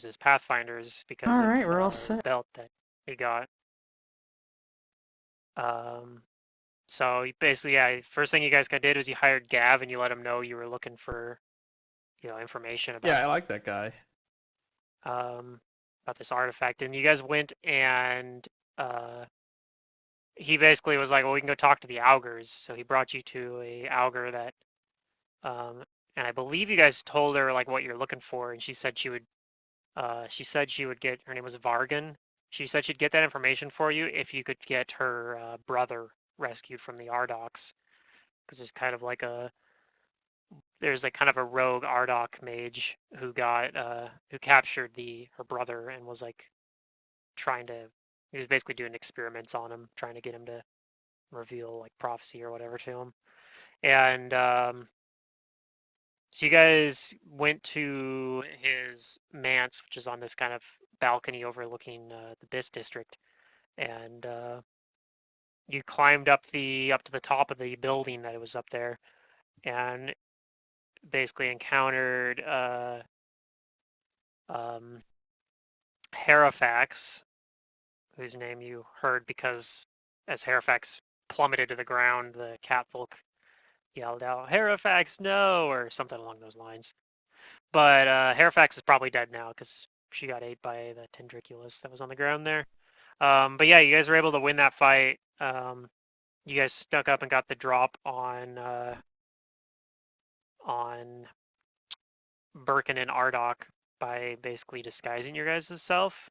guys' Pathfinders because All of right, we're all the set. belt that he got. Um, so basically, yeah, first thing you guys kind of did was you hired Gav and you let him know you were looking for, information Yeah, I like that guy. um, about this artifact, and you guys went and uh, he basically was like, well, we can go talk to the augurs. So he brought you to a augur that, um, and I believe you guys told her like what you're looking for, and she said she would. She said she would get. Her name was Vargan. She said she'd get that information for you if you could get her brother rescued from the Ardocs, because there's like kind of a rogue Ardoc mage who got who captured the her brother and was like trying to. He was basically doing experiments on him, trying to get him to reveal like prophecy or whatever to him. And so you guys went to his manse, which is on this kind of balcony overlooking the Bis district, and you climbed up to the top of the building that was up there, and basically encountered um, Halifax, whose name you heard because as Halifax plummeted to the ground, the catfolk yelled out, "Halifax, no!" or something along those lines. But Halifax is probably dead now because she got ate by the Tendriculus that was on the ground there. But yeah, you guys were able to win that fight. You guys stuck up and got the drop on Birkin and Ardok by basically disguising your guys' self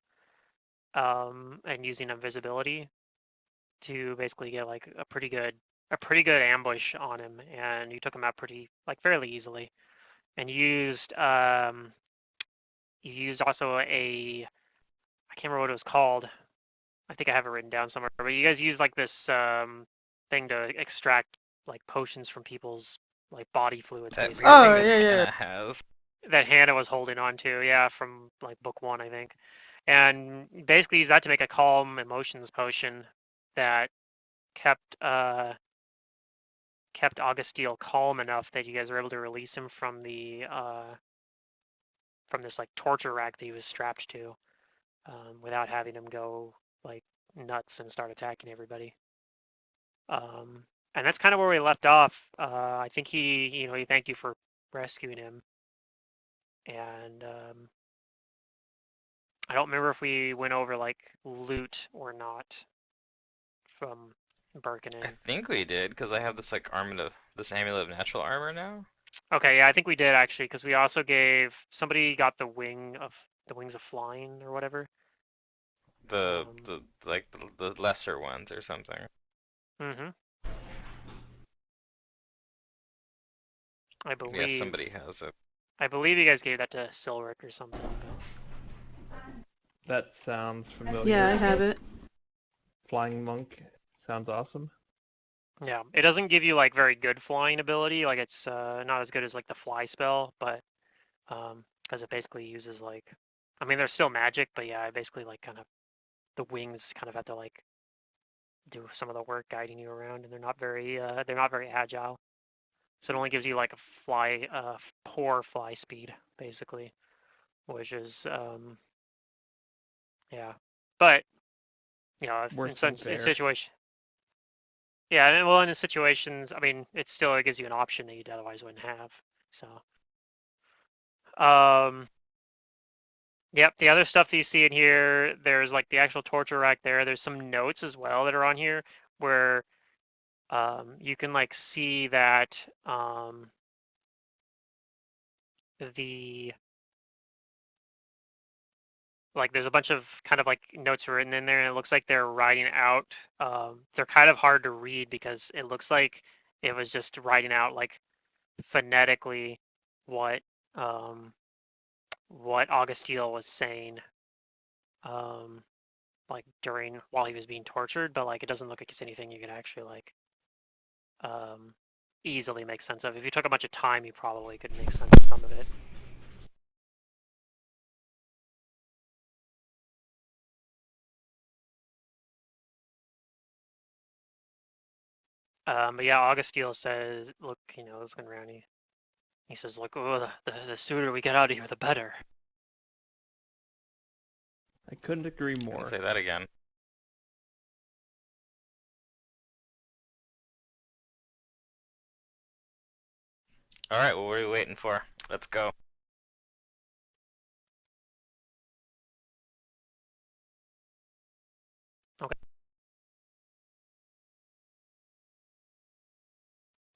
and using invisibility to basically get like a pretty good ambush on him, and you took him out pretty like fairly easily. And you used also a I can't remember what it was called. I think I have it written down somewhere. But you guys use like this thing to extract like potions from people's like body fluids, That weird basically. thing Oh, that yeah, yeah. Hannah has. That Hannah was holding on to, yeah, from like book one, I think. And basically use that to make a calm emotions potion that kept kept Augusteel calm enough that you guys were able to release him from this like torture rack that he was strapped to, without having him go like nuts and start attacking everybody. Um, and that's kind of where we left off. I think he thanked you for rescuing him, and I don't remember if we went over like loot or not from I Birkenin. think we did because I have this like this amulet of natural armor now. Okay, yeah, I think we did actually, because we also gave somebody got the wings of flying or whatever. The Um, the like the lesser ones or something. hmm I Yeah, believe somebody has it. I believe you guys gave that to Silric or something, but That sounds Yeah, familiar. I have it. Flying monk sounds awesome. yeah, it doesn't give you like very good flying ability. Like it's not as good as like the fly spell, but because it basically uses like, I mean, they're still magic, but yeah, basically like kind of the wings kind of have to like do some of the work guiding you around, and they're not very agile. So it only gives you like a poor fly speed basically, which is yeah, but in Worse some than fair. situation. Yeah, and well, in the situations, I mean, it gives you an option that you otherwise wouldn't have. So, um, yep. The other stuff that you see in here, there's like the actual torture rack there. There's some notes as well that are on here where you can like see that the like there's a bunch of kind of like notes written in there, and it looks like they're writing out. They're kind of hard to read because it looks like it was just writing out like phonetically what um, what Augusteel was saying, um, like during while he was being tortured, but like it doesn't look like it's anything you can actually like um, easily make sense of. If you took a bunch of time, you probably could make sense of some of it. But yeah, Augusteel says, "Look, looking around, he says, look, oh, the sooner we get out of here, the better." I couldn't agree Couldn't more. say that again. Alright, well, what are we waiting for? Let's go.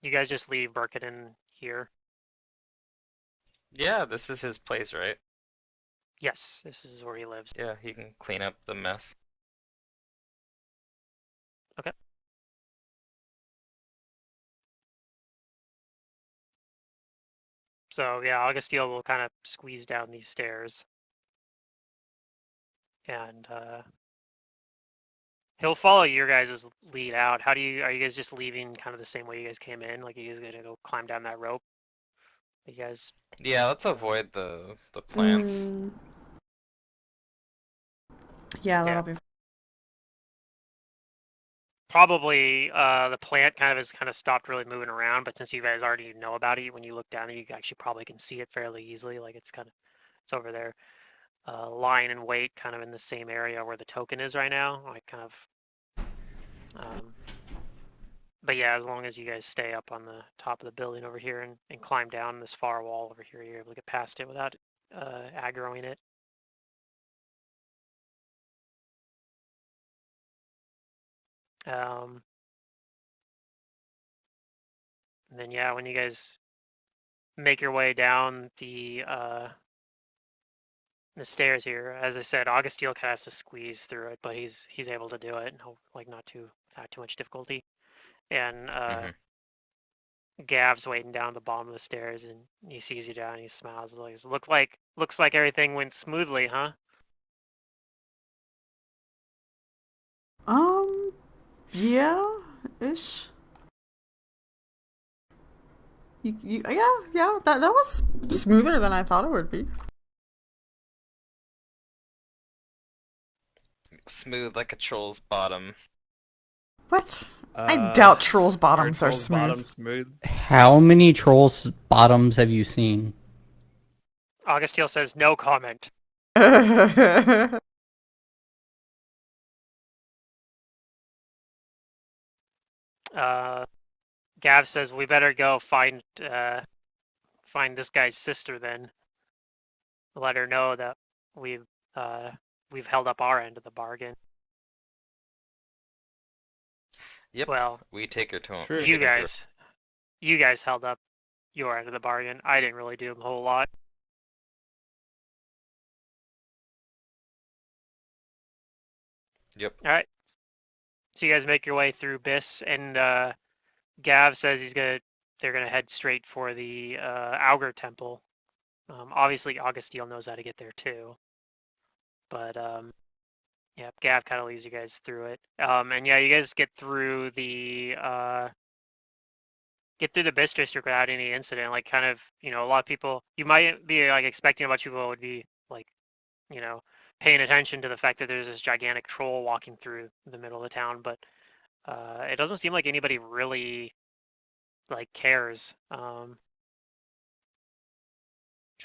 You guys just leave Burkett in here. Yeah, this is his place, right? Yes, this is where he lives. Yeah, he can clean up the mess. Okay. So yeah, Augustine will kind of squeeze down these stairs, and he'll follow your guys' lead out. Are you guys just leaving kind of the same way you guys came in? Like you guys gonna go climb down that rope? You guys? Yeah, let's avoid the plants. Yeah, Yeah. that'll be. Probably the plant kind of has kind of stopped really moving around, but since you guys already know about it, when you look down, you actually probably can see it fairly easily. Like it's over there, lying in wait, kind of in the same area where the token is right now. Like kind of. But yeah, as long as you guys stay up on the top of the building over here and climb down this far wall over here, you're able to get past it without aggroing it. And then yeah, when you guys make your way down the stairs here, as I said, Augustine kind of has to squeeze through it, but he's able to do it, and like not without too much difficulty. And Gav's waiting down at the bottom of the stairs, and he sees you down. And he smiles. Looks like everything went smoothly, huh? Yeah, ish. Yeah. That was smoother than I thought it would be. Smooth like a troll's bottom. What? I doubt trolls' bottoms are Troll's smooth. bottom smooth. How many trolls bottoms have you seen? Augustine says no comment. Gav says we better go find this guy's sister then. Let her know that we've held up our end of the bargain. Yep. Well, we take her to him. True. you guys held up your end of the bargain. I didn't really do a whole lot. Yep. All right. So you guys make your way through Biss, and Gav says they're gonna head straight for the Augur Temple. Obviously, Augustine knows how to get there too, but yeah, Gav kind of leads you guys through it. And yeah, you guys get through the Biss district without any incident. Like, kind of, a lot of people you might be like expecting a bunch of people would be like, paying attention to the fact that there's this gigantic troll walking through the middle of the town, but it doesn't seem like anybody really like cares. Which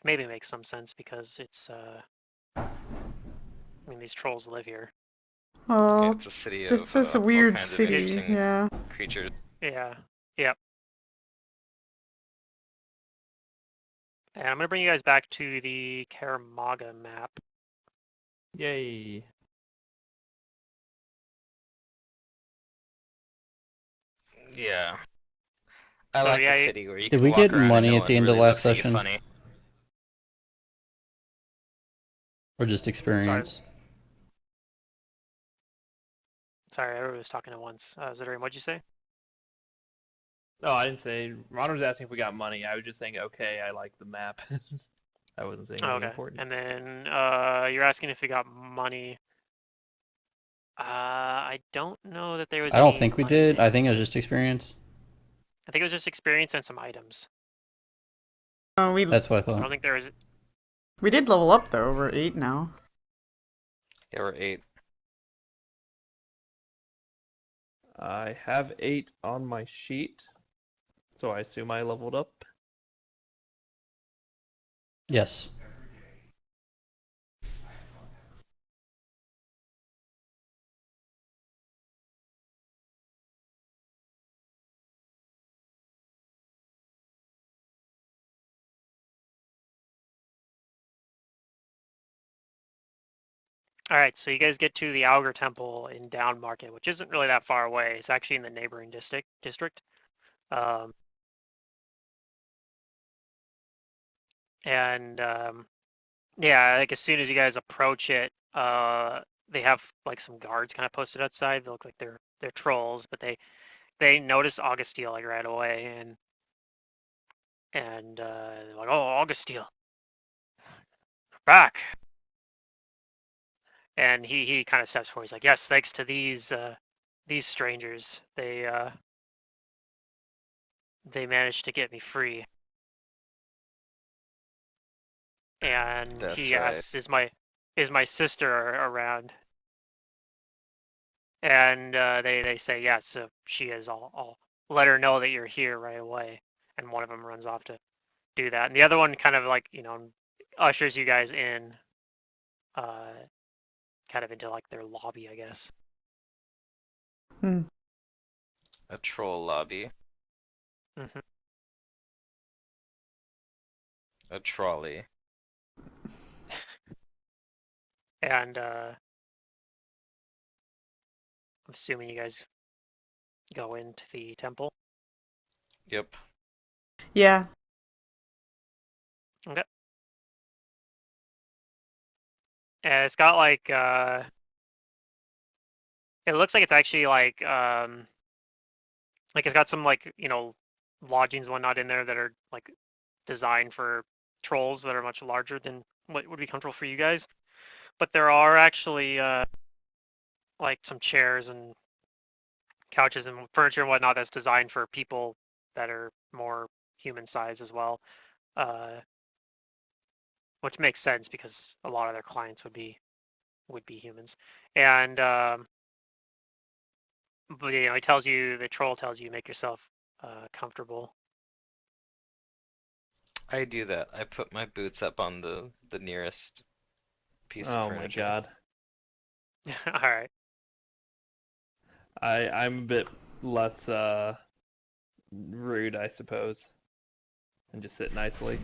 maybe makes some sense because it's I mean, these trolls live here. Oh, It's a city of this is a all weird kinds of city. interesting Yeah. creatures. Yeah. Yep. And I'm gonna bring you guys back to the Karamaga map. Yay. Yeah. I So, like yeah, a city where you Did can we walk get around and money no at one the end of really last looks at you session? funny. Or just experience? Sorry, everybody was talking at once. Zidorian, what'd you say? No, I didn't say. Ron was asking if we got money. I was just saying, okay, I like the map. I wasn't saying anything Okay. important. And then you're asking if we got money. I don't know that there was I don't any think we money did. there. I think it was just experience. I think it was just experience and some items. We That's what I I don't thought. think there was. we did level up though. We're 8 now. Yeah, we're 8. I have 8 on my sheet, so I assume I leveled up. Yes. All right, so you guys get to the Augur Temple in Down Market, which isn't really that far away. It's actually in the neighboring district. And yeah, like as soon as you guys approach it, they have like some guards kind of posted outside. They look like they're trolls, but they notice Augusteel like right away, and they're like, "Oh, Augusteel, back!" And he kind of steps forward. He's like, "Yes, thanks to these strangers, they managed to get me free." And That's he right. asks, "Is my sister around?" And they say, "Yes, so she is. I'll let her know that you're here right away." And one of them runs off to do that, and the other one kind of like ushers you guys in, uh, kind of into like their lobby, I guess. Hmm. A troll lobby. Hmm. A trolley. And I'm assuming you guys go into the temple. Yep. Yeah. Okay. And it's got like it looks like it's actually like it's got some like lodgings and whatnot in there that are like designed for trolls that are much larger than what would be comfortable for you guys. But there are actually like some chairs and couches and furniture and whatnot that's designed for people that are more human size as well, uh, which makes sense because a lot of their clients would be humans. And but he tells you, the troll tells you, make yourself comfortable. I do that. I put my boots up on the nearest piece of Oh my furniture. god. All right. I'm a bit less rude, I suppose, and just sit nicely.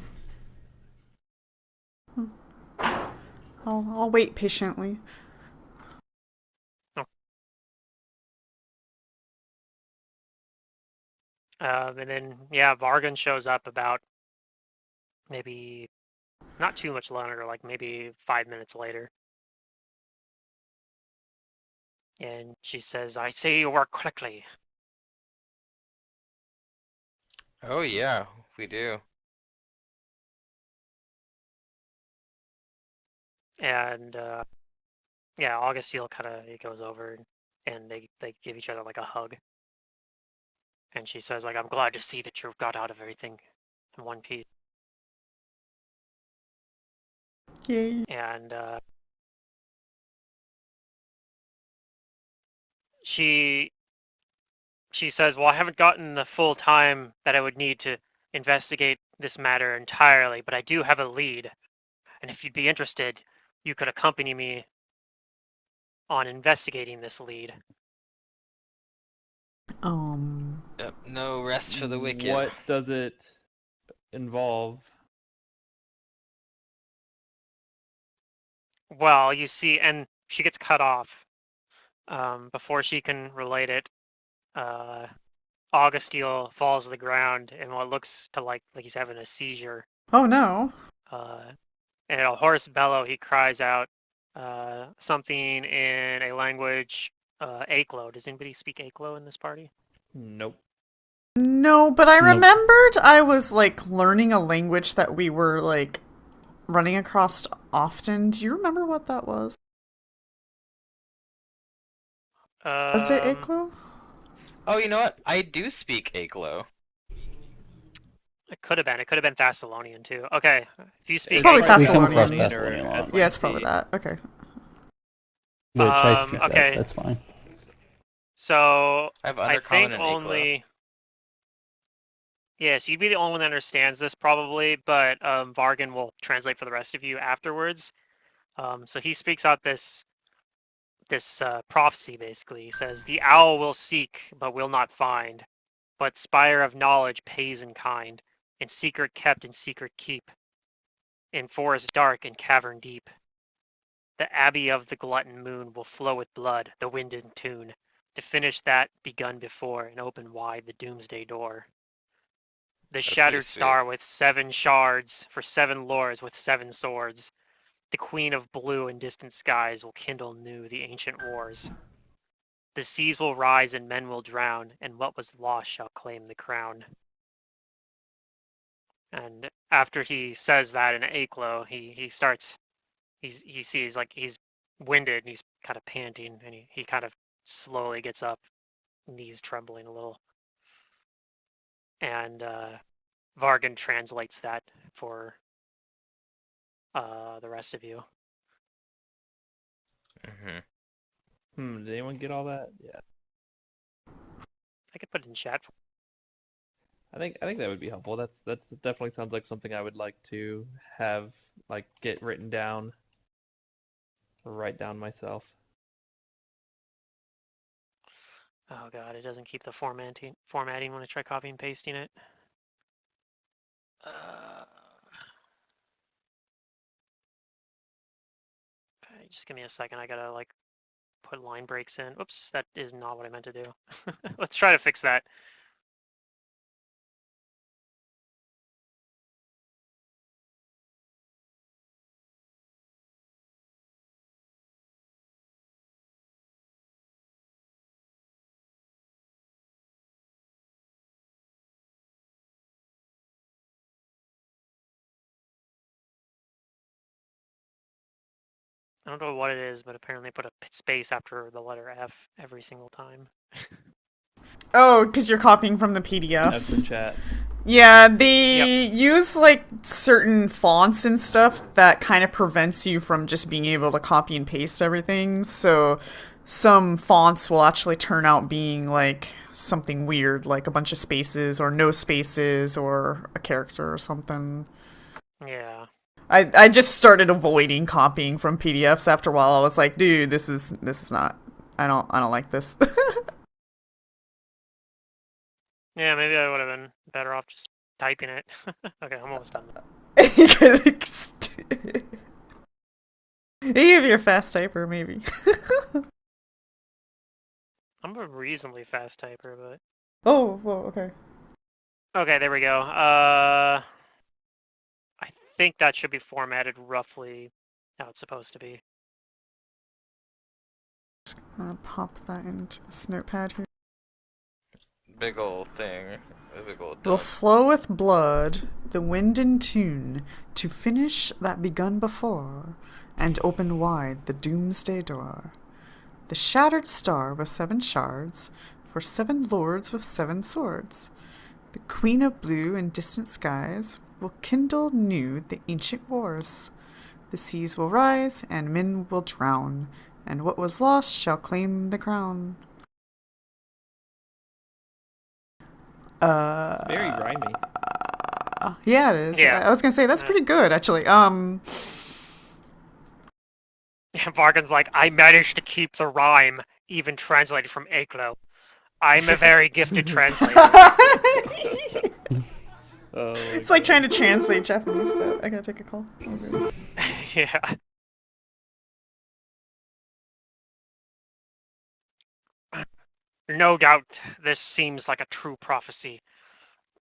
I'll wait patiently. And then yeah, Vargan shows up about maybe not too much longer, like maybe 5 minutes later. And she says, "I see you work quickly." Oh yeah, we do. And yeah, Augusteel kind of goes over and they give each other like a hug. And she says, like, "I'm glad to see that you've got out of everything in one piece." Yay. And she says, "Well, I haven't gotten the full time that I would need to investigate this matter entirely, but I do have a lead. And if you'd be interested, you could accompany me on investigating this lead." Yep. No rest for the wicked. What does it involve? Well, you see, and she gets cut off before she can relate it. Uh, Augusteel falls to the ground in what looks to like he's having a seizure. Oh no. And a hoarse bellow, he cries out something in a language, Aklo. Does anybody speak Aklo in this party? Nope. No, but I Nope. remembered I was like learning a language that we were like running across often. Do you remember what that was? Was it Um, Iklo? Oh, you know what? I do speak Aklo. it could have been. It could have been Thessalonian too. Okay, if you speak It's probably Aklo, We come across Thessalonian. Thessalonian a lot. Yeah, it's probably SYT. that. Okay. But try to check okay. that. That's fine. So I have I think Undercommon and Aklo. only. Yes, you'd be the only one that understands this probably, but Vargan will translate for the rest of you afterwards. So he speaks out this prophecy basically. He says, "The owl will seek, but will not find. But spire of knowledge pays in kind. In secret kept, in secret keep. In forest dark and cavern deep. The abbey of the glutton moon will flow with blood, the wind in tune, to finish that begun before and open wide the doomsday door. The That's pretty shattered sweet. star with 7 shards for 7 lords with 7 swords. The queen of blue in distant skies will kindle new the ancient wars. The seas will rise and men will drown, and what was lost shall claim the crown. And after he says that in Aklo, he starts he sees like he's winded and he's kind of panting and he kind of slowly gets up, knees trembling a little. And Vargan translates that for the rest of you. Mm-hmm. Did anyone get all that? Yeah. I could put it in chat. I think that would be helpful. That's definitely sounds like something I would like to have like get written down or write down myself. Oh god, it doesn't keep the formatting when I try copying and pasting it. Okay, just give me a second. I gotta like put line breaks in. Oops, that is not what I meant to do. Let's try to fix that. I don't know what it is, but apparently I put a space after the letter F every single time. Oh, because you're copying from the PDF. That's the chat. Yeah, they use like certain fonts and stuff that kind of prevents you from just being able to copy and paste everything. So some fonts will actually turn out being like something weird, like a bunch of spaces or no spaces or a character or something. Yeah. I just started avoiding copying from PDFs after a while. I was like, dude, this is not. I don't like this. Yeah, maybe I would have been better off just typing it. Okay, I'm almost done. If you're a fast typer, maybe. I'm a reasonably fast typer, but Oh, well, okay. okay, there we go. I think that should be formatted roughly how it's supposed to be. Just gonna pop that into this notepad here. Big ol' thing. A big ol' Will dump. flow with blood, the wind in tune, to finish that begun before, and open wide the doomsday door. The shattered star with 7 shards, for 7 lords with 7 swords. The queen of blue in distant skies will kindle new the ancient wars. The seas will rise, and men will drown, and what was lost shall claim the crown. Very rhymey. Yeah, it is. Yeah. I was gonna say that's pretty good, actually. Vargan's like, I managed to keep the rhyme, even translated from Aklo. I'm a very gifted translator. Oh, It's like trying to translate Japanese, but I gotta take a call. Okay. Yeah. No doubt this seems like a true prophecy.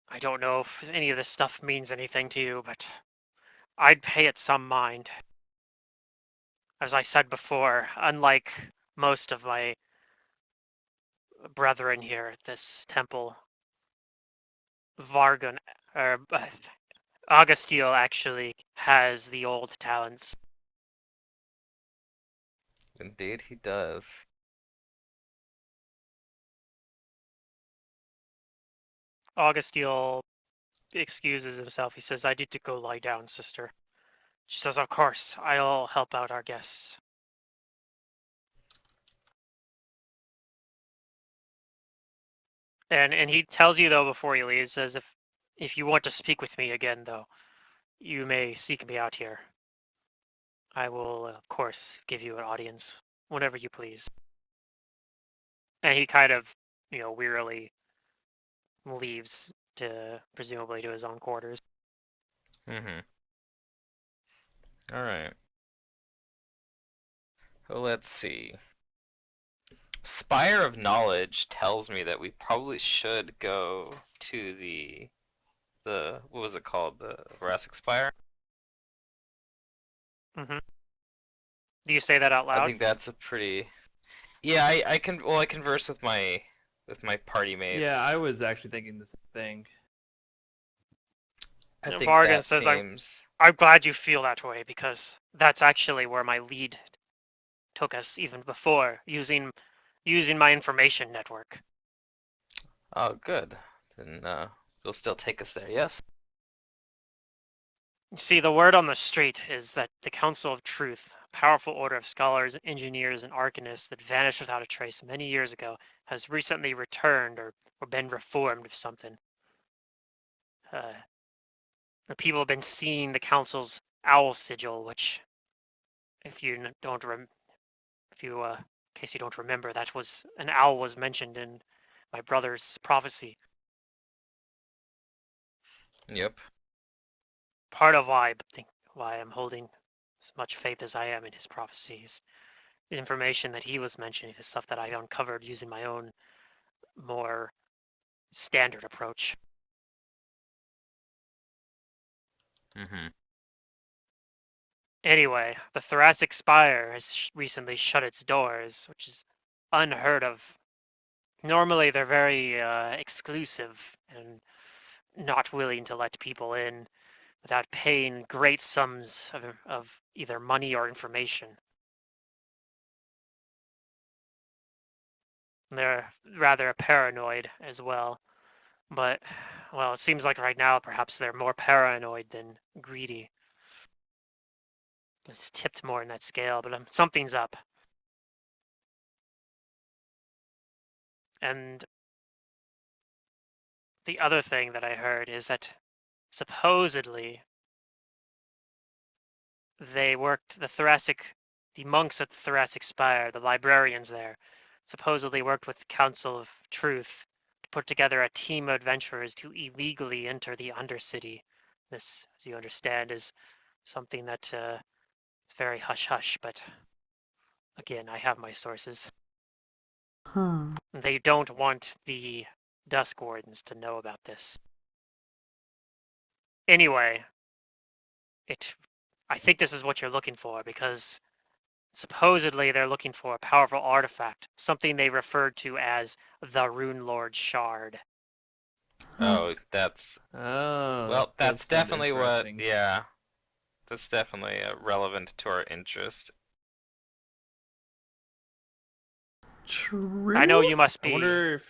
I don't know if any of this stuff means anything to you, but I'd pay it some mind. As I said before, unlike most of my brethren here at this temple, Vargan, or Augusteel actually has the old talents. Indeed, he does. Augusteel excuses himself. He says, I need to go lie down, sister. She says, of course, I'll help out our guests. And he tells you though before he leaves, says if you want to speak with me again though, you may seek me out here. I will of course give you an audience whenever you please. And he kind of, wearily leaves to presumably to his own quarters. Mm-hmm. Alright. Well, let's see. Spire of Knowledge tells me that we probably should go to the what was it called? The Jurassic Spire? Mm-hmm. Do you say that out I loud? think that's a pretty Yeah, I converse with my party mates. Yeah, I was actually thinking the same thing. I think Vargan that says, seems I'm glad you feel that way because that's actually where my lead took us even before, using my information network. Oh, good. Then you'll still take us there, yes? You see, the word on the street is that the Council of Truth, a powerful order of scholars, engineers, and arcanists that vanished without a trace many years ago, has recently returned or been reformed of something. The people have been seeing the Council's owl sigil, which, if you n- don't rem- if you in case you don't remember, that was an owl was mentioned in my brother's prophecy. Yep. Part of why I'm holding as much faith as I am in his prophecies. The information that he was mentioning is stuff that I uncovered using my own more standard approach. Mm-hmm. Anyway, the Thoracic Spire has recently shut its doors, which is unheard of. Normally, they're very exclusive and not willing to let people in without paying great sums of either money or information. They're rather paranoid as well. But, well, it seems like right now perhaps they're more paranoid than greedy. It's tipped more in that scale, but something's up. And the other thing that I heard is that supposedly the monks at the Thoracic Spire, the librarians there, supposedly worked with the Council of Truth to put together a team of adventurers to illegally enter the Undercity. This, as you understand, is something that is very hush-hush, but again, I have my sources. Huh. They don't want the Dusk Wardens to know about this. Anyway, I think this is what you're looking for because supposedly they're looking for a powerful artifact, something they referred to as the Rune Lord Shard. Oh, that's Oh, well, that does that's sound definitely what. interesting. Yeah, that's definitely relevant to our interest. True? I know you must I be wonder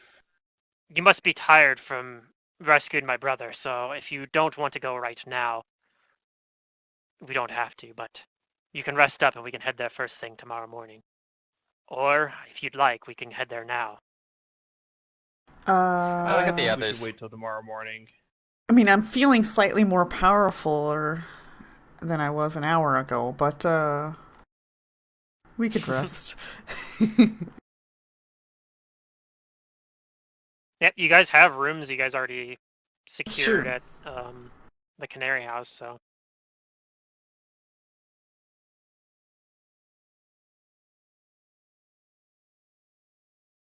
if tired from rescuing my brother, so if you don't want to go right now, we don't have to, but you can rest up and we can head there first thing tomorrow morning. Or, if you'd like, we can head there now. I look I at the think Uh, we should others. wait till tomorrow morning. I mean, I'm feeling slightly more powerful than I was an hour ago, but we could rest. Yep, you guys have rooms you guys already It's secured true. at the Canary House, so.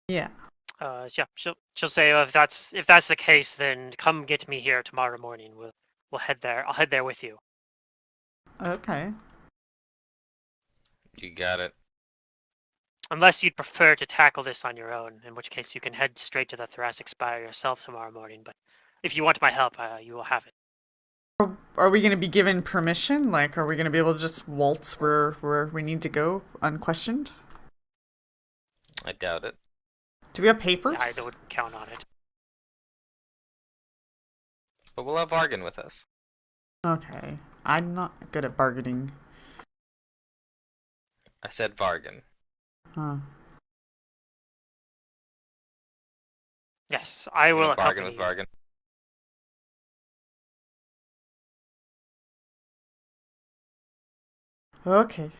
Yeah. Yeah, she'll say, if that's the case, then come get me here tomorrow morning. We'll head there. I'll head there with you. Okay. You got it. Unless you'd prefer to tackle this on your own, in which case you can head straight to the Thoracic Spire yourself tomorrow morning. But if you want my help, you will have it. Are we going to be given permission? Like, are we going to be able to just waltz where we need to go unquestioned? I doubt it. Do we have Yeah, I papers? wouldn't count on it. But we'll have Vargan with us. Okay. I'm not good at bargaining. I said Vargan. Huh. Yes, I You will know Vargan with accompany you. Vargan. Okay.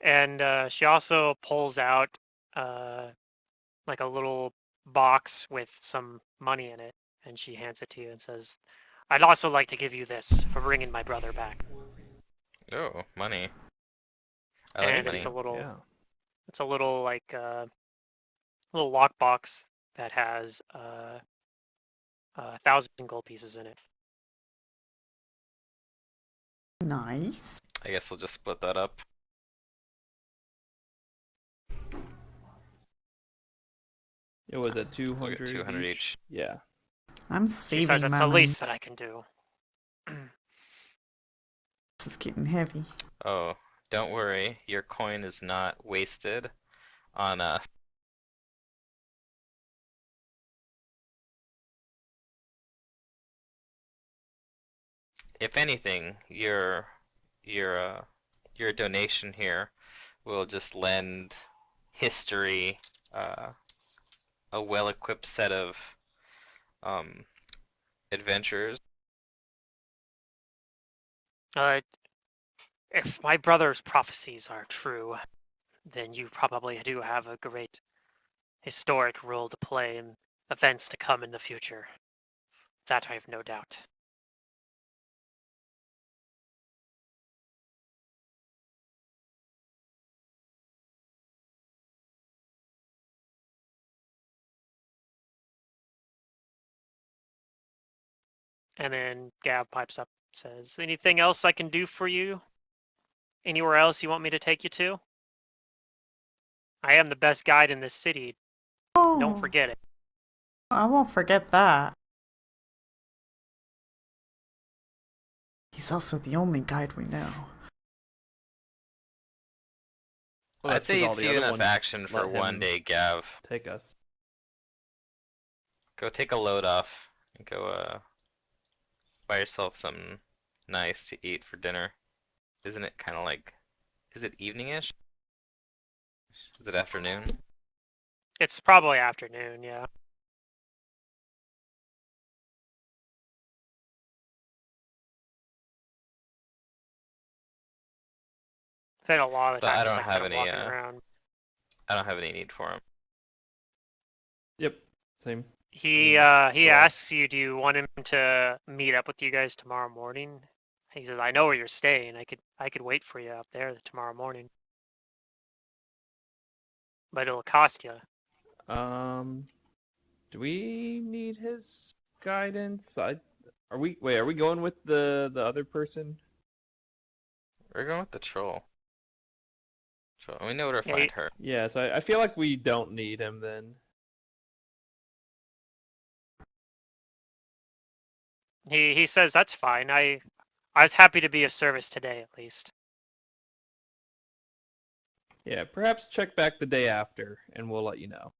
And she also pulls out like a little box with some money in it, and she hands it to you and says, I'd also like to give you this for bringing my brother back. Oh, money. I like And money. it's a little, Yeah. it's a little like little lockbox that has 1,000 gold pieces in it. Nice. I guess we'll just split that up. It was at We'll 200, get 200 each. Yeah. I'm He saving says it's my the money. least that I can do. This is getting heavy. Oh, don't worry. Your coin is not wasted on us. If anything, your donation here will just lend history a well-equipped set of um, adventures. If my brother's prophecies are true, then you probably do have a great historic role to play in events to come in the future. That I have no doubt. And then Gav pipes up, says, "Anything else I can do for you? Anywhere else you want me to take you to? I am the best guide in this city. Don't Oh, forget it." I won't forget that. He's also the only guide we know. Well, I'd that's 'cause say all you'd the see other enough ones action for let one him day, Gav. take us. Go take a load off and go buy yourself something nice to eat for dinner. Isn't it kind of like, is it evening-ish? Is it afternoon? It's probably afternoon, yeah. Spent a lot of But time I just don't like have kind of any walking around. I don't have any need for him. Yep. Same. He Go off. asks you, do you want him to meet up with you guys tomorrow morning? He says, I know where you're staying. I could wait for you out there tomorrow morning. But it'll cost you. Do we need his guidance? Are we going with the other person? We're going with the troll. We know where to Yeah, find her. Yeah, so I feel like we don't need him then. he says that's fine. I was happy to be of service today at least. Yeah, perhaps check back the day after and we'll let you know.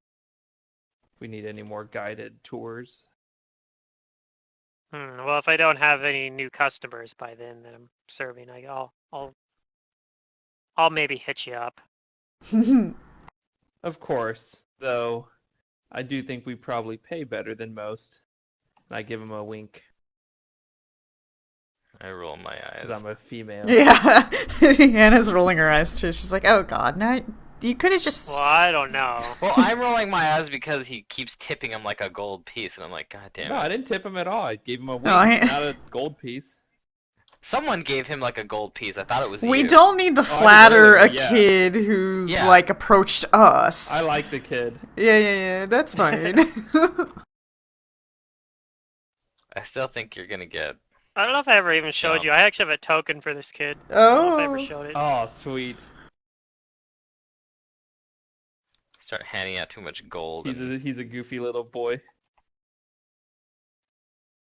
If we need any more guided tours. Well, if I don't have any new customers by then that I'm serving, I'll maybe hit you up. Of course, though, I do think we probably pay better than most. And I give him a wink I roll my eyes. because I'm a female. Yeah. Hannah's rolling her eyes too. She's like, oh god, now you could have just. Well, I don't know. Well, I'm rolling my eyes because he keeps tipping him like a gold piece, and I'm like, God damn No, I it. didn't tip him at all. I gave him a wink, No, not a gold piece. Someone gave him like a gold piece. I thought it was We you. don't need to I did flatter a earlier, yeah. kid who Yeah. like approached us. I like the kid. Yeah, that's fine. I still think you're gonna get. I don't know if I ever even showed Jump. you. I actually have a token for this kid. I don't know if I ever Oh. showed it. Oh, sweet. Start handing out too much gold. He's a goofy little boy.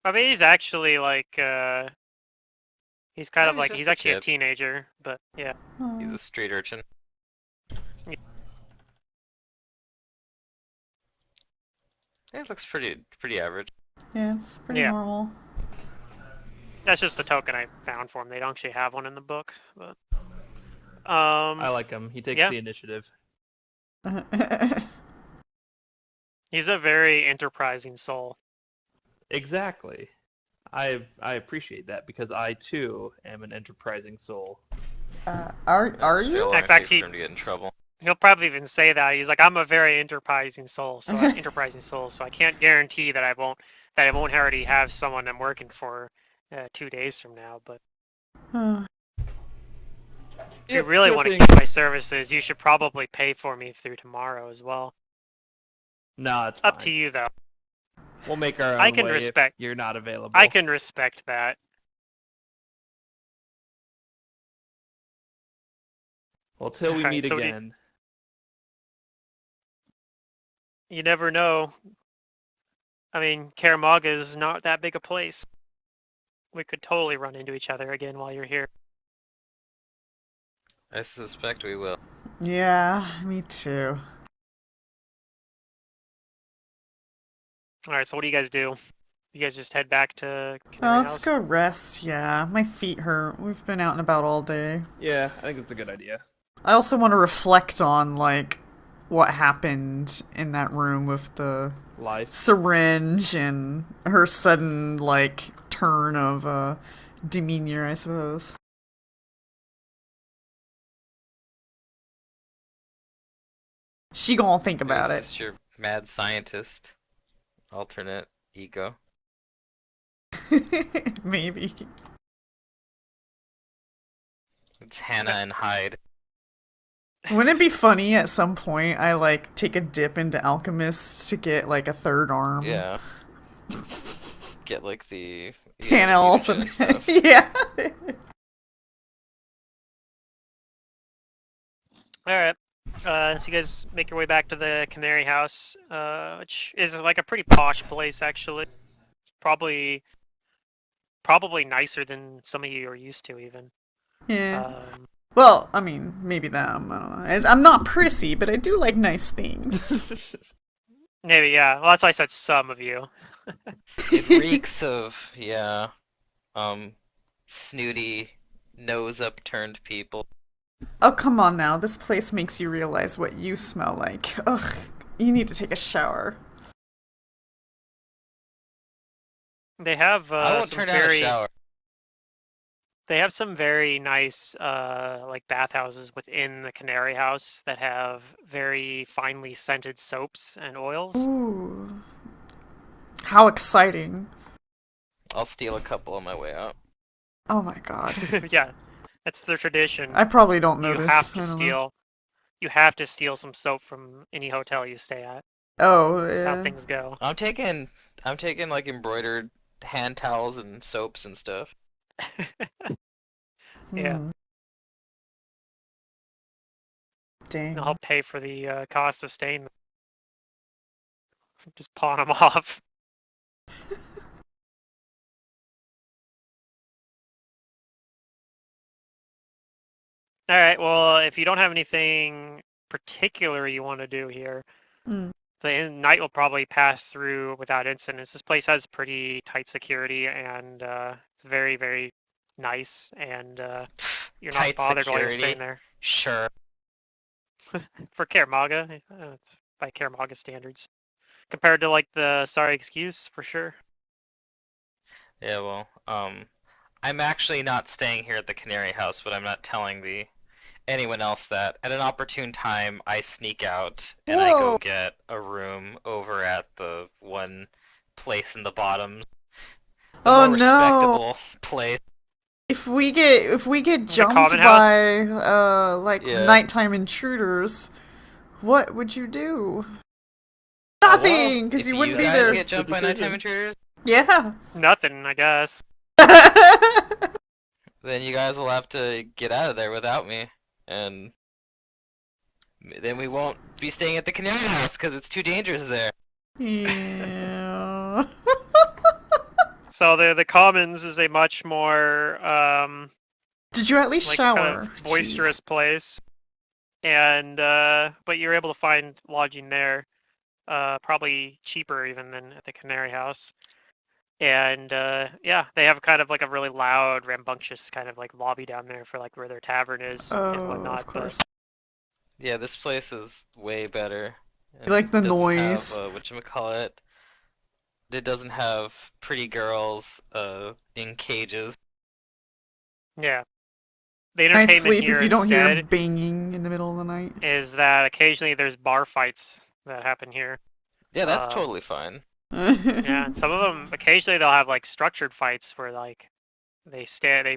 I mean, he's actually like, he's kind Yeah, of he's like, just he's a actually a kid. teenager, but yeah. He's a street urchin. Yeah, it looks pretty average. Yeah, it's pretty Yeah. normal. That's just the token I found for him. They don't actually have one in the book, but I like him. He takes yeah. the initiative. He's a very enterprising soul. Exactly. I appreciate that because I too am an enterprising soul. Are you? Still In in fact, case he- for him to get in trouble. He'll probably even say that. He's like, I'm a very enterprising soul, so I can't guarantee that I won't that I won't already have someone I'm working for 2 days from now. But if you really want to keep my services, you should probably pay for me through tomorrow as well. No, it's Up fine. to you, though. We'll make our own I can way respect. if you're not available. I can respect that. Well, till we Alright, meet so again. You never know. I mean, Karamaga is not that big a place. We could totally run into each other again while you're here. I suspect we will. Yeah, me too. Alright, so what do you guys do? You guys just head back to Canary Let's House? go rest, yeah. My feet hurt. We've been out and about all day. Yeah, I think that's a good idea. I also want to reflect on, like, what happened in that room with the Life. syringe and her sudden, like, turn of demeanor, I suppose. She gonna think about This it. is your mad scientist alternate ego. Maybe. It's Hannah and Hyde. Wouldn't it be funny at some point I, like, take a dip into Alchemist to get, like, a third arm? Yeah. Get like the Hannah the also. mutagen and stuff. Yeah. Alright. So you guys make your way back to the Canary House, which is like a pretty posh place, actually. Probably nicer than some of you are used to, even. Yeah. Well, I mean, maybe them. I don't know. I'm not prissy, but I do like nice things. Maybe, yeah. Well, that's why I said some of you. It reeks of, yeah, snooty, nose upturned people. Oh, come on now. This place makes you realize what you smell like. Ugh. You need to take a shower. They have I won't some turn down a very shower. They have some very nice like bathhouses within the Canary House that have very finely scented soaps and oils. Ooh. How exciting. I'll steal a couple on my way out. Oh my god. Yeah, that's their tradition. I probably don't You notice. have I to don't know. steal. You have to steal some soap from any hotel you stay at. Oh, That's how yeah. things go. I'm taking like embroidered hand towels and soaps and stuff. Yeah. Hmm. Dang. I'll pay for the cost of staying. Just pawn them off. All right. Well, if you don't have anything particular you want to do here, Mm. the night will probably pass through without incidents. This place has pretty tight security, and it's very, very nice. And you're not Tight bothered while you're security. staying there. Sure. For Karamaga, it's by Karamaga standards, compared to like the Sorry Excuse for sure. Yeah, well, I'm actually not staying here at the Canary House, but I'm not telling anyone else that. At an opportune time, I sneak out and I go Whoa. get a room over at the one place in the bottoms. The Oh, more no. respectable place. If we get jumped common by like Yeah. nighttime intruders, what would you do? Well, Nothing, because if you wouldn't be guys there. get jumped by Good nighttime decision. intruders, Yeah. Nothing, I guess. then you guys will have to get out of there without me, and then we won't be staying at the Canary House because it's too dangerous there. Yeah. So the Commons is a much more Did you at least like shower? kind of boisterous place, and but you're able to find lodging there, probably cheaper even than at the Canary House. And yeah, they have kind of like a really loud, rambunctious kind of like lobby down there for like where their tavern is Oh, and whatnot. of course. Yeah, this place is way better. You like the It doesn't noise. have, whatchamacallit, it doesn't have pretty girls in cages. Yeah, the Night entertainment sleep here if you don't hear instead banging in the middle of the night. is that occasionally there's bar fights that happen here. Yeah, that's Uh, totally fine. Yeah, and some of them occasionally they'll have like structured fights where like they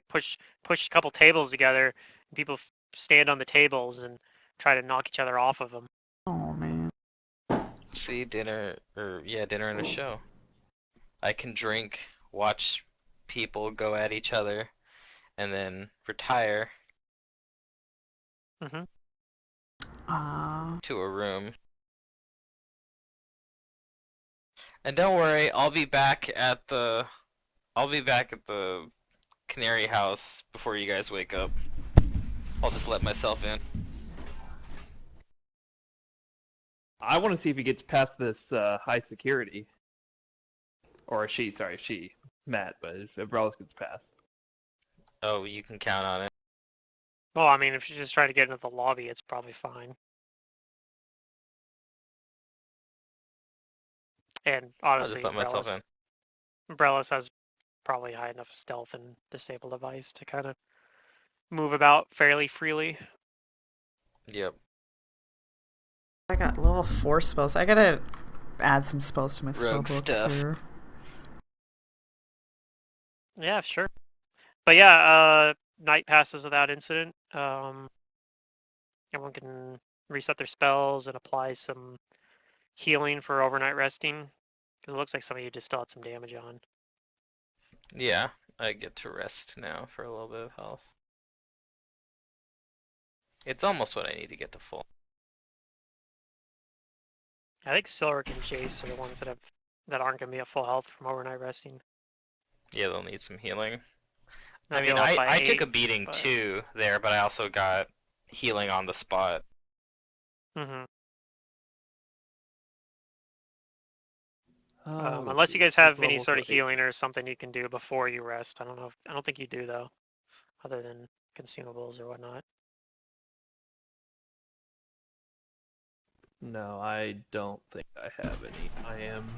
push a couple tables together, and people stand on the tables and try to knock each other off of them. Oh man. See, dinner, or yeah, dinner and a show. I can drink, watch people go at each other, and then retire Hmm. to a room. And don't worry, I'll be back at the Canary House before you guys wake up. I'll just let myself in. I want to see if he gets past this high security. Or she, Matt, but if Abrellis gets past. Oh, you can count on it. Well, I mean, if she's just trying to get into the lobby, it's probably fine. And I'll honestly, just let myself in. Umbrellas has probably high enough stealth and disable device to kind of move about fairly freely. Yep. I got level 4 spells. I gotta add some spells to my Rogue spellbook stuff. here. Yeah, sure. But yeah, night passes without incident. Everyone can reset their spells and apply some healing for overnight resting. Because it looks like some of you just still had some damage on. Yeah, I get to rest now for a little bit of health. It's almost what I need to get to full. I think Silric and Jace are the ones that aren't gonna be at full health from overnight resting. Yeah, they'll need some healing. They'll I mean, heal up by I took 8, a beating but... too there, but I also got healing on the spot. Mm-hmm. Let's Unless you see, guys skill have any level, sort so of 8. healing or something you can do before you rest. I don't know. I don't think you do though, other than consumables or whatnot. No, I don't think I have any. I am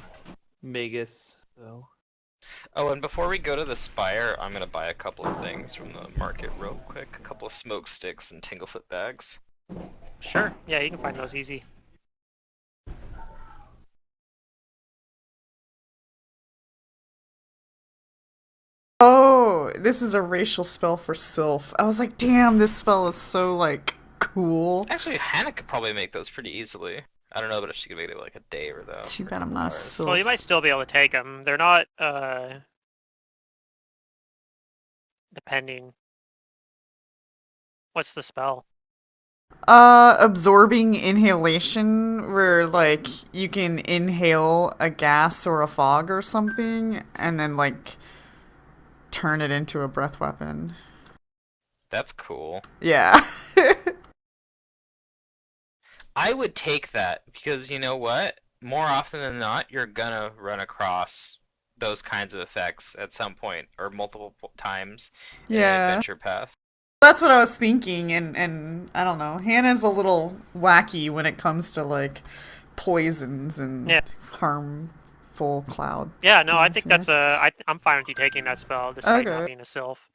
Magus, so. Oh, and before we go to the Spire, I'm gonna buy a couple of things from the market real quick. A couple of smoke sticks and Tinglefoot bags. Sure. Yeah, you can find those easy. Oh, this is a racial spell for Sylph. I was like, damn, this spell is so, like, cool. Actually, Hannah could probably make those pretty easily. I don't know, but if she could make it like a day or though. Too For bad I'm 2 not a hours. Sylph. Well, you might still be able to take them. They're not depending. What's the spell? Absorbing inhalation, where, like, you can inhale a gas or a fog or something, and then, like, turn it into a breath weapon. That's cool. Yeah. I would take that because you know what? More often than not, you're gonna run across those kinds of effects at some point or multiple times in an Yeah. adventure path. That's what I was thinking, and I don't know. Hannah's a little wacky when it comes to, like, poisons and Yeah. harmful cloud. Yeah, no, I things, think yeah. that's I'm fine with you taking that spell, despite not Okay. being a sylph.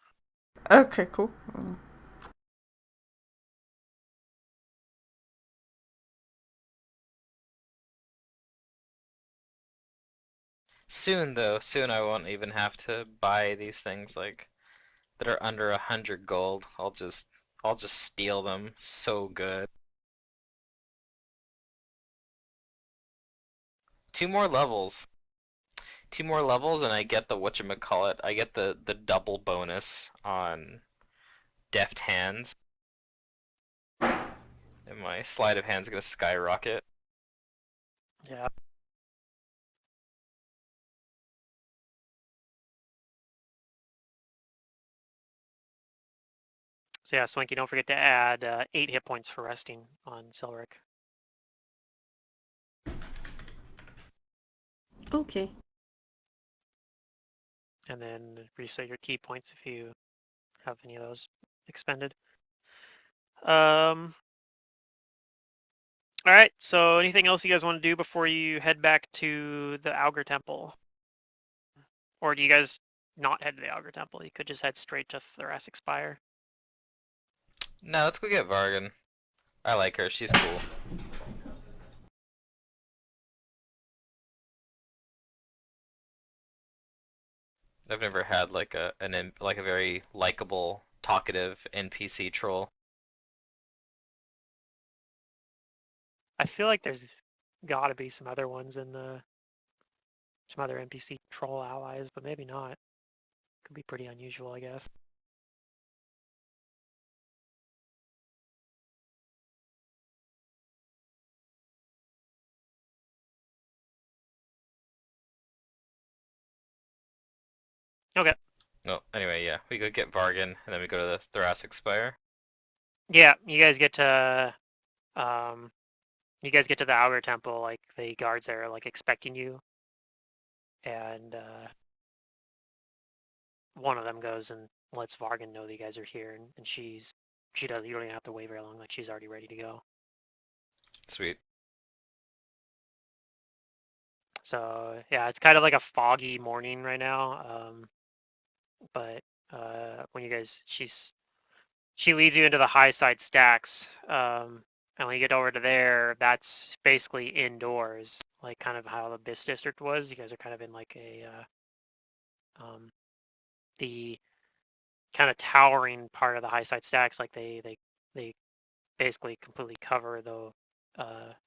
Okay, cool. Soon though, soon I won't even have to buy these things like that are under 100 gold. I'll just steal them. So good. 2 more levels. 2 more levels and I get the whatchamacallit. I get the double bonus on deft hands. And my sleight of hand's gonna skyrocket. Yeah. So yeah, Swanky, don't forget to add 8 hit points for resting on Silric. Okay. And then reset your key points if you have any of those expended. All right. So anything else you guys want to do before you head back to the Augur Temple? Or do you guys not head to the Augur Temple? You could just head straight to Thoracic Spire. No, let's go get Vargan. I like her. She's cool. I've never had like like a very likable, talkative NPC troll. I feel like there's got to be some other ones in some other NPC troll allies, but maybe not. Could be pretty unusual, I guess. Okay. No, anyway, yeah, we go get Vargan, and then we go to the Thoracic Spire. Yeah, you guys get to the Augur Temple. Like the guards there are like expecting you, and one of them goes and lets Vargan know that you guys are here, and she does. You don't even have to wait very long. Like she's already ready to go. Sweet. So yeah, it's kind of like a foggy morning right now. But when you guys, she leads you into the high side stacks. And when you get over to there, that's basically indoors, like kind of how the Abyss District was. You guys are kind of in like the kind of towering part of the high side stacks. Like they basically completely cover the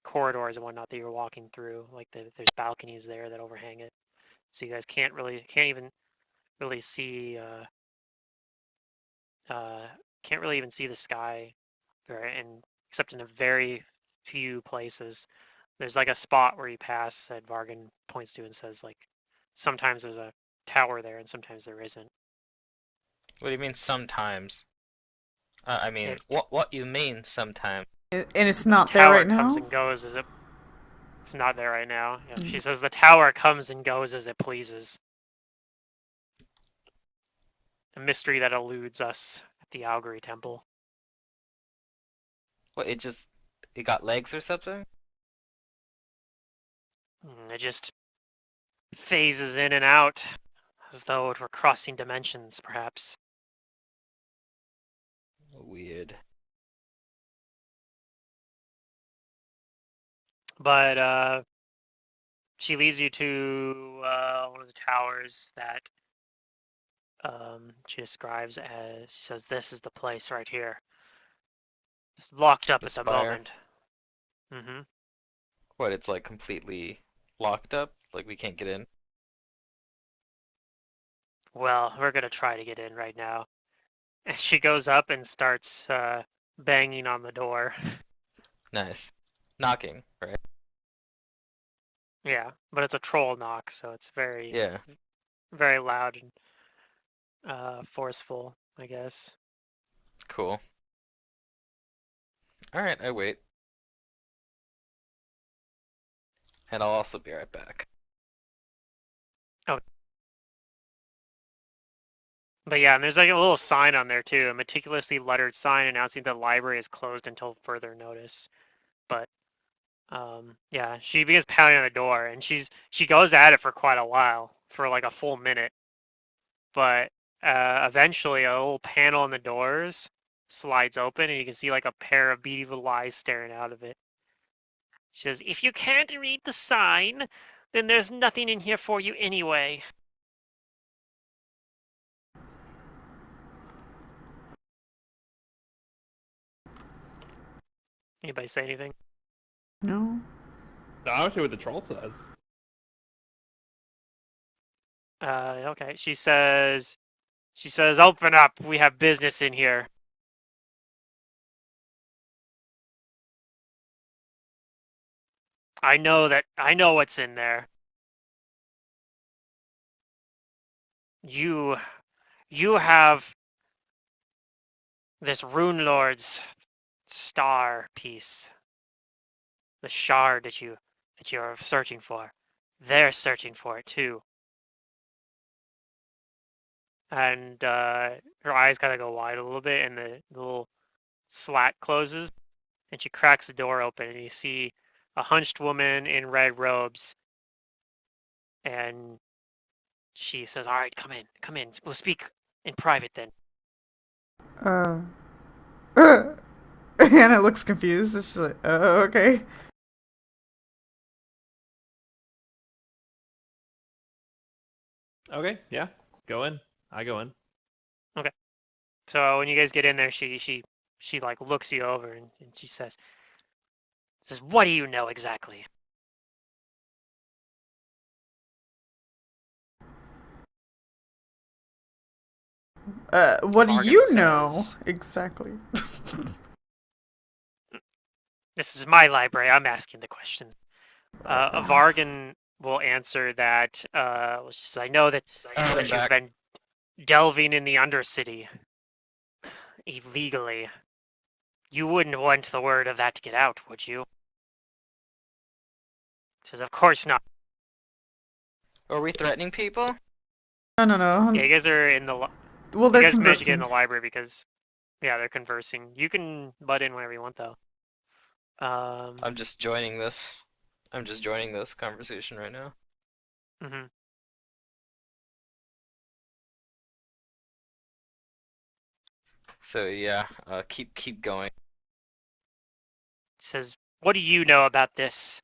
corridors and whatnot that you're walking through. Like there's balconies there that overhang it, so you guys can't even really see can't really even see the sky, and except in a very few places. There's like a spot where you pass that Vargan points to and says like sometimes there's a tower there and sometimes there isn't. What do you mean sometimes? I mean, It what you mean sometimes? And it's the not there tower right comes now? and goes as it's not there right now. Yeah, she says the tower comes and goes as it pleases. A mystery that eludes us at the Augury Temple. What, it got legs or something? It just phases in and out as though it were crossing dimensions, perhaps. Weird. But she leads you to one of the towers that she describes as, she says, this is the place right here. It's locked up The at the spire. moment. Mm-hmm. What, it's like completely locked up? Like we can't get in? Well, we're gonna try to get in right now. And she goes up and starts banging on the door. Nice. Knocking, right? Yeah, but it's a troll knock, so it's very, Yeah. very loud and forceful, I guess. Cool. Alright, I wait. And I'll also be right back. But yeah, and there's like a little sign on there too, a meticulously lettered sign announcing the library is closed until further notice. But yeah, she begins pounding on the door, and she goes at it for quite a while, for like a full minute. But eventually, a little panel in the doors slides open, and you can see like a pair of beady eyes staring out of it. She says, "If you can't read the sign, then there's nothing in here for you anyway." Anybody say anything? No? No, I want to see what the troll says. Okay. She says, "Open up. We have business in here." I know what's in there. You have this Rune Lord's star piece. The shard that you're searching for. They're searching for it too. And her eyes kind of go wide a little bit, and the little slat closes, and she cracks the door open, and you see a hunched woman in red robes, and she says, "All right, come in. We'll speak in private then." Uh. Hannah looks confused. She's like, oh, okay. Okay, yeah. Go in. I go in. So when you guys get in there, she like looks you over and she says, "What do you know exactly?" What do Morgan you know? says, Exactly. "This is my library. I'm asking the questions." Vargan will answer that. She says, "I know that I'm you've back. been delving in the Undercity illegally. You wouldn't want the word of that to get out, would you?" Says, "Of course not." Are we threatening people? No. Yeah, you guys are in Well, you they're guys managed to get in conversing. the library because yeah, they're conversing. You can butt in whenever you want though. I'm just joining this. I'm just joining this conversation right now. Mhm. So yeah, keep going. Says, "What do you know about this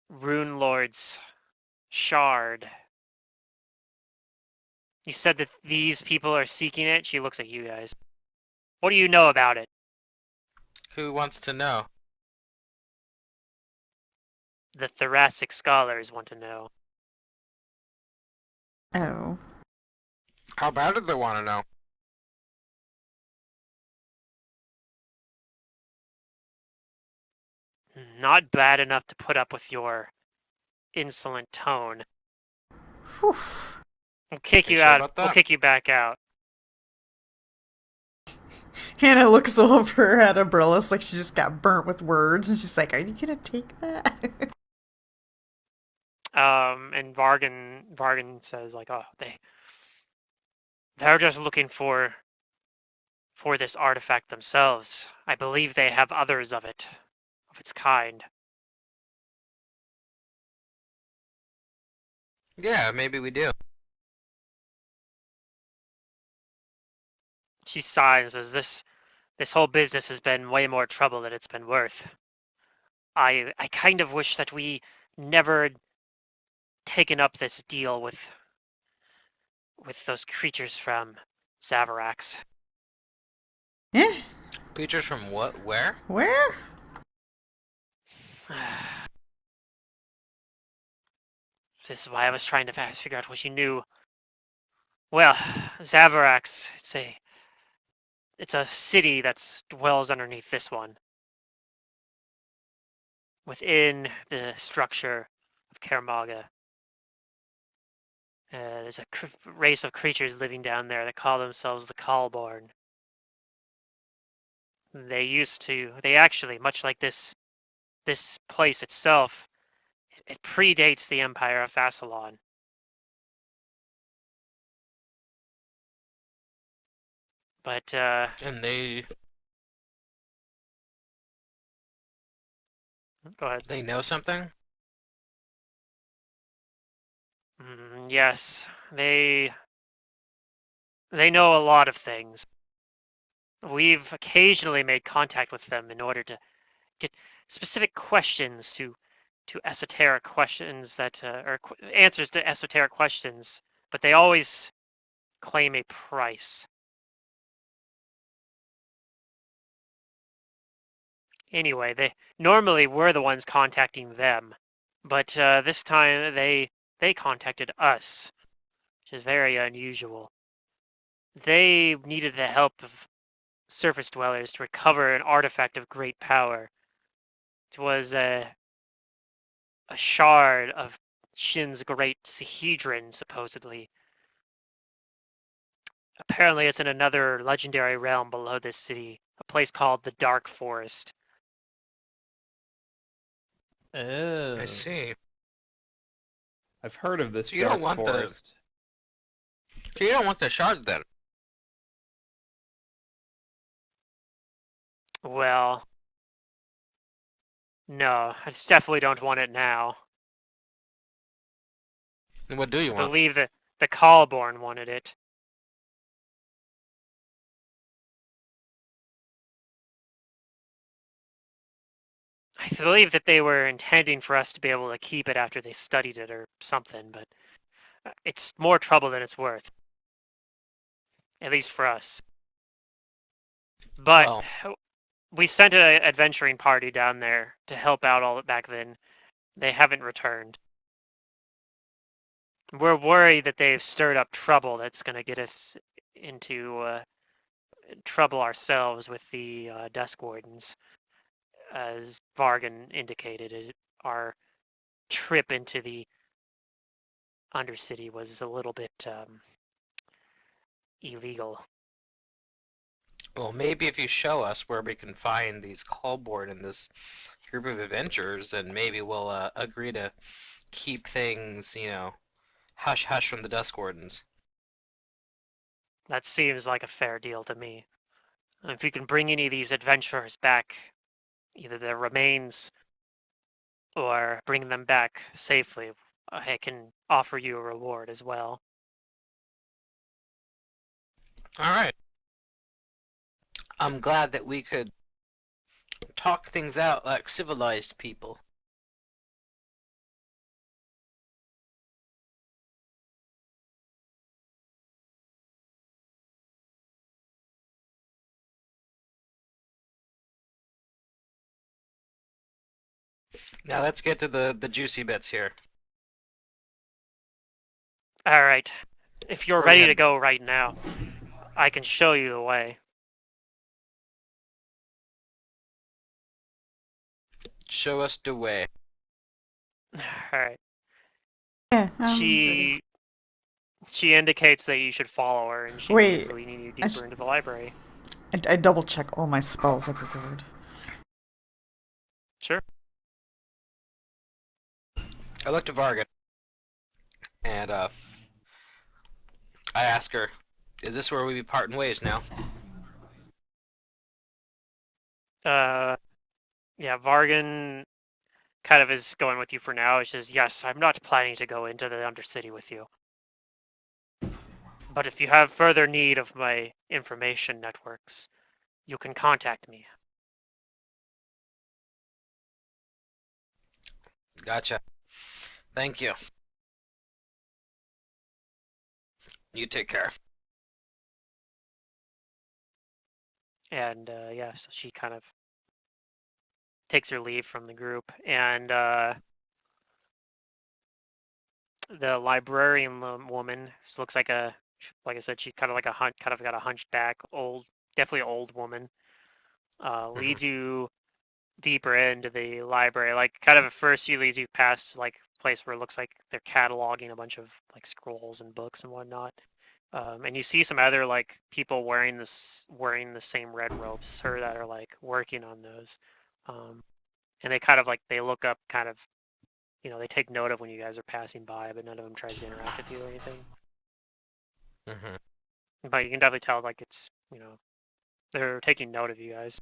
Rune Lord's shard? You said that these people are seeking it." She looks at you guys. "What do you know about it?" Who wants to know? The thoracic scholars want to know. Oh. How bad do they want to know? Not bad enough to put up with your insolent tone. Whew. We'll kick Are you you sure out. about We'll that? kick you back out. Hannah looks over at Umbrellas like she just got burnt with words, and she's like, "Are you gonna take that?" And Vargan says like, "Oh, they're just looking for this artifact themselves. I believe they have others of it, of its kind." Yeah, maybe we do. She sighs and says, This whole business has been way more trouble than it's been worth. I kind of wish that we never had taken up this deal with those creatures from Zavarax." Eh? Creatures from what? Where? Where? This is why I was trying to figure out what you knew. Well, Zavarax, it's a city that dwells underneath this one, within the structure of Karamaga. There's a race of creatures living down there that call themselves the Callborn. They actually, much like this place itself, it predates the Empire of Fassalon. But And they go ahead. they know something? Yes, they know a lot of things. We've occasionally made contact with them in order to get specific questions to esoteric questions that or answers to esoteric questions, but they always claim a price. Anyway, they normally we're the ones contacting them, but this time they contacted us, which is very unusual. They needed the help of surface dwellers to recover an artifact of great power. It was a shard of Shin's great Sihedron, supposedly. Apparently, it's in another legendary realm below this city, a place called the Dark Forest. Oh. I see. I've heard of this So you don't dark want the forest. so you don't want the shards then. Well, no, I definitely don't want it now. And what do you I want? believe that the Callborn wanted it. I believe that they were intending for us to be able to keep it after they studied it or something, but It's more trouble than it's worth, at least for us. But Well, we sent an adventuring party down there to help out all back then. They haven't returned. We're worried that they've stirred up trouble that's going to get us into trouble ourselves with the Dusk Wardens. As Vargan indicated, our trip into the Undercity was a little bit illegal. well, maybe if you show us where we can find these Callborn and this group of adventurers, then maybe we'll agree to keep things, hush hush from the Dusk Wardens. That seems like a fair deal to me. If you can bring any of these adventurers back, either their remains or bring them back safely, I can offer you a reward as well. All right. I'm glad that we could talk things out like civilized people. Now let's get to the juicy bits here. All right. If you're Where we ready to headed? go right now, I can show you the way. Show us the way. All right. Yeah, I'm ready. She indicates that you should follow her, and she begins Wait, leading you I, deeper into the library. I double check all my spells I prepared. Sure. I look to Vargan, and I ask her, "Is this where we be parting ways now?" Yeah, Vargan kind of is going with you for now. It's just, yes, I'm not planning to go into the Undercity with you. But if you have further need of my information networks, you can contact me. Gotcha. Thank you. You take care. And yeah, so she kind of takes her leave from the group. And the librarian woman, she looks like like I said, she's kind of like kind of got a hunchback, definitely old woman. Mhm. Leads you deeper into the library. Like kind of at first, she leads you past like a place where it looks like they're cataloging a bunch of like scrolls and books and whatnot. And you see some other like people wearing the same red robes as her that are like working on those. Um, and they kind of like they look up, kind of they take note of when you guys are passing by, but none of them tries to interact with you or anything. Mhm. But you can definitely tell like it's they're taking note of you guys.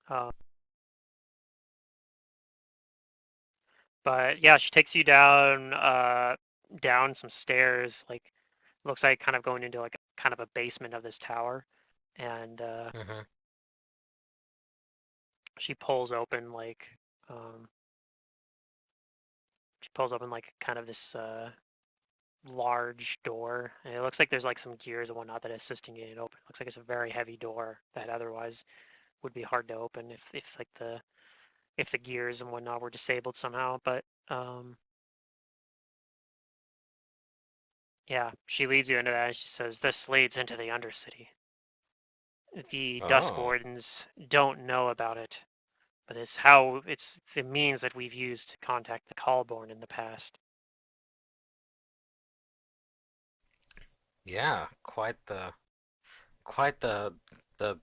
Uh, but yeah, she takes you down some stairs, like looks like kind of going into like kind of a basement of this tower, and Mhm. she pulls open like um, kind of this large door, and it looks like there's like some gears and whatnot that are assisting getting it open. Looks like it's a very heavy door that otherwise would be hard to open if like if the gears and whatnot were disabled somehow. But yeah, she leads you into that, and she says, "This leads into the Undercity. The Dusk Oh. Wardens don't know about it, but it's the means that we've used to contact the Callborn in the past." Yeah. Quite the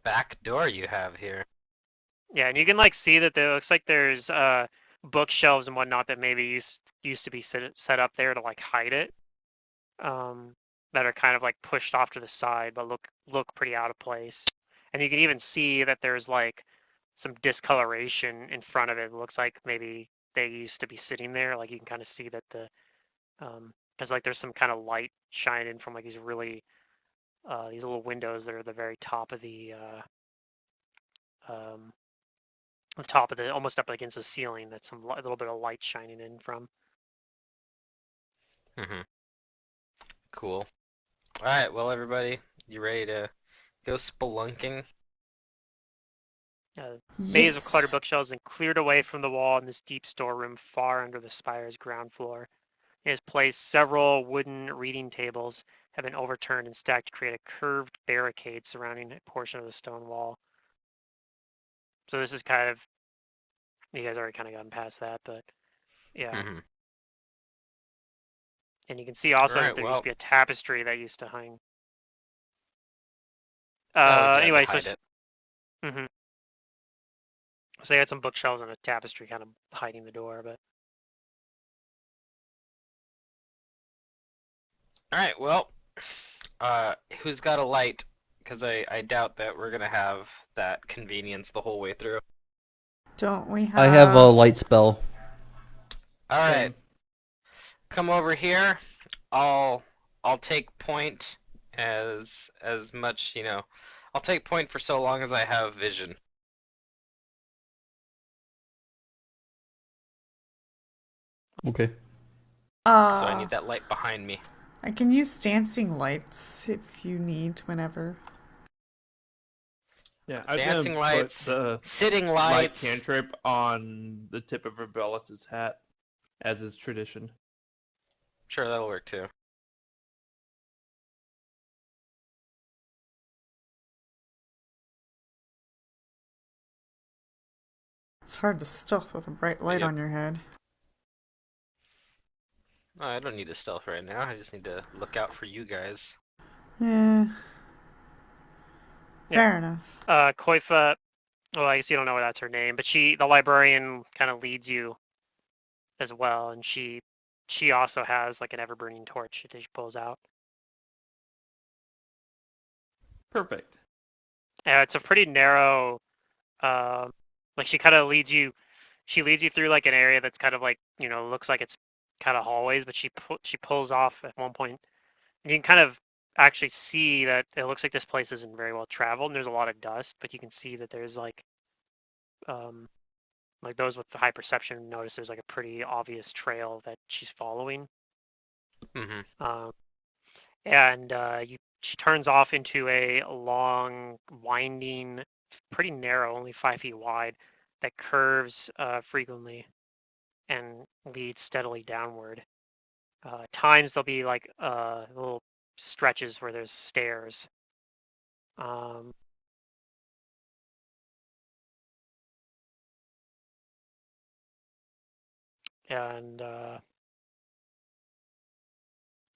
back door you have here. Yeah, and you can like see that there looks like there's bookshelves and whatnot that maybe used to be set up there to like hide it, um, that are kind of like pushed off to the side, but look pretty out of place. And you can even see that there's like some discoloration in front of it. It looks like maybe they used to be sitting there. Like you can kind of see that because like there's some kind of light shining from like these little windows that are at the very top of um, the top of the almost up against the ceiling. That's a little bit of light shining in from. Mhm. Cool. Alright, well, everybody, you ready to go spelunking? Maze of Yes. cluttered bookshelves and cleared away from the wall in this deep storeroom far under the spire's ground floor. In its place, several wooden reading tables have been overturned and stacked to create a curved barricade surrounding a portion of the stone wall. So this is kind of, you guys already kind of gotten past that, but yeah. Mm-hmm. And you can see also that Alright, there used to well, be a tapestry that used to hang. oh yeah, to Anyway, so hide it. mhm. So they had some bookshelves and a tapestry kind of hiding the door, but Alright, well, who's got a light? Because I doubt that we're gonna have that convenience the whole way through. Don't we I have a have... light spell. Alright, Same. come over here. I'll take point as much, I'll take point for so long as I have vision. Okay. So I need that light behind me. I can use dancing lights if you need whenever. Yeah, I was Dancing gonna put lights, the sitting light lights. cantrip on the tip of Rebellus's hat, as is tradition. Sure, that'll work too. It's hard to stealth with a bright light Yep. on your head. No, I don't need to stealth right now. I just need to look out for you guys. Yeah. Yeah. Fair enough. Koifa, well, I guess you don't know that's her name, but the librarian, kind of leads you as well, and she also has like an ever-burning torch that she pulls out. Perfect. It's a pretty narrow, like she kind of leads you. She leads you through like an area that's kind of like looks like it's kind of hallways, but she pulls off at one point, and you can kind of actually see that it looks like this place isn't very well traveled, and there's a lot of dust, but you can see that there's um, like those with the high perception notice there's like a pretty obvious trail that she's following. Mm-hmm. And she turns off into a long, winding, pretty narrow, only 5 feet wide, that curves frequently and leads steadily downward. Times there'll be like little stretches where there's stairs. Um, and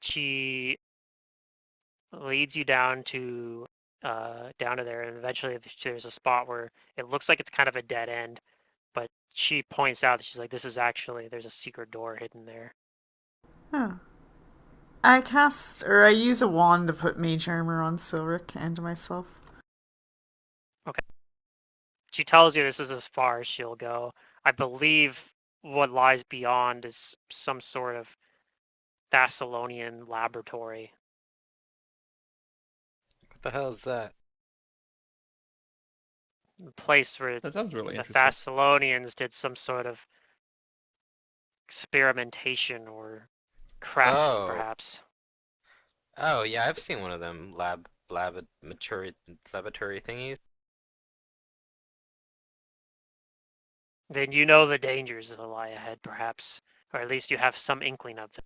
she leads you down to there, and eventually there's a spot where it looks like it's kind of a dead end, but she points out that she's like, this is actually there's a secret door hidden there. Huh. I use a wand to put mage armor on Silric and myself. Okay. She tells you this is as far as she'll go. I believe what lies beyond is some sort of Thessalonian laboratory. What the hell is that? A place where That sounds really the interesting. Thessalonians did some sort of experimentation or crafting, Oh. perhaps. Oh, yeah, I've seen one of them laboratory thingies. Then you know the dangers that lie ahead, perhaps, or at least you have some inkling of them.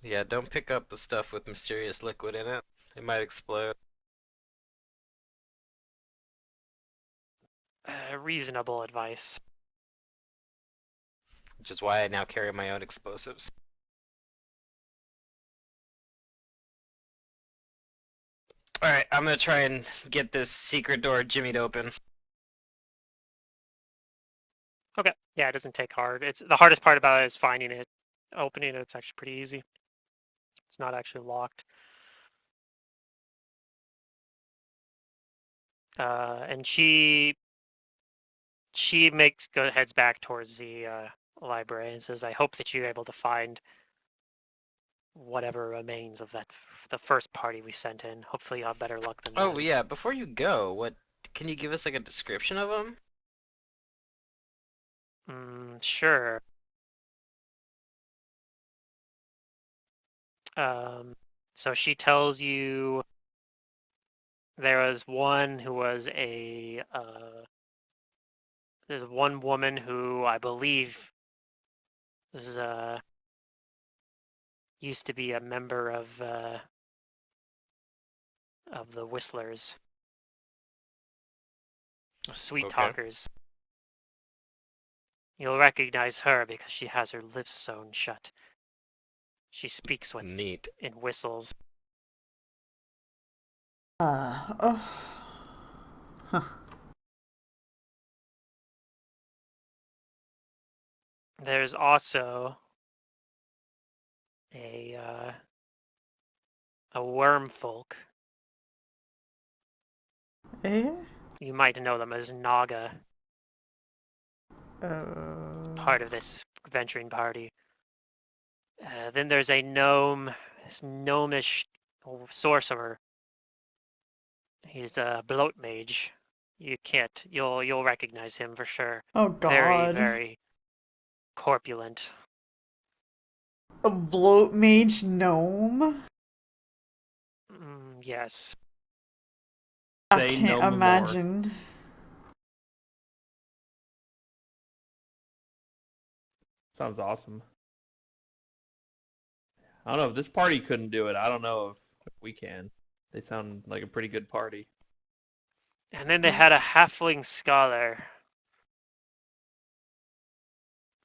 Yeah, don't pick up the stuff with mysterious liquid in it. It might explode. Reasonable advice. Which is why I now carry my own explosives. Alright, I'm gonna try and get this secret door jimmied open. Okay. Yeah, it doesn't take hard. It's the hardest part about it is finding it. Opening it, it's actually pretty easy. It's not actually locked. And she heads back towards the library and says, "I hope that you're able to find whatever remains of the first party we sent in. Hopefully, you'll have better luck than Oh, that." yeah, before you go, can you give us like a description of them? Sure. So she tells you there was one who was there's one woman who I believe was used to be a member of the Whistlers, Sweet Okay. Talkers. You'll recognize her because she has her lips sewn shut. She speaks with Neat. in whistles. Oh. Huh. There's also a worm folk. Eh? You might know them as Naga, Uh. part of this venturing party. Then there's a gnome, this gnomish sorcerer. He's a bloat mage. You'll recognize him for sure. Oh Very, God. very corpulent. A bloat mage gnome? Yes. I Say can't no more. imagine. Sounds awesome. I don't know if this party couldn't do it. I don't know if we can. They sound like a pretty good party. And then they had a halfling scholar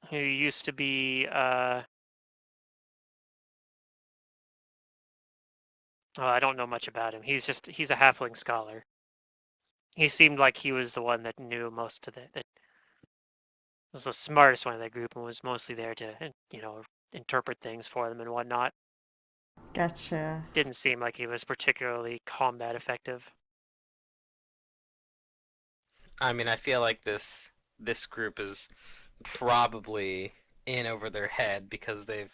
who used to be oh, I don't know much about him. He's a halfling scholar. He seemed like he was the one that knew most of that was the smartest one of that group and was mostly there to, interpret things for them and whatnot. Gotcha. Didn't seem like he was particularly combat effective. I mean, I feel like this group is probably in over their head because they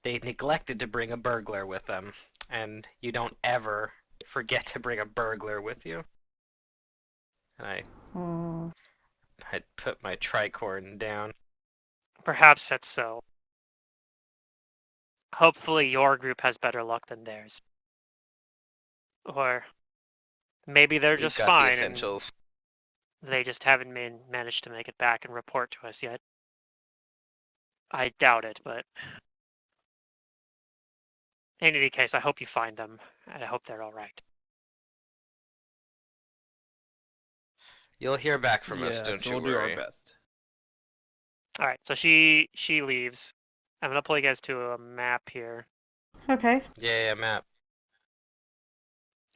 neglected to bring a burglar with them, and you don't ever forget to bring a burglar with you. And Oh. I'd put my tricorn down. Perhaps that's so. Hopefully your group has better luck than theirs. Or maybe they're We've just got the fine and essentials. they just haven't managed to make it back and report to us yet. I doubt it, but in any case, I hope you find them, and I hope they're all right. You'll hear back from us, Yeah, don't so you we'll do our worry. best. All right, so she leaves. I'm gonna pull you guys to a map here. Okay. Yeah, map.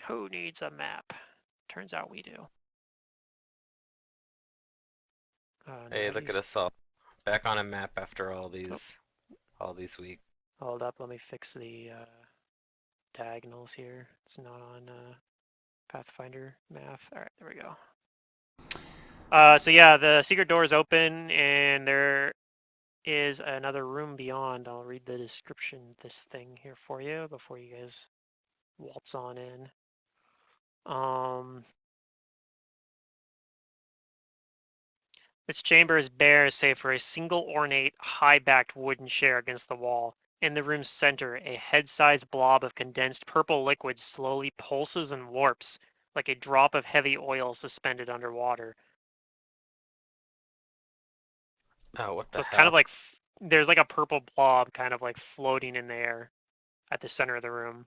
Who needs a map? Turns out we do. Hey, look at us all. Back on a map after all Oh. these weeks. Hold up, let me fix the diagonals here. It's not on Pathfinder math. All right, there we go. So yeah, the secret door is open, and there is another room beyond. I'll read the description of this thing here for you before you guys waltz on in. This chamber is bare save for a single ornate, high-backed wooden chair against the wall. In the room's center, a head-sized blob of condensed purple liquid slowly pulses and warps, like a drop of heavy oil suspended underwater. Oh, what So the it's kind of hell? like there's like a purple blob kind of like floating in the air at the center of the room.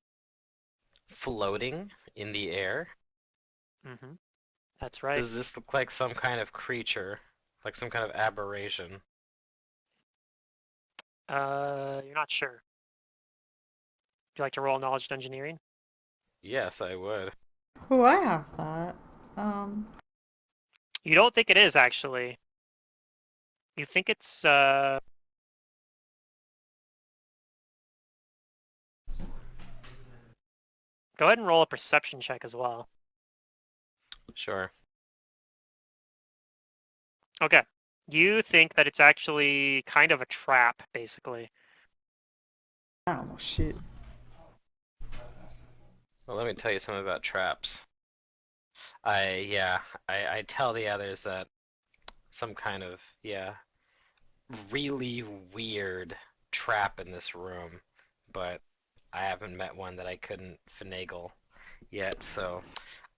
Floating in the air? Mm-hmm. That's right. Does this look like some kind of creature? Like some kind of aberration? You're not sure. Would you like to roll knowledge engineering? Yes, I would. Oh, I have that. You don't think it is actually. You think it's Go ahead and roll a perception check as well. Sure. Okay. You think that it's actually kind of a trap, basically. I don't know shit. Well, let me tell you something about traps. I tell the others that some kind of, really weird trap in this room, but I haven't met one that I couldn't finagle yet, so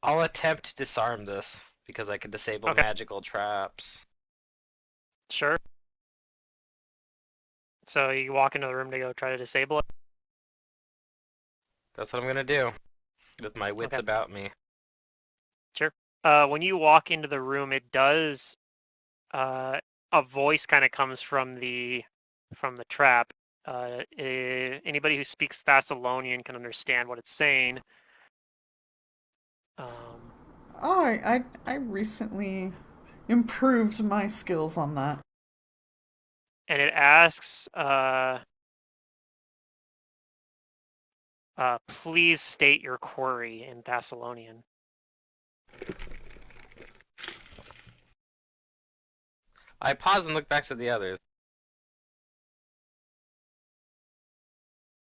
I'll attempt to disarm this because I can disable Okay. magical traps. Sure. So you walk into the room to go try to disable it. That's what I'm gonna do with my wits Okay. about me. Sure. When you walk into the room, it does. A voice kind of comes from the trap. Anybody who speaks Thessalonian can understand what it's saying. Oh, I recently improved my skills on that. And it asks, please state your query in Thessalonian. I pause and look back to the others.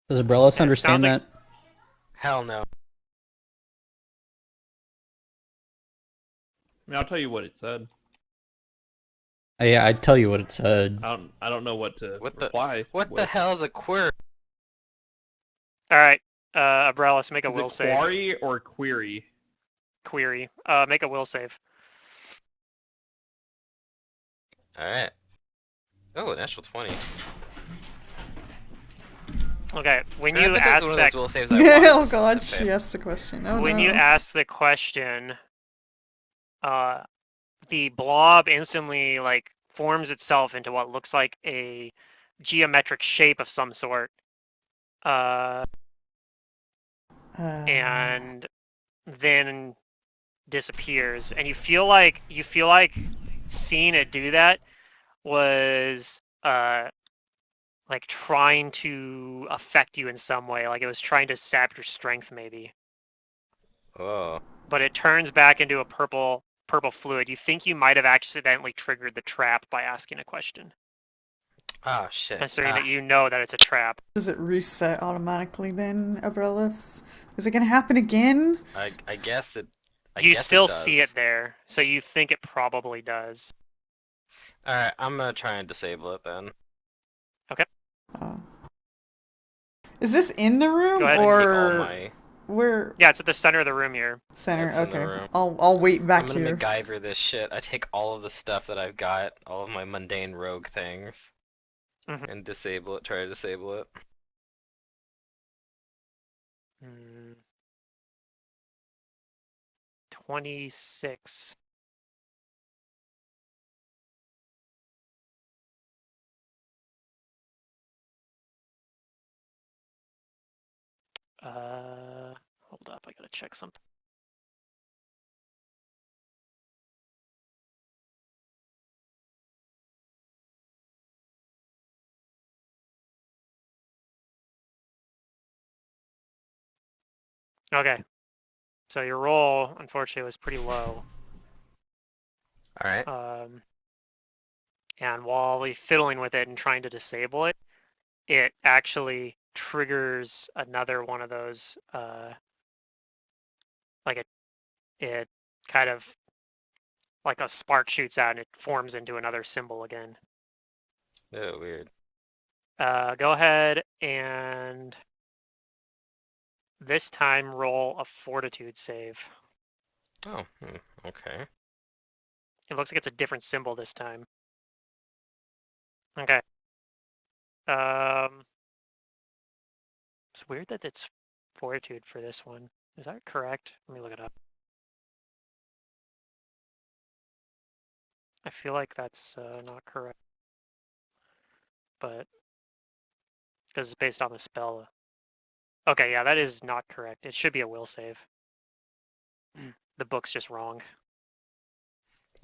Does Abrellis And it sounds understand like- that? Hell no. I mean, I'll tell you what it said. Yeah, I'd tell you what it said. I don't know what to What the- reply. What the with. hell is a quirk? All right, Abralis, make a Is will it save. quarry or query? Query. Make a will save. Alright. Oh, natural 20. Okay, when I you think this is ask one of that, those will saves I wanted Oh to god, fail. she asked a question. Oh when no. you ask the question, the blob instantly like forms itself into what looks like a geometric shape of some sort, and then disappears. And you feel like seeing it do that was like trying to affect you in some way, like it was trying to sap your strength maybe. Oh. But it turns back into a purple fluid. You think you might have accidentally triggered the trap by asking a question, Oh shit. considering that you know that it's a trap. Does it reset automatically then, Abrellis? Is it gonna happen again? I guess it. You guess still it does. see it there, so you think it probably does. Alright, I'm gonna try and disable it then. Uh, is this in the room Go ahead and Take all or my. where? Yeah, it's at the center of the room here. Center. It's in the Okay, room. I'll wait back I'm gonna here. MacGyver this shit. I take all of the stuff that I've got, all of my mundane rogue things, Mhm. and disable it. Try to disable it. 26. Hold up, I gotta check something. Okay, so your roll, unfortunately, was pretty low. Alright. And while we fiddling with it and trying to disable it, it actually triggers another one of those, like it kind of like a spark shoots out and it forms into another symbol again. Oh, weird. Go ahead and this time roll a fortitude save. Oh, okay. It looks like it's a different symbol this time. Okay. It's weird that it's fortitude for this one. Is that correct? Let me look it up. I feel like that's not correct, but because it's based on the spell. Okay, yeah, that is not correct. It should be a will save. The book's just wrong.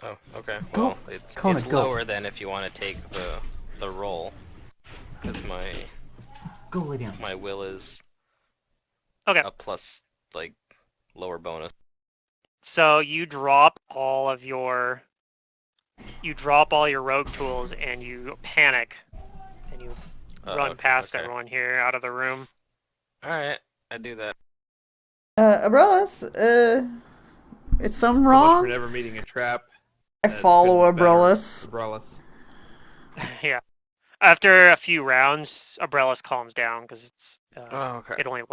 Oh, okay. Go. Well, it's Kona, go. lower than if you want to take the roll, because Go lay down. my will is Okay. a plus like lower bonus. So you drop all your rogue tools and you panic and you run past okay. everyone here out of the room. All right, I do that. Abrellis, it's something So much for wrong? never meeting a trap. I that follow couldn't better Abrellis. Abrellis. Yeah. After a few rounds, Umbrellas calms down because it's Oh, okay. it only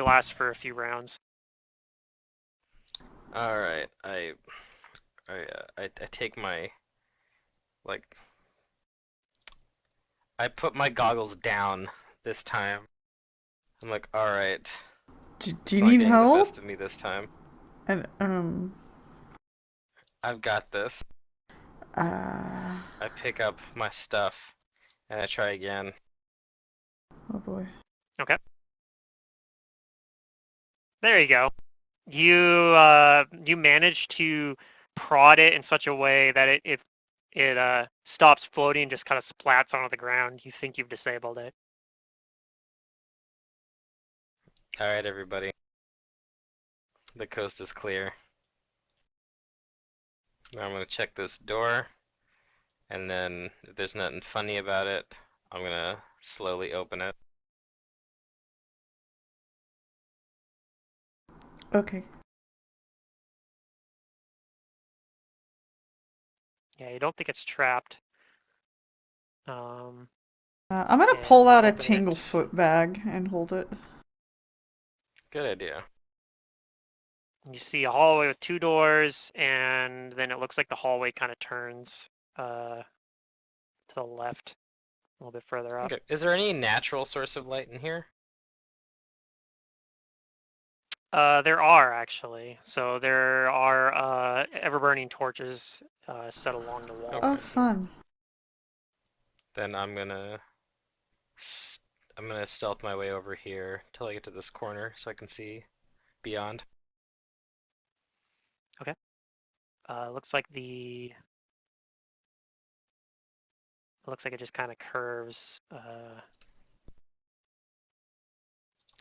lasts for a few rounds. All right. I take my like I put my goggles down this time. I'm like, all right. Do It's you not need getting the best help? of me this time. And I've got this. uh I pick up my stuff and I try again. oh boy. Okay. There you go. You manage to prod it in such a way that it stops floating and just kind of splats onto the ground. You think you've disabled it. All right, everybody. The coast is clear. Now I'm gonna check this door, and then if there's nothing funny about it, I'm gonna slowly open it. Okay. Yeah, you don't think it's trapped. Um, I'm gonna and pull you out a open it. Tanglefoot bag and hold it. Good idea. You see a hallway with two doors, and then it looks like the hallway kind of turns to the left a little bit further up. Okay. Is there any natural source of light in here? There are actually. So there are ever-burning torches set along the walls. Oh, in here. fun. Then I'm gonna stealth my way over here till I get to this corner so I can see beyond. Looks like it just kind of curves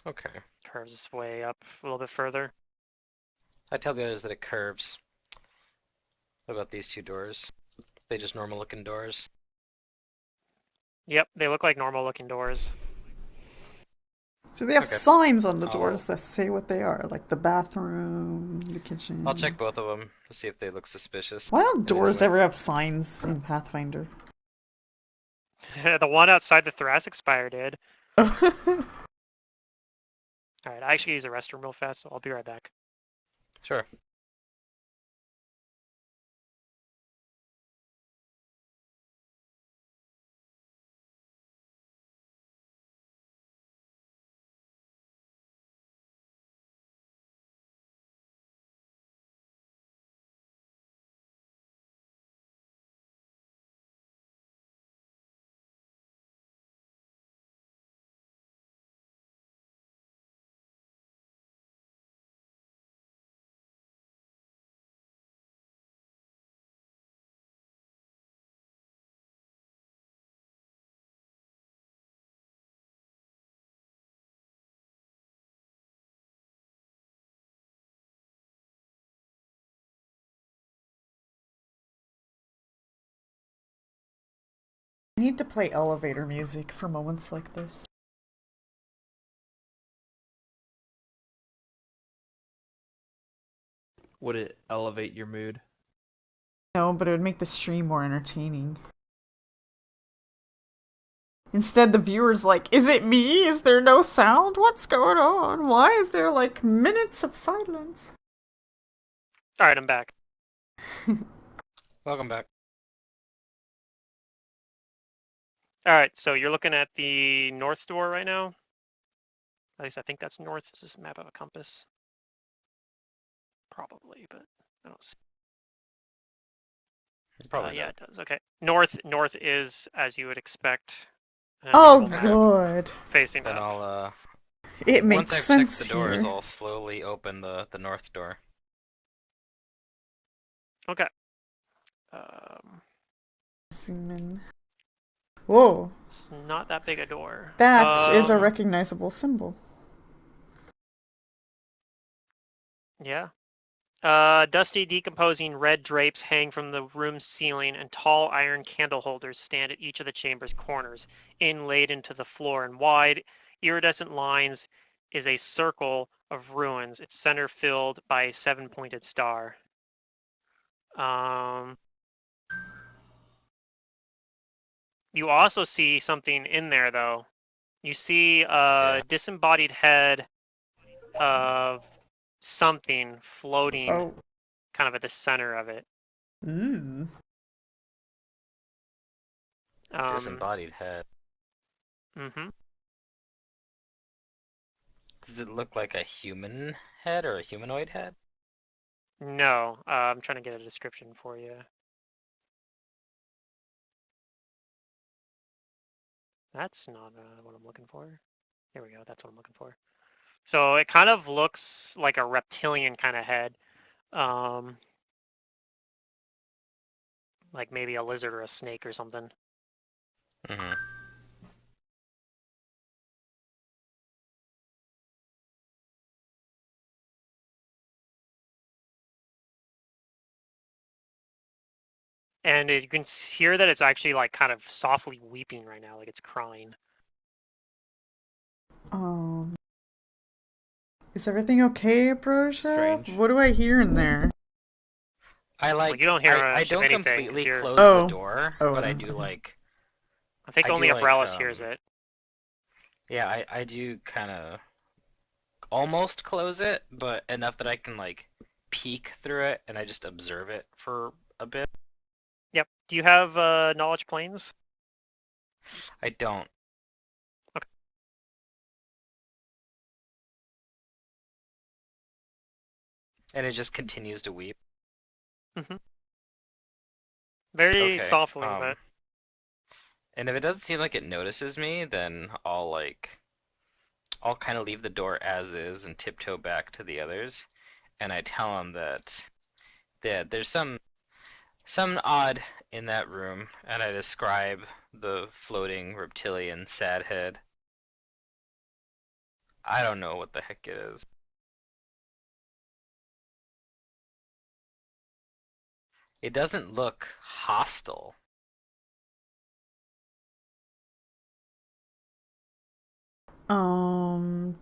Okay. curves its way up a little bit further. I tell the others that it curves. What about these two doors? They just normal looking doors? Yep, they look like normal looking doors. Do they have Okay. signs on the I'll- doors that say what they are? Like the bathroom, the kitchen? I'll check both of them to see if they look suspicious. Why don't And then doors when- ever have signs in Pathfinder? The one outside the thoracic spire did. Oh, Alright, I actually use the restroom real fast, so I'll be right back. Sure. I need to play elevator music for moments like this. Would it elevate your mood? No, but it would make the stream more entertaining. Instead, the viewer's like, is it me? Is there no sound? What's going on? Why is there like minutes of silence? Alright, I'm back. Welcome back. Alright, so you're looking at the north door right now? At least I think that's north. Is this a map of a compass? Probably, but I don't see. Probably Yeah, not. it does. Okay. North is as you would expect. Oh, normal map, good. Facing Then up. I'll It makes once I've sense checked the doors, here. I'll slowly open the north door. Okay. Zoom in. Whoa, It's not that big a door. that is a Um, recognizable symbol. Yeah. Dusty, decomposing red drapes hang from the room's ceiling, and tall iron candle holders stand at each of the chamber's corners. Inlaid into the floor in wide, iridescent lines is a circle of ruins, its center filled by a seven-pointed star. You also see something in there, though. You see a Yeah. disembodied head of something floating Oh. kind of at the center of it. Ooh. Disembodied head. Mm-hmm. Does it look like a human head or a humanoid head? No, I'm trying to get a description for you. That's not what I'm looking for. Here we go. That's what I'm looking for. So it kind of looks like a reptilian kind of head. Um, like maybe a lizard or a snake or something. Mm-hmm. And you can hear that it's actually like kind of softly weeping right now, like it's crying. Um. Is everything okay, Brosia? Strange. What do I hear in there? I Well, you don't hear I much of don't anything because completely you're. close Oh. the door, Oh, but I then- do like I think I only do like, Umbrellas hears it. yeah, I do kind of almost close it, but enough that I can like peek through it and I just observe it for a bit. Yep. Do you have knowledge planes? I don't. Okay. And it just continues to weep. Mm-hmm. Very Okay. softly, but And if it doesn't seem like it notices me, then I'll kind of leave the door as is and tiptoe back to the others, and I tell them that there's some odd in that room, and I describe the floating reptilian sad head. I don't know what the heck it is. It doesn't look hostile.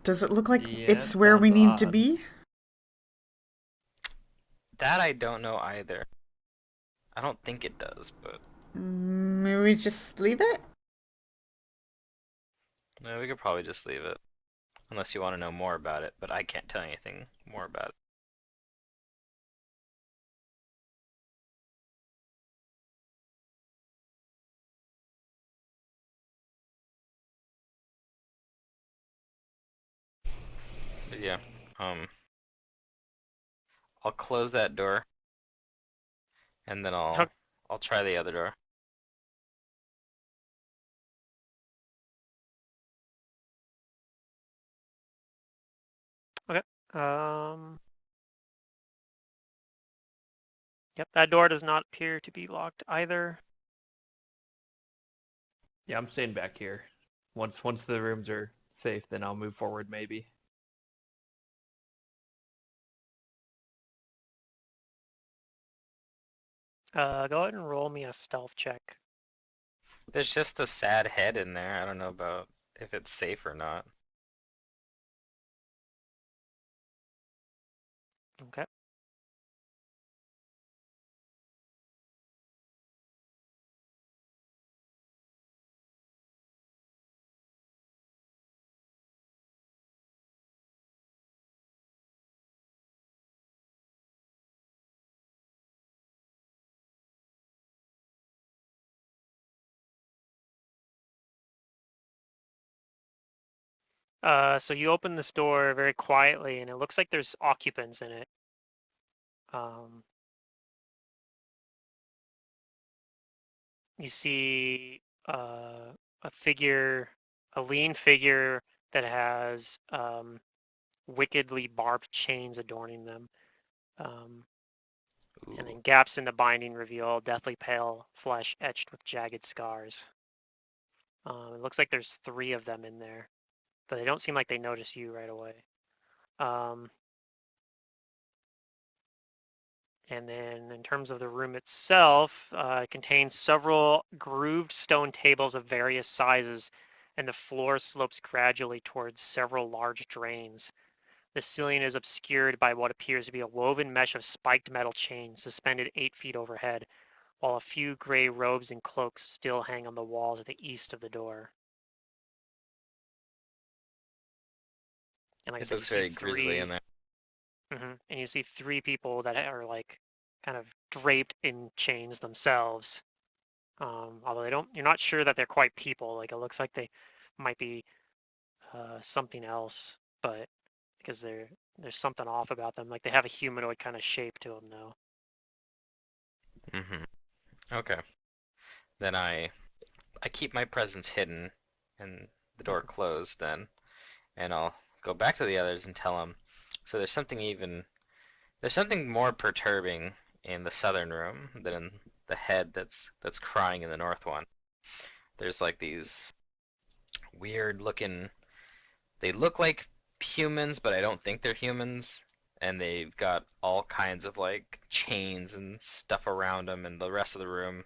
Does it look like Yeah, it's it where we sounds need to odd. be? That I don't know either. I don't think it does, but Maybe we just leave it? we could probably just leave it. Unless you want to know more about it, but I can't tell you anything more about it. But yeah, I'll close that door, and then I'll try the other door. okay. Um. Yep, that door does not appear to be locked either. Yeah, I'm staying back here. Once the rooms are safe, then I'll move forward maybe. Go ahead and roll me a stealth check. There's just a sad head in there. I don't know about if it's safe or not. Okay. So you open this door very quietly, and it looks like there's occupants in it. Um, you see a figure, a lean figure that has wickedly barbed chains adorning them. And then Ooh. gaps in the binding reveal deathly pale flesh etched with jagged scars. It looks like there's 3 of them in there, but they don't seem like they notice you right away. And then in terms of the room itself, it contains several grooved stone tables of various sizes, and the floor slopes gradually towards several large drains. The ceiling is obscured by what appears to be a woven mesh of spiked metal chains suspended 8 feet overhead. while a few gray robes and cloaks still hang on the wall to the east of the door. And like I It said, you looks see very grisly in there. and you see 3 people that are like kind of draped in chains themselves. Although you're not sure that they're quite people. Like it looks like they might be something else, but because there's something off about them. Like they have a humanoid kind of shape to them, though. Okay. Then I keep my presence hidden and the door closed then, and I'll go back to the others and tell them. So there's something more perturbing in the southern room than in the head that's crying in the north one. There's like these weird looking. They look like humans, but I don't think they're humans. And they've got all kinds of like chains and stuff around them, and the rest of the room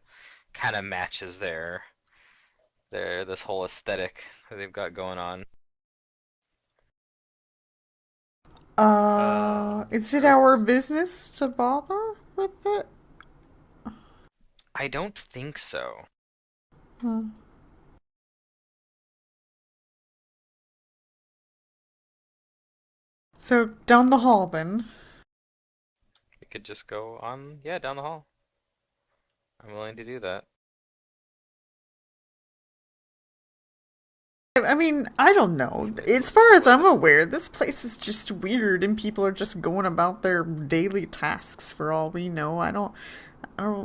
kind of matches their this whole aesthetic that they've got going on. Is it our business to bother with it? I don't think so. Hmm. So, down the hall then. We could just go on, yeah, down the hall. I'm willing to do that. I mean, I don't know. As far as I'm aware, this place is just weird and people are just going about their daily tasks for all we know. I don't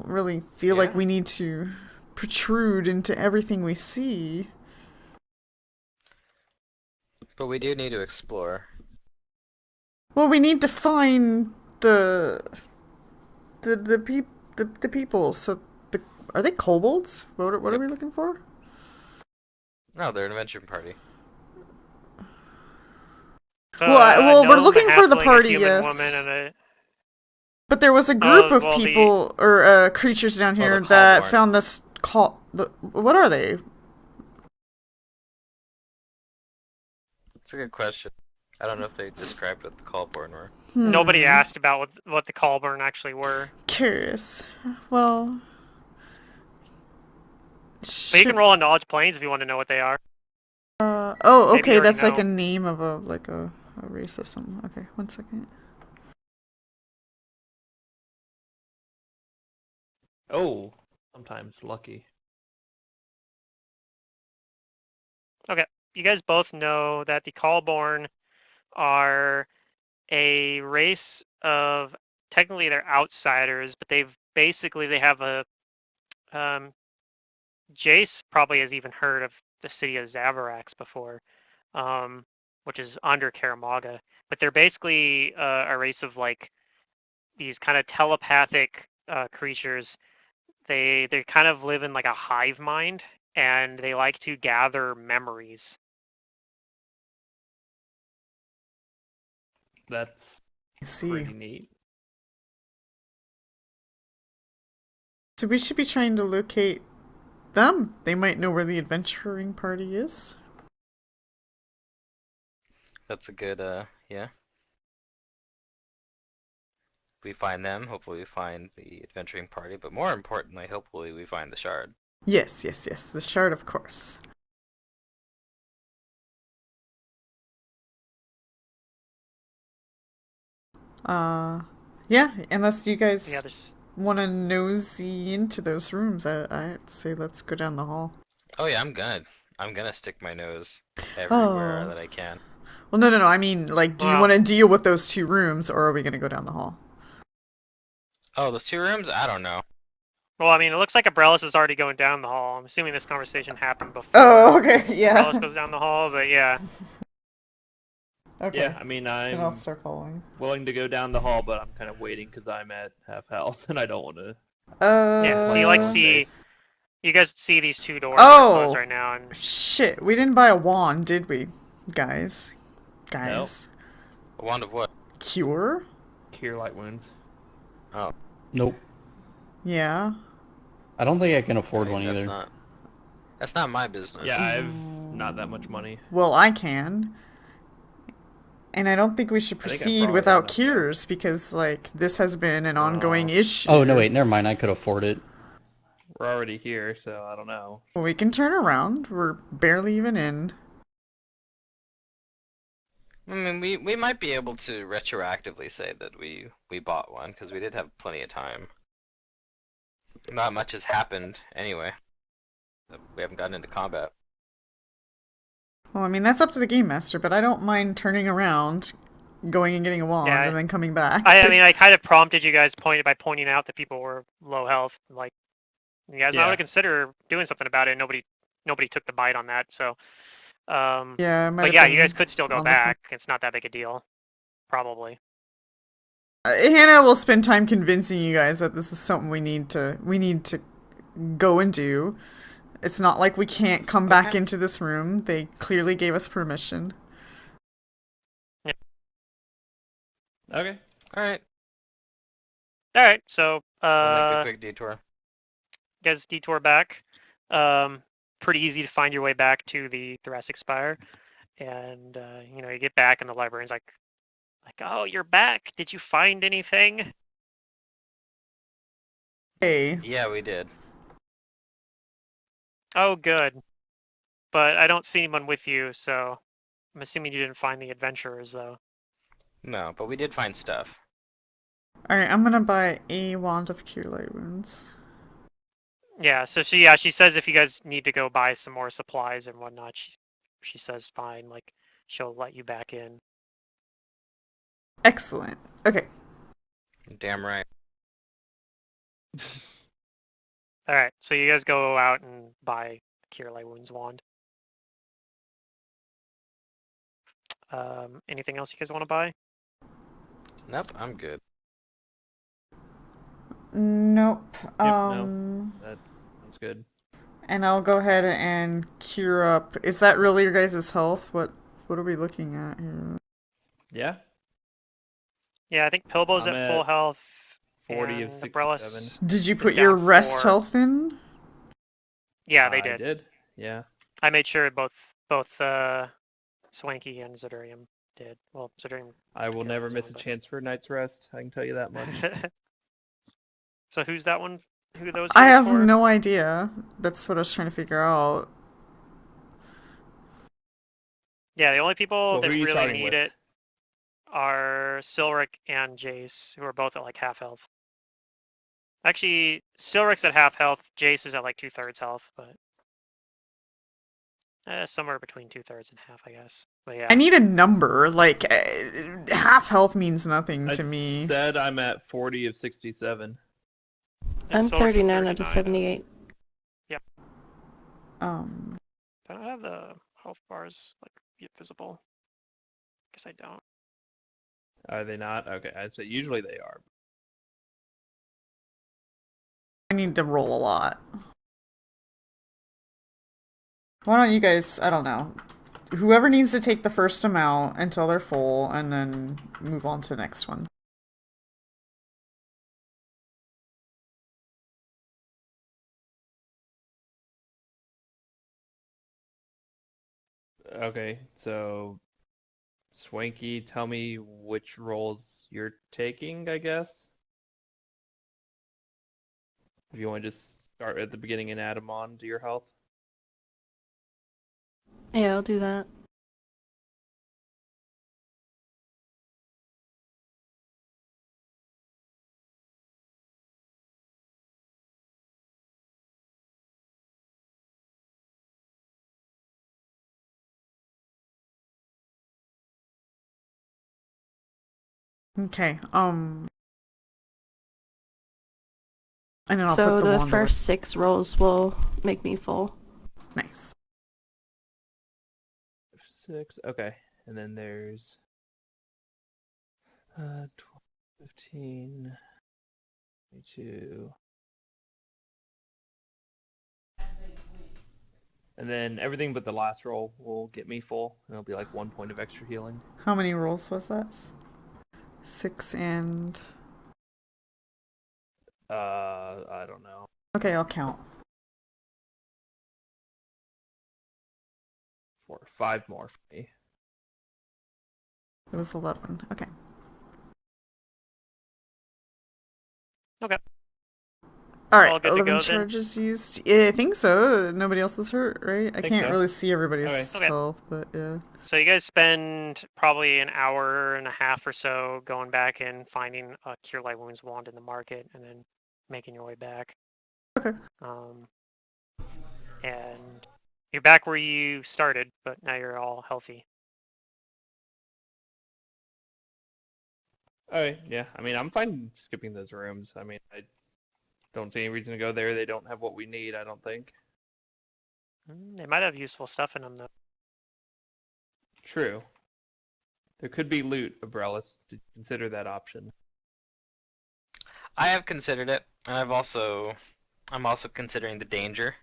really feel like Yeah. we need to protrude into everything we see. But we do need to explore. Well, we need to find the people. So are they kobolds? What are Yep. we looking for? No, they're an adventure party. Well, we're Gnome, looking for the halfling, a party, human yes. woman, and a But there was a group of well, people or creatures down Oh, here the that Callborn. found this call. What are they? That's a good question. I don't know if they described what the Callborn were. Nobody asked about what the Callburn actually were. Curious. Well, But you can roll on knowledge planes if you want to know what they are. oh, Maybe you okay. already That's like know. a name of a race or something. Okay, 1 second. Oh, sometimes lucky. Okay, you guys both know that the Callborn are a race of technically they're outsiders, but they have a Jace probably has even heard of the city of Zavarax before, which is under Karamaga. But they're basically a race of like these kind of telepathic creatures. They kind of live in like a hive mind, and they like to gather memories. That's I see. pretty neat. So we should be trying to locate them. They might know where the adventuring party is. That's a good, yeah. If we find them, hopefully we find the adventuring party, but more importantly, hopefully we find the shard. Yes, yes, yes. The shard, of course. Yeah. Unless you guys Yeah, there's want to nosy into those rooms, I'd say let's go down the hall. Oh yeah, I'm gonna stick my nose everywhere Oh. that I can. Well, no. I mean, like, do you Wow. want to deal with those 2 rooms, or are we gonna go down the hall? Oh, those 2 rooms? I don't know. well, I mean, it looks like Abrellis is already going down the hall. I'm assuming this conversation happened before Oh, okay. Yeah. Abrellis goes down the hall, but yeah. Okay. Yeah, I mean, Then I'll I'm start following. willing to go down the hall, but I'm kind of waiting because I'm at half health and I don't want to. Yeah, so you like Uh, see, you guys see these 2 doors that are closed Oh. right now, and Shit, we didn't buy a wand, did we? Guys. A wand of what? Cure? Cure light wounds. Oh, Nope. Yeah. I don't think I can afford I one mean, either. That's not my business. Yeah, I've not that much money. Well, I can. And I don't think we should I think I proceed probably without got enough, cures because, like, this has been an ongoing issue. Oh no, wait, never mind. I could afford it. we're already here, so I don't know. Well, we can turn around. We're barely even in. I mean, we might be able to retroactively say that we bought one because we did have plenty of time. Not much has happened anyway. We haven't gotten into combat. Well, I mean, that's up to the game master, but I don't mind turning around, going and getting a wand, Yeah, and then coming back. I mean, I kind of prompted you guys by pointing out that people were low health. Like, you guys might want Yeah. to consider doing something about it. Nobody took the bite on that. So, Yeah, it might but have yeah, been you guys could still go on the phone. back. It's not that big a deal, probably. Hannah will spend time convincing you guys that this is something we need to go and do. It's not like we can't come back Okay. into this room. They clearly gave us permission. Okay. All right. All right, so We'll make a quick detour. you guys detour back. Pretty easy to find your way back to the Thoracic Spire, and you get back, and the librarian's like, "Oh, you're back. Did you find anything?" Hey, Yeah, we did. Oh, good. But I don't see anyone with you, so I'm assuming you didn't find the adventurers, though. No, but we did find stuff. alright, I'm gonna buy a wand of cure light wounds. Yeah, so she says if you guys need to go buy some more supplies and whatnot, she says fine, like she'll let you back in. Excellent. Okay. Damn right. All right, so you guys go out and buy Cure Light Wounds wand. Anything else you guys want to buy? Nope, I'm good. Nope. No. That's good. And I'll go ahead and cure up. Is that really your guys' health? What are we looking at here? Yeah. Yeah, I think Pilbo's I'm at full at health. 40 of and 67. Umbrellas Did you is put your down rest 4. health in? Yeah, they I did. did. Yeah. I made sure both Swanky and Zedurium did. Well, Zedurium. I will Cure never Light's miss on, a but- chance for a night's rest. I can tell you that much. So who's that one? Who are those I heals have for? no idea. That's what I was trying to figure out. Yeah, the only people Well, that who are you really starting need with? it are Silric and Jace, who are both at like half health. Actually, Silric's at half health. Jace is at like 2/3 health, but somewhere between 2/3 and half, I guess. But yeah, I need a number. Like, half health means nothing I to me. said I'm at 40 of 67. and I'm Silric's at 39 out of 39. 78. I don't have the health bars like visible. Guess I don't. Are they not? Okay, I said usually they are. I need to roll a lot. Why don't you guys, I don't know. Whoever needs to take the first amount until they're full, and then move on to the next one. Okay, so Swanky, tell me which roles you're taking, I guess. If you want to just start at the beginning and add them on to your health. Yeah, I'll do that. Okay, and then I'll So put the the wand away. first 6 rolls will make me full. Nice. 6, okay. And then there's 12, 15, 22. And then everything but the last roll will get me full. And it'll be like 1 point of extra healing. How many rolls was that? 6 and... I don't know. Okay, I'll count. 4, 5 more for me. It was 11. Okay. All right, All good to 11 go then? charges used. Yeah, I think so. Nobody else is hurt, right? I Think can't so. really see everybody's Okay. Okay. health, but yeah. So you guys spend probably an hour and a half or so going back and finding a Cure Light Wounds wand in the market, and then making your way back. Okay. And you're back where you started, but now you're all healthy. Okay, yeah. I mean, I'm fine skipping those rooms. I mean, I don't see any reason to go there. They don't have what we need, I don't think. They might have useful stuff in them though. True. There could be loot, Abrellis. To consider that option. I have considered it, and I'm also considering the danger.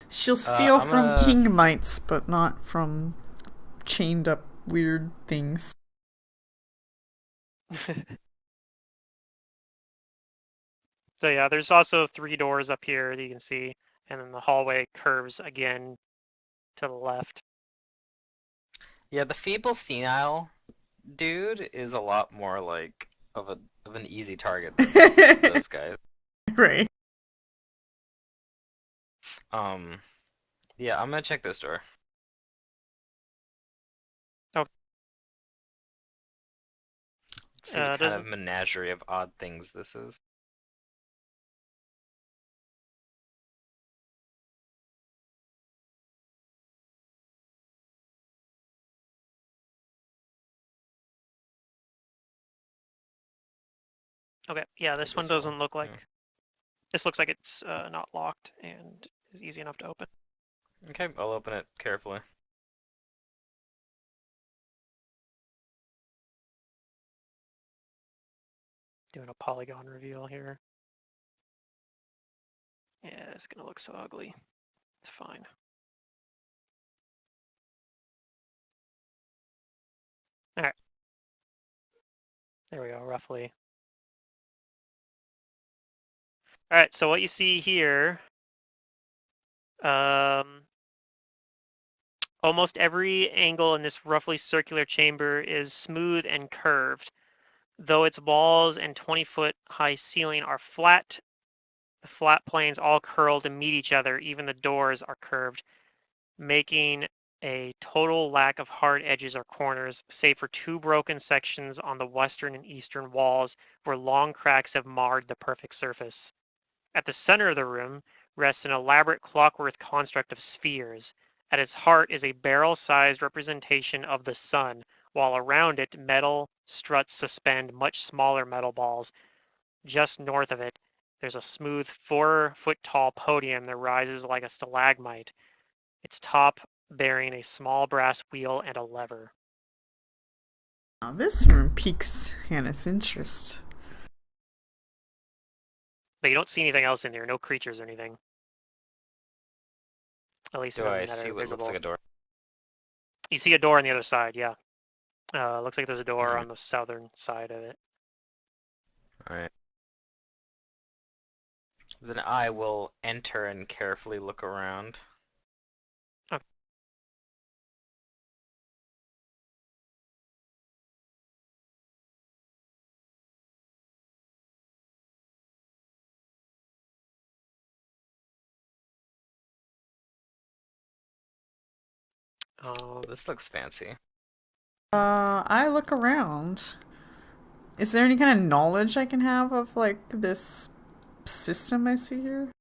She'll steal I'm from gonna- king mites, but not from chained up weird things. So yeah, there's also 3 doors up here that you can see, and then the hallway curves again to the left. Yeah, the feeble senile dude is a lot more like of an easy target than those guys. Right. Yeah, I'm gonna check this door. Okay. Let's see what kind Does of menagerie of odd things this is. Okay, yeah, this one This all, doesn't look like. yeah. This looks like it's not locked and is easy enough to open. Okay, I'll open it carefully. Doing a polygon reveal here. Yeah, it's gonna look so ugly. It's fine. All right. There we go, roughly. All right, so what you see here, almost every angle in this roughly circular chamber is smooth and curved. Though its walls and 20-foot high ceiling are flat, the flat planes all curl to meet each other. Even the doors are curved, making a total lack of hard edges or corners, save for 2 broken sections on the western and eastern walls where long cracks have marred the perfect surface. At the center of the room rests an elaborate clockwork construct of spheres. At its heart is a barrel-sized representation of the sun, while around it metal struts suspend much smaller metal balls. Just north of it, there's a smooth 4-foot-tall podium that rises like a stalagmite, its top bearing a small brass wheel and a lever. Now this room piques Hannah's interest. But you don't see anything else in there, no creatures or anything. At least Do none I that see are what looks visible. like a door? You see a door on the other side, yeah. Looks like there's a door Alright. on the southern side of it. Alright. Then I will enter and carefully look around. Okay. This looks fancy. I look around. Is there any kind of knowledge I can have of, like, this system I see here?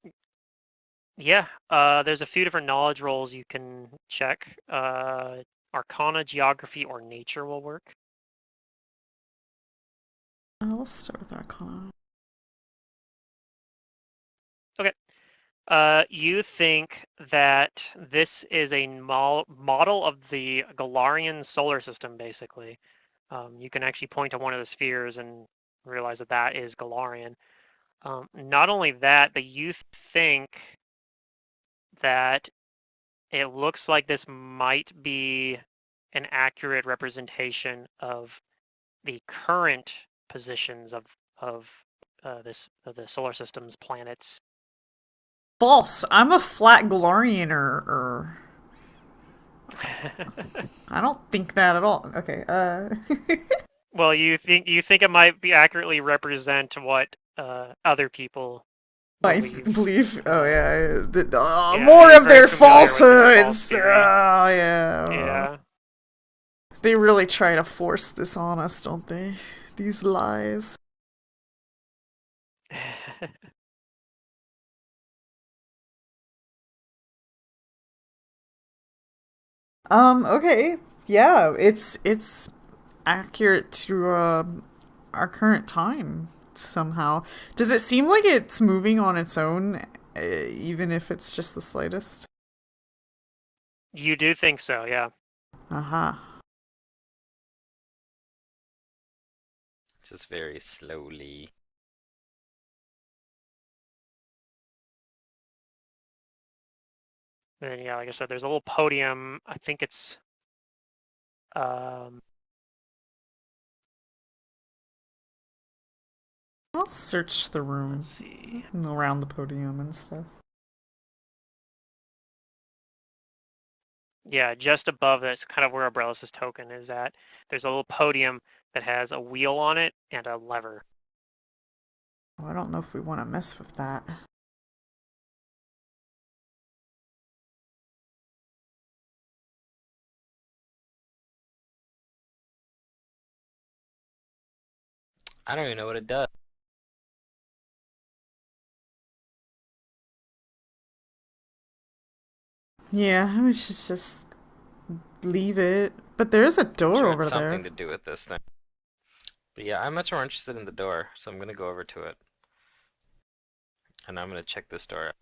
Yeah, there's a few different knowledge rolls you can check. Arcana, Geography, or Nature will work. We'll start with Arcana. Okay. You think that this is a model of the Galarian solar system, basically. You can actually point to one of the spheres and realize that that is Galarian. Not only that, but you think that it looks like this might be an accurate representation of the current positions of the solar system's planets. False. I'm a flat Galarian. I don't think that at all. Okay. Well, you think it might be accurately represent what other people I believe. believe. Oh yeah. Yeah, More he's of very their familiar with this false falsehoods. theory. Oh yeah. Yeah. They really try to force this on us, don't they? These lies. Okay. Yeah, it's accurate to our current time somehow. Does it seem like it's moving on its own, even if it's just the slightest? You do think so, yeah. Aha. Just very slowly. And then, yeah, like I said, there's a little podium. I think it's um, I'll search the room let's see. around the podium and stuff. Yeah, just above that's kind of where Umbrellas' token is at. There's a little podium that has a wheel on it and a lever. Oh, I don't know if we want to mess with that. I don't even know what it does. Yeah, we should just leave it. But there is a I'm door sure over it's there. something to do with this thing. But yeah, I'm much more interested in the door, so I'm gonna go over to it. And I'm gonna check this door out.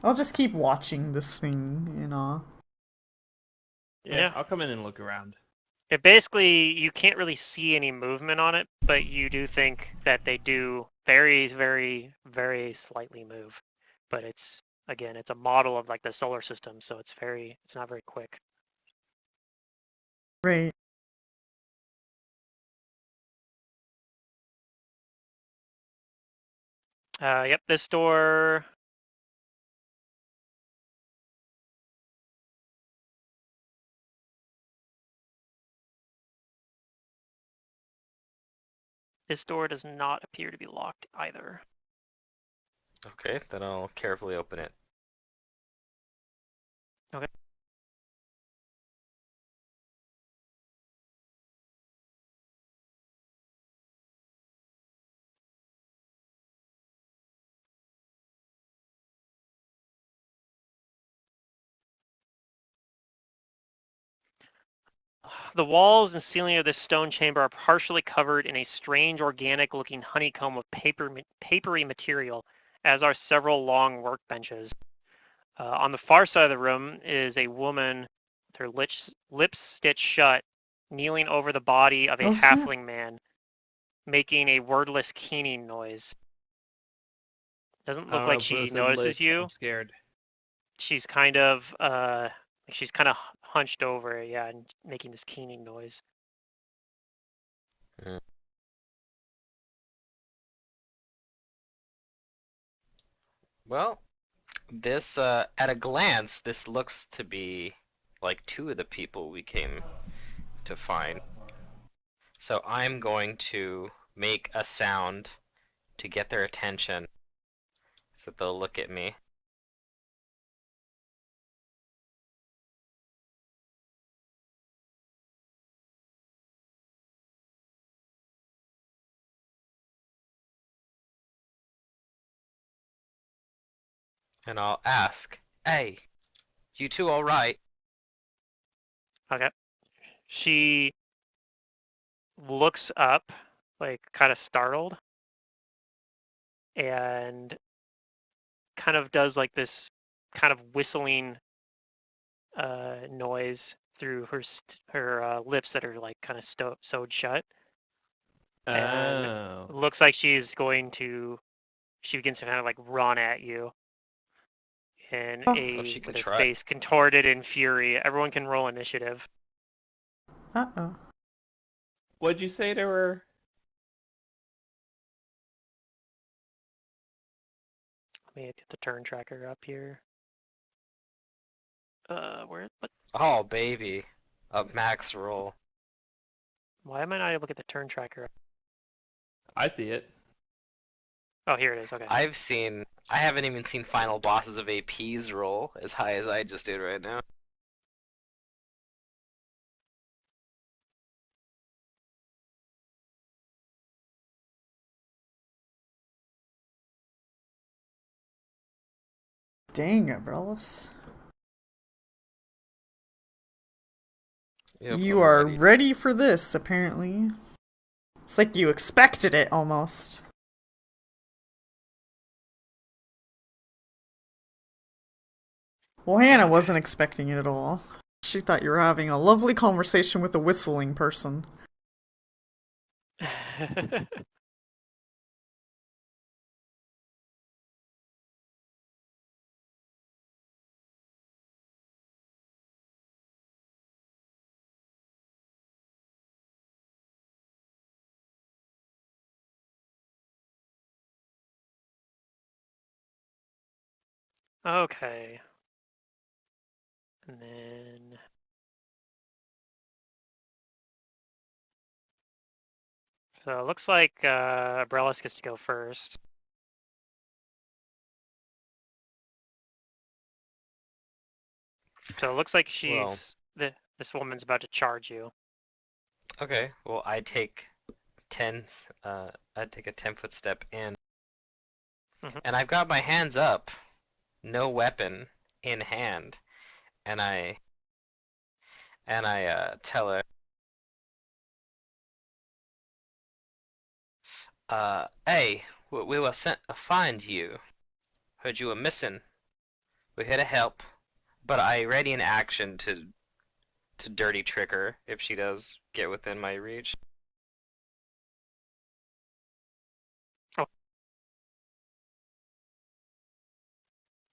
I'll just keep watching this thing, you know. Yeah. I'll come in and look around. It basically, you can't really see any movement on it, but you do think that they do very, very, very slightly move. But it's, again, it's a model of like the solar system, so it's not very quick. Right. Yep, this door. This door does not appear to be locked either. Okay, then I'll carefully open it. Okay. The walls and ceiling of this stone chamber are partially covered in a strange organic-looking honeycomb of papery material, as are several long workbenches. On the far side of the room is a woman with her lips stitched shut, kneeling over the body of a Oh, snap. halfling man, making a wordless keening noise. Doesn't I look don't like know, she Blizzard notices Lich. you. I'm scared. She's kind of hunched over, yeah, and making this keening noise. Mm. Well, this, at a glance, this looks to be like two of the people we came to find. So I'm going to make a sound to get their attention so they'll look at me. And I'll ask, "Hey, you two all right?" Okay. She looks up, like kind of startled, and kind of does like this kind of whistling noise through her lips that are like kind of sewed shut, and Oh. looks like she begins to kind of like run at you in Oh. Well, she can with her try. face contorted in fury. Everyone can roll initiative. Uh-oh. What'd you say to her? Let me get the turn tracker up here. What? Oh, baby. A max roll. Why am I not able to get the turn tracker? I see it. Oh, here it is. Okay. I haven't even seen final bosses of AP's roll as high as I just did right now. Dang it, Brellis. Yep, You I'm are ready. ready for this, apparently. It's like you expected it, almost. Well, Hannah wasn't expecting it at all. She thought you were having a lovely conversation with a whistling person. Okay. And then so it looks like Abrellis gets to go first. So it looks like Well, this woman's about to charge you. okay. Well, I take a 10-foot step in, Mhm. and I've got my hands up, no weapon in hand, and I tell her, hey, we were sent to find you. Heard you were missing. We're here to help, but I ready in action to dirty trick her if she does get within my reach.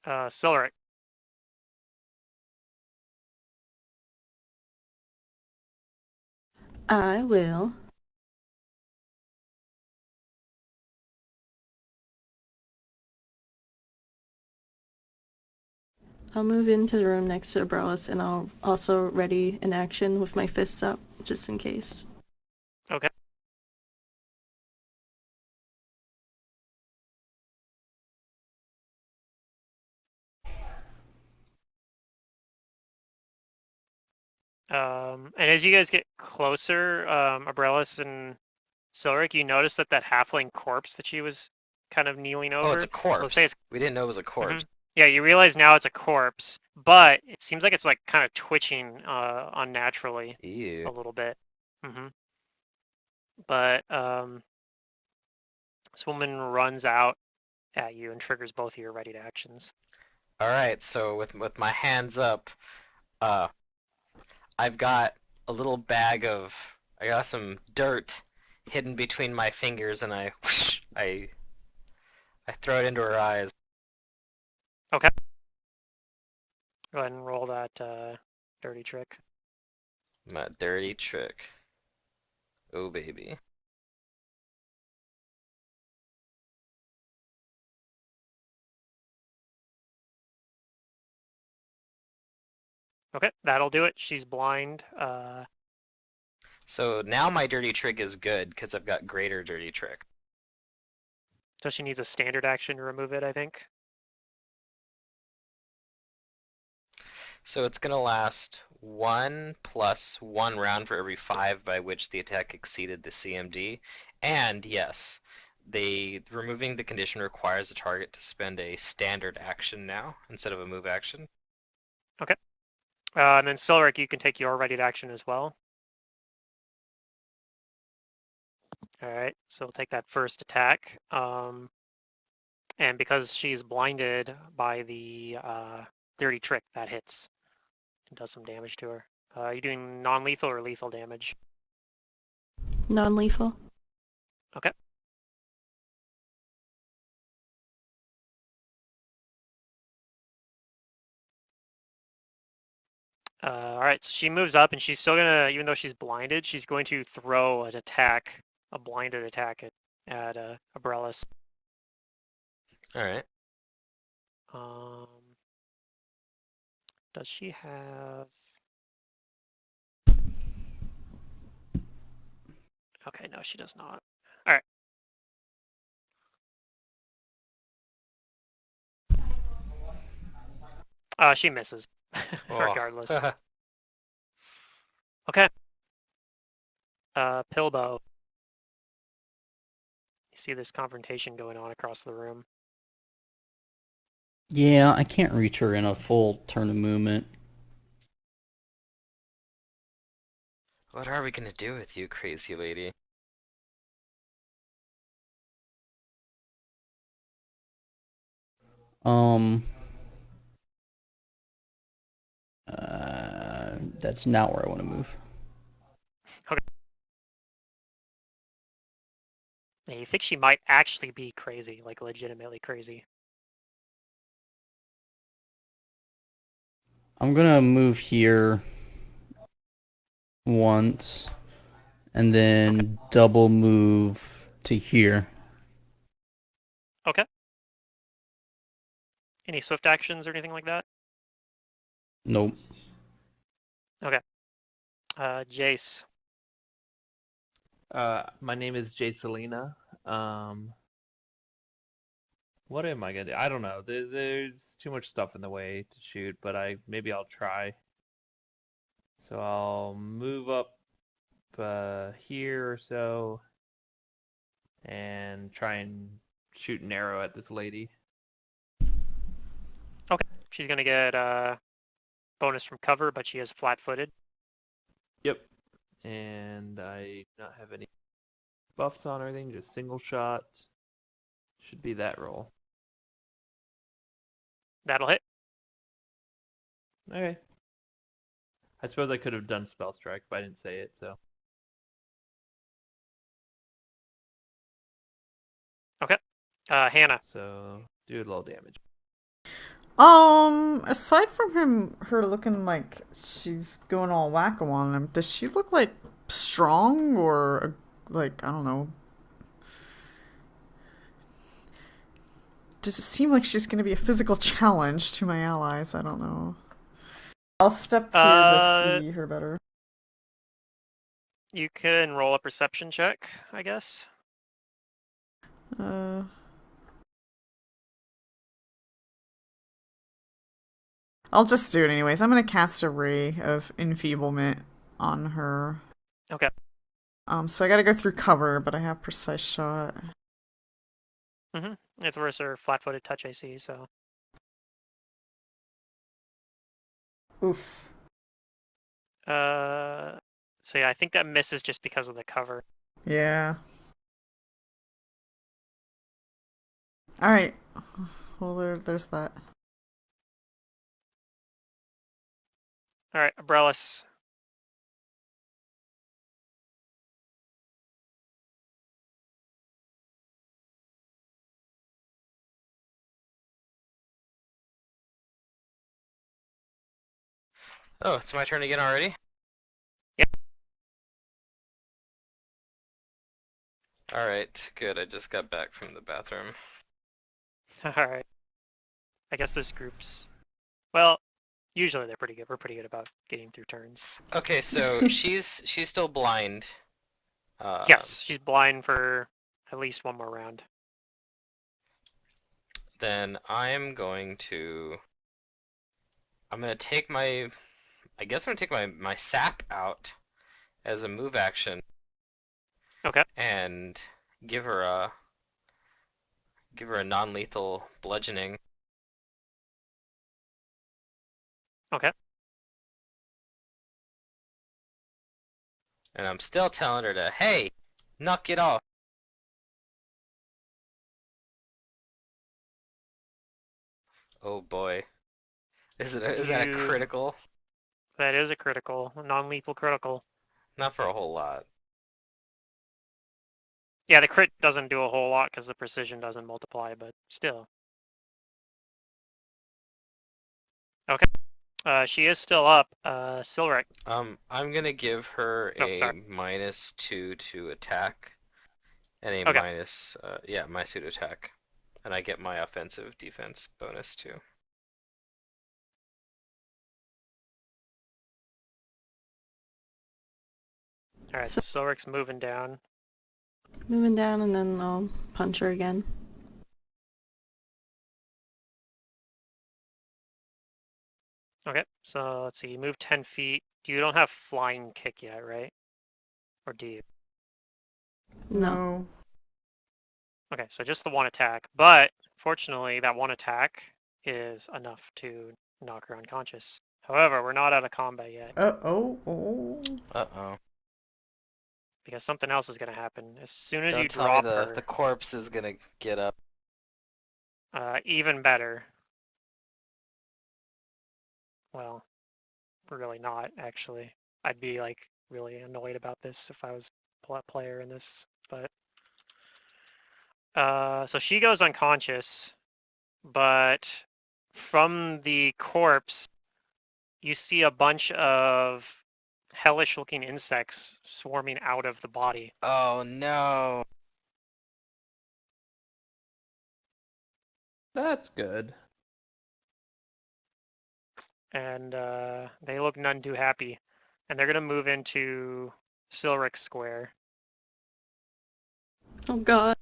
Oh, Silric. I will. I'll move into the room next to Abrellis, and I'll also ready an action with my fists up, just in case. Okay. And as you guys get closer, Abrellis and Silric, you notice that halfling corpse that she was kind of kneeling Oh, it's over a corpse. looks like it's We didn't know it was a corpse. yeah, you realize now it's a corpse, but it seems like it's like kind of twitching unnaturally Ew. a little bit. But this woman runs out at you and triggers both of your ready to actions. All right, so with my hands up, uh, I've got a little bag of I got some dirt hidden between my fingers, and I whoosh, I throw it into her eyes. Okay. Go ahead and roll that dirty trick. My dirty trick. Oh baby. Okay, that'll do it. She's blind. So now my dirty trick is good because I've got greater dirty trick. So she needs a standard action to remove it, I think. So it's gonna last 1 + 1 round for every 5 by which the attack exceeded the CMD. And yes, removing the condition requires the target to spend a standard action now instead of a move action. Okay. And then Silric, you can take your ready to action as well. All right, so we'll take that first attack. And because she's blinded by the dirty trick, that hits and does some damage to her. You doing non-lethal or lethal damage? Non-lethal. Okay. All right, so she moves up and she's still gonna, even though she's blinded, she's going to throw an attack, a blinded attack at Abrellis. All right. Um, Does she have? Okay, no, she does not. All right. She misses, Oh. regardless. Okay. Pilbo. You see this confrontation going on across the room. Yeah, I can't reach her in a full turn of movement. What are we gonna do with you, crazy lady? Um, that's not where I want to move. Yeah, you think she might actually be crazy, like legitimately crazy. I'm gonna move here once, and then double move to here. Okay. Any swift actions or anything like that? Nope. Okay. Jace. My name is Jay Selena. What am I gonna do? I don't know. There's too much stuff in the way to shoot, but maybe I'll try. So I'll move up here or so and try and shoot an arrow at this lady. Okay. She's gonna get bonus from cover, but she is flat-footed. Yep. And I do not have any buffs on or anything, just single shot. Should be that roll. That'll hit. Okay. I suppose I could have done spell strike, but I didn't say it, so. Okay. Hannah. So do a little damage. Aside from her looking like she's going all wacko on him, does she look like strong or like, I don't know? Does it seem like she's going to be a physical challenge to my allies? I don't know. I'll step here to see her better. You can roll a perception check, I guess. I'll just do it anyways. I'm gonna cast a ray of enfeeblement on her. Okay. So I gotta go through cover, but I have precise shot. It's worse her flat-footed touch AC, so. Oof. So yeah, I think that misses just because of the cover. Yeah. Alright. Well, there's that. All right, Abrellis. Oh, it's my turn again already? Yep. Alright, good. I just got back from the bathroom. All right. I guess those groups. Well, usually they're pretty good. We're pretty good about getting through turns. Okay, so she's still blind. Yes, she's blind for at least one more round. Then I'm going to take my I guess I'm gonna take my sap out as a move action. Okay. And give her a non-lethal bludgeoning. Okay. And I'm still telling her to, hey, knock it off. Oh boy. Is that a critical? That is a critical, non-lethal critical. Not for a whole lot. Yeah, the crit doesn't do a whole lot because the precision doesn't multiply, but still. Okay. She is still up. Silrek. I'm gonna give her Oh, a sorry. -2 to attack, and a Okay. minus, -2 to attack, and I get my offensive defense bonus too. All right, so Silric's moving down. Moving down, and then I'll punch her again. Okay, so let's see. You move 10 feet. You don't have flying kick yet, right? Or do you? No. Okay, so just the one attack. But fortunately, that one attack is enough to knock her unconscious. However, we're not out of combat yet Oh. Uh-oh. because something else is going to happen. As soon as Don't you tell drop me her, the corpse is gonna get up. even better. Well, really not, actually. I'd be like really annoyed about this if I was player in this, but so she goes unconscious, but from the corpse, you see a bunch of hellish-looking insects swarming out of the body. Oh no. That's good. And they look none too happy. And they're gonna move into Silric Square. Oh god.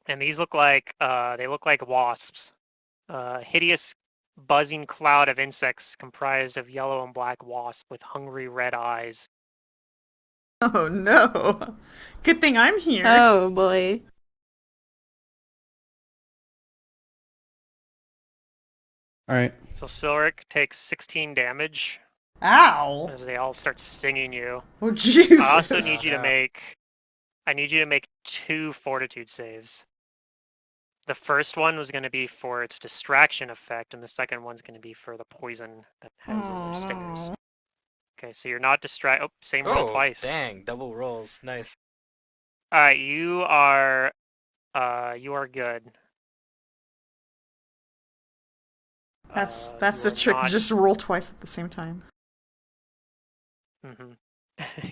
And these look like wasps. Hideous buzzing cloud of insects comprised of yellow and black wasps with hungry red eyes. Oh no. Good thing I'm here. Oh boy. All right. So Silric takes 16 damage Ow. as they all start stinging you. Oh Jesus. I also need you to Yeah. make 2 fortitude saves. The first one was going to be for its distraction effect, and the second one's going to be for the poison that has in their stingers. Aw. Okay, so you're not distracted. Oh, same roll Oh, twice. dang, double rolls. Nice. All right, you are good. That's You the are trick. not- Just roll twice at the same time. Mhm.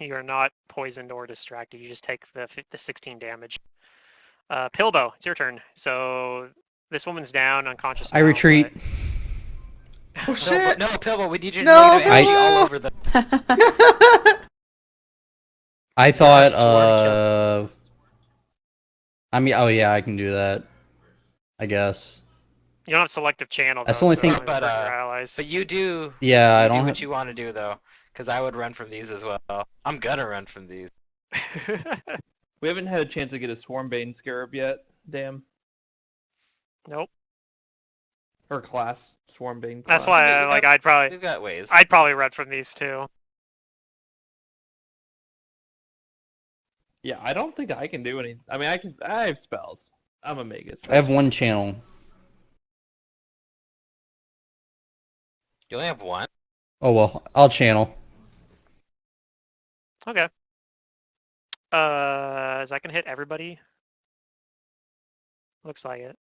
You are not poisoned or distracted. You just take the 16 damage. Pilbo, it's your turn. So this woman's down, unconscious. I now, retreat. Oh shit. No, Pilbo, we need your No, negative energy all Pilbo! over the. I There are thought. swarm I mean, oh yeah, I can do that. I guess. You don't have selective channel though, That's the only so thing- it doesn't hurt your allies. But you do. Yeah, I You don't do have. what you want to do though, because I would run from these as well. I'm gonna run from these. We haven't had a chance to get a Swarmbane Scarab yet. Damn. Nope. Or class. Swarmbane class. That's why We got- We've got ways. I'd probably run from these too. Yeah, I don't think I can do any. I mean, I have spells. I'm a magus. I have one channel. You only have one. Oh well, I'll channel. Okay. Is that gonna hit everybody? Looks like it.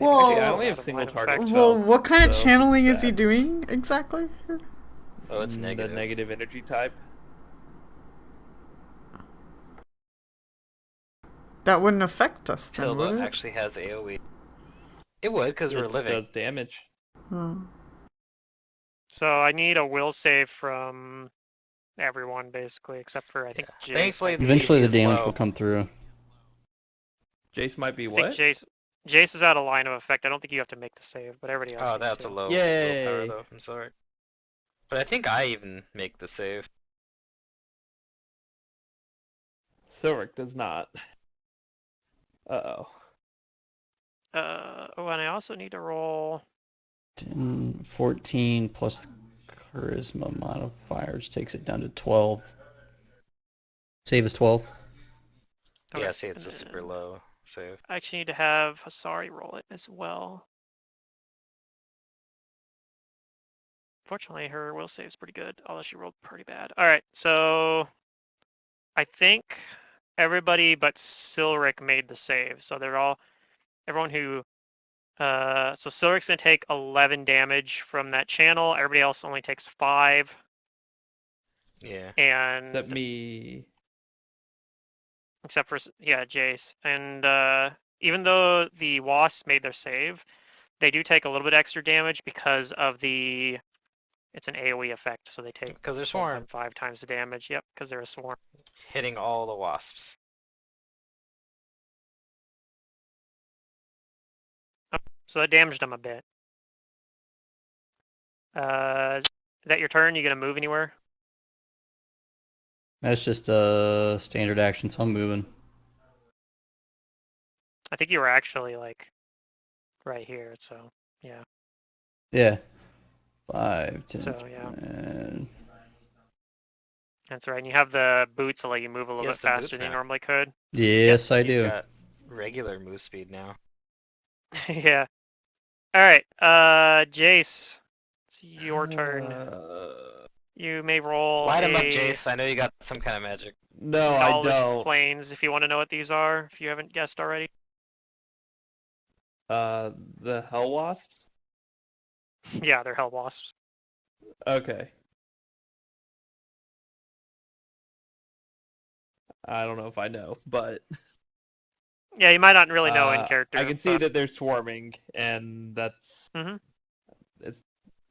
Well- Actually, I It's only out have of single line of target effect. Well, spells, what kind of so channeling it's is he bad. doing exactly? Oh, it's negative. The negative energy type. That wouldn't affect us then, would Pilbo it? actually has AoE. It would, because we're It living. does damage. Oh. So I need a will save from everyone basically, except for I think Yeah. Jace. Thankfully, might be- Eventually, the is damage low. will come through. Jace might be I think what? Jace is out of line of effect. I don't think you have to make the save, but everybody else. Oh, needs that's to. a low Yay. willpower though. I'm sorry. But I think I even make the save. Silric does not. Uh-oh. Oh, and I also need to roll. 10, 14 plus charisma modifiers takes it down to 12. Save is 12. Okay, Yeah, see, it's a and super then low save. I actually need to have Hasari roll it as well. Fortunately, her will save is pretty good, although she rolled pretty bad. All right, so I think everybody but Silric made the save. So everyone who, so Silric's gonna take 11 damage from that channel. Everybody else only takes 5. Yeah. And Except me. except for Jace. And even though the wasps made their save, they do take a little bit extra damage because of the It's an AoE effect, so they take Because they're swarm. 1.5 times the damage. Yep, because they're a swarm. Hitting all the wasps. So that damaged them a bit. Is that your turn? You gonna move anywhere? That's just a standard action, so I'm moving. I think you were actually like right here, so yeah. Yeah. 5, 10, So, yeah. and That's right. And you have the boots to let you move a He little has bit the faster boots than you now. normally could. yes, I He's do. got regular move speed now. Yeah. All right. Jace, it's your turn. You may roll Light him up, a Jace. I know you got some kind of magic. No, I knowledge don't. planes if you want to know what these are, if you haven't guessed already. The hell wasps. Yeah, they're hell wasps. Okay. I don't know if I know, but Yeah, you might not really know in character. I can see but- that they're swarming, and that's. Mhm. It's...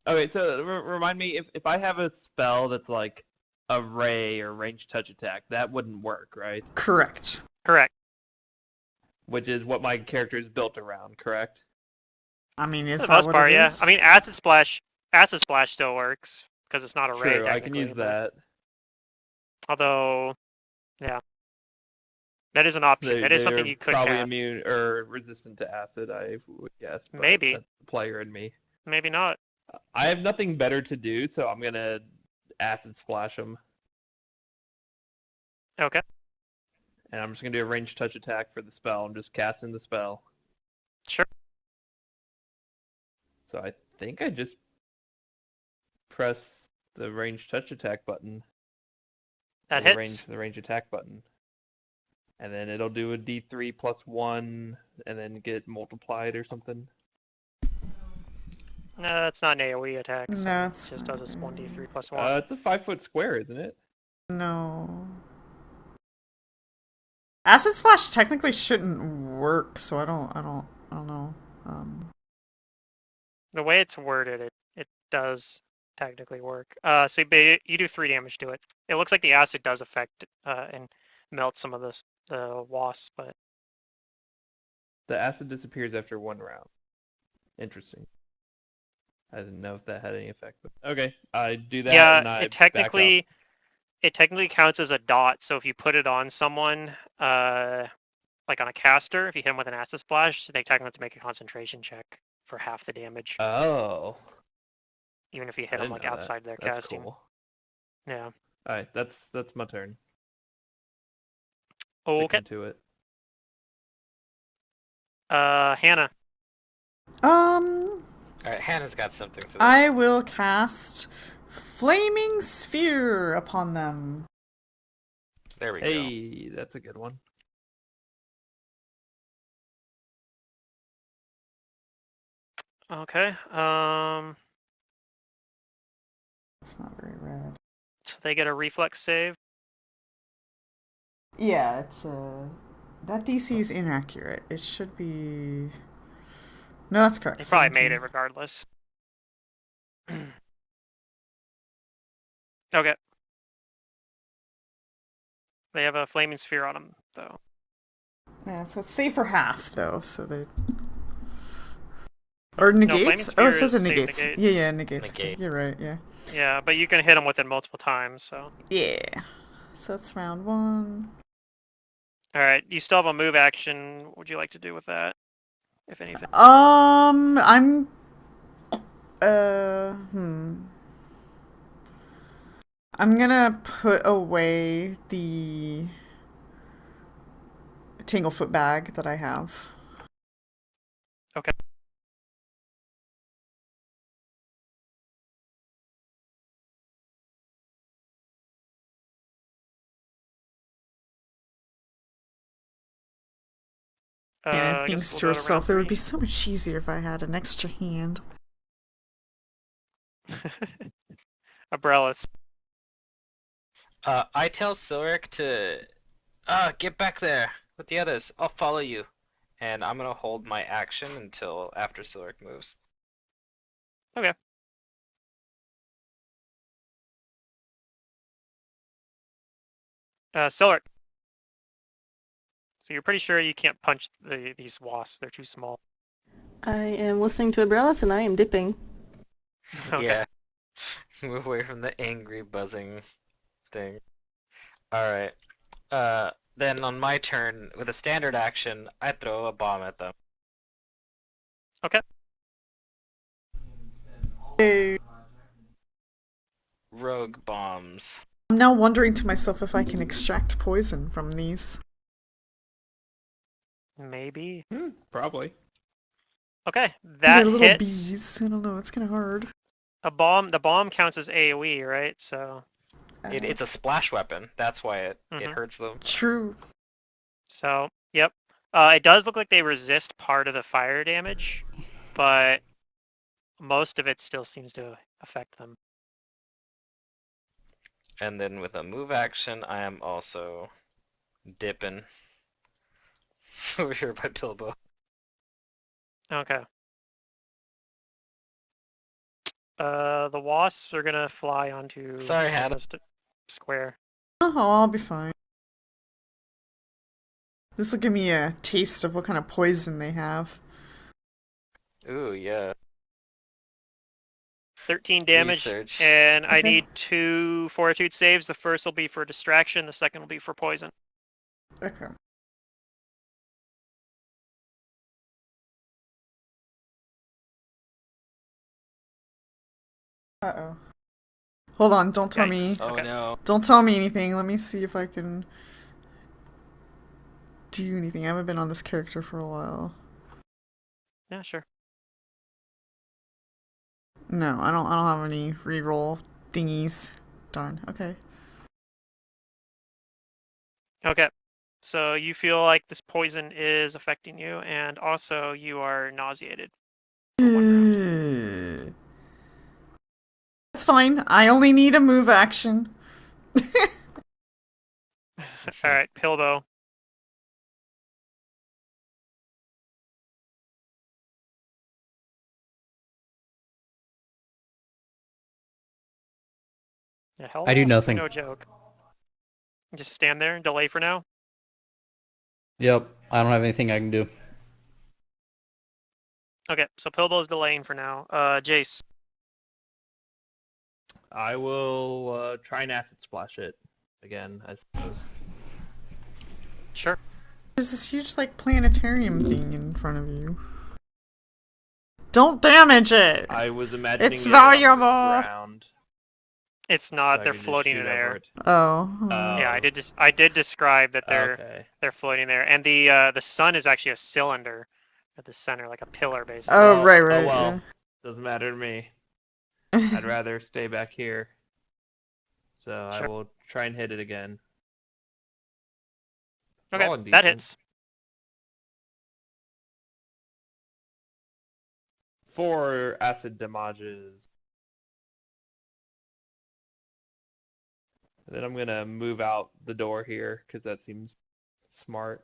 Okay, so remind me if I have a spell that's like a ray or range touch attack, that wouldn't work, right? Correct. Correct. Which is what my character is built around, correct? I mean, is For the that most what part, it yeah. is? I mean, acid splash still works because it's not a ray True, I can technically. use but- that. Although, yeah, that is an option. That is something They're you could probably cast. immune or resistant to acid, I would guess. But Maybe. that's the player in me. Maybe not. I have nothing better to do, so I'm gonna acid splash them, Okay. and I'm just gonna do a range touch attack for the spell. I'm just casting the spell. Sure. So I think I just press the range touch attack button. That or hits. the range attack button, and then it'll do a D3 plus 1, and then get multiplied or something. No, that's not an AoE attack. So No, it it's just not does a really. 1d3 plus 1. It's a 5-foot square, isn't it? No. Acid splash technically shouldn't work, so I don't know. The way it's worded, it does technically work. So you do 3 damage to it. It looks like the acid does affect and melt some of the wasps, but The acid disappears after 1 round. Interesting. I didn't know if that had any effect, but okay, I do that. yeah, and I it back up. technically counts as a dot. So if you put it on someone, like on a caster, if you hit them with an acid splash, they technically have to make a concentration check for half the damage, Oh, even if you I hit them didn't like know that. outside their That's casting. cool. Yeah. All right, that's my turn. Okay. Sticking to it. Hannah. Alright, Hannah's got something for this. I will cast Flaming Sphere upon them. There we go. Hey, that's a good one. Okay. It's not very red. So they get a reflex save. Yeah, it's that DC is inaccurate. It should be. No, that's correct. They probably made 17. it regardless. Okay. They have a flaming sphere on them, though. Yeah, so it's save for half though, so they. Or negates? Flaming Oh, it Sphere says it is save negates. negates. Yeah, negates. Negate. You're right. Yeah. Yeah, but you can hit them with it multiple times. So. Yeah. So that's round 1. All right. You still have a move action. What would you like to do with that, if anything? I'm. I'm gonna put away the Tanglefoot bag that I have. Okay. And I it guess thinks we'll to go round herself, it would 3. be so much easier if I had an extra hand. Umbrellas. I tell Silric to get back there with the others. I'll follow you. And I'm gonna hold my action until after Silric moves. Okay. Silric. So you're pretty sure you can't punch these wasps. They're too small. I am listening to Abrellis and I am dipping. Okay. Yeah. Move away from the angry buzzing thing. Alright. Then on my turn, with a standard action, I throw a bomb at them. Okay. Hey. Rogue bombs. I'm now wondering to myself if I can extract poison from these. Maybe. Probably. Okay, They're that little hits. bees. I don't know. It's kind of hard. A bomb. The bomb counts as AOE, right? So. It's a splash weapon. That's why it Mhm. hurts them. True. So, yep. It does look like they resist part of the fire damage, but most of it still seems to affect them. And then with a move action, I am also dipping over here by Bilbo. Okay. The wasps are gonna fly onto Sorry, Hannah. this square. Oh, I'll be fine. This will give me a taste of what kind of poison they have. Ooh, yeah. 13 damage, Research. and I Okay. need 2 fortitude saves. The first will be for distraction, the second will be for poison. Okay. Uh-oh. Hold on, don't tell me. Yikes. Oh Okay. no. Don't tell me anything. Let me see if I can do anything. I haven't been on this character for a while. Yeah, sure. No, I don't have any reroll thingies. Darn. Okay. Okay. So you feel like this poison is affecting you, and also you are nauseated. For 1 round. That's fine. I only need a move action. Alright, Pilbo. The hell I do loss is nothing. no joke. Just stand there and delay for now. Yep, I don't have anything I can do. Okay, so Pilbo's delaying for now. Jace. I will try and acid splash it again, I suppose. Sure. There's this huge, like, planetarium thing in front of you. Don't damage it! I was imagining It's it on the valuable! ground, It's so not. I They're could just floating shoot in over air. it. Oh. Yeah, I did describe that they're Okay. floating there, and the sun is actually a cylinder at the center, like a pillar, basically. Oh, right, Oh right. well, doesn't matter to me. I'd rather stay back here. So I Sure. will try and hit it again. Okay, Rolling that decent. hits. 4 acid damages. And then I'm gonna move out the door here because that seems smart.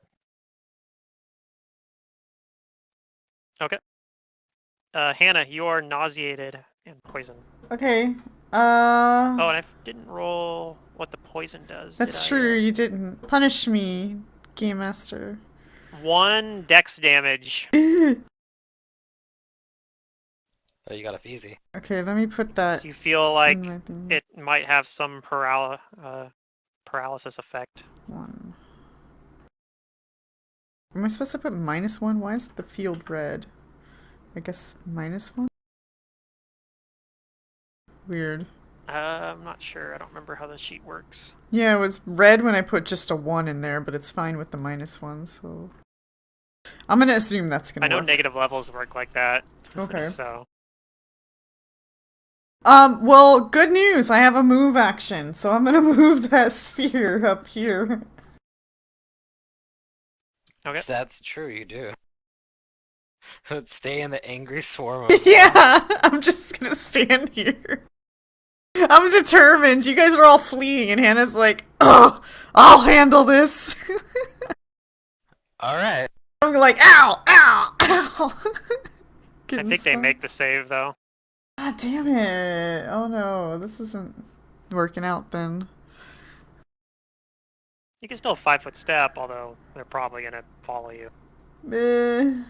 Hannah, you are nauseated and poisoned. Okay. Oh, and I didn't roll what the poison does. That's did true, I? you didn't. Punish me, Game Master. 1 dex damage. Okay, Oh, you got off easy. let me put that So you feel like in my thing. it might have some paralysis effect. 1. Am I supposed to put -1? Why is the field red? I guess -1? Weird. I'm not sure. I don't remember how the sheet works. Yeah, it was red when I put just a 1 in there, but it's fine with the -1, so... I'm gonna assume that's gonna I know work. negative levels work like that. Okay. So Well, good news! I have a move action, so I'm gonna move that sphere up here. okay. That's true, you do. Stay in the angry swarm of Yeah, I'm just gonna stand here. I'm determined. You guys are all fleeing, and Hannah's like, "Oh, I'll handle this." Alright. I'm like, "Ow, ow, ow." I think they make the save though. God damn it! Oh no, this isn't working out then. You can still 5-foot step, although they're probably gonna follow you. Eh.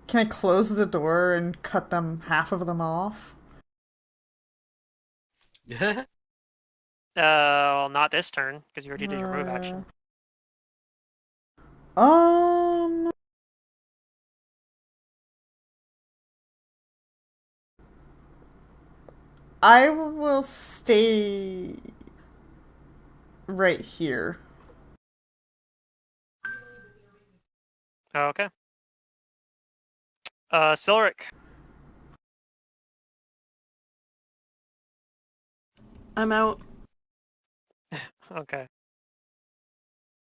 Can I close the door and cut them, half of them off? Well, not this turn, because you already did your move action. Um. I will stay right here. Okay. Silric. I'm out. Okay.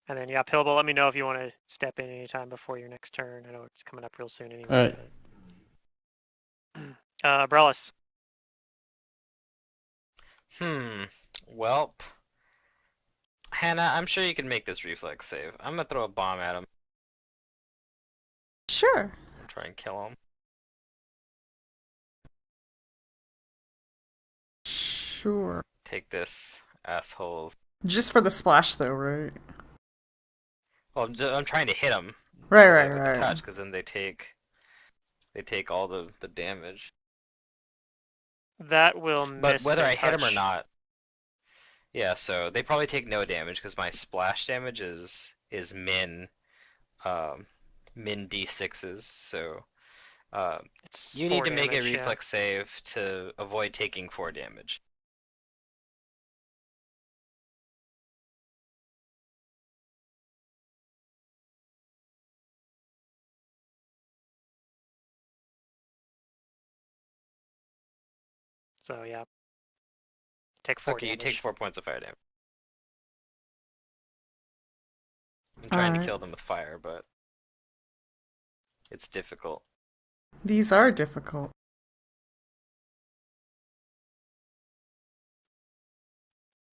And then, yeah, Pillable, let me know if you want to step in anytime before your next turn. I know it's coming up real soon anyway. Alright. Brelis. Welp. Hannah, I'm sure you can make this reflex save. I'm gonna throw a bomb at him Sure. and try and kill him. Sure. Take this, asshole. Just for the splash, though, right? Well, I'm trying to hit him. Right. With the touch, because then they take all the damage. That will But miss whether their I hit him or touch. not, yeah. So they probably take no damage because my splash damage is min d6s. So It's you 4 need to make a damage, yeah. reflex save to avoid taking 4 damage. So, yeah. Take 4 Okay, damage. you take 4 points of fire damage. I'm trying to kill them with fire, but it's difficult. These are difficult.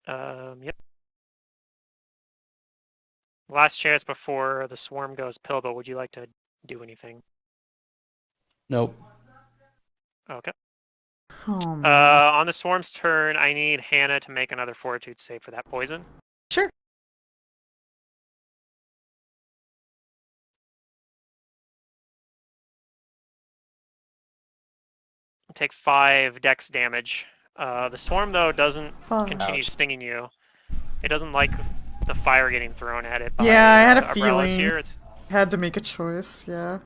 Yep. Last chance before the swarm goes Pillable. Would you like to do anything? Nope. Okay. Oh, man. On the swarm's turn, I need Hannah to make another fortitude save for that poison. Sure. Take 5 dex damage. The swarm, though, doesn't continue Ouch. stinging you. It doesn't like the fire getting thrown at it by Yeah, I had a Abrellas feeling. here. It's Had to make a choice, yeah.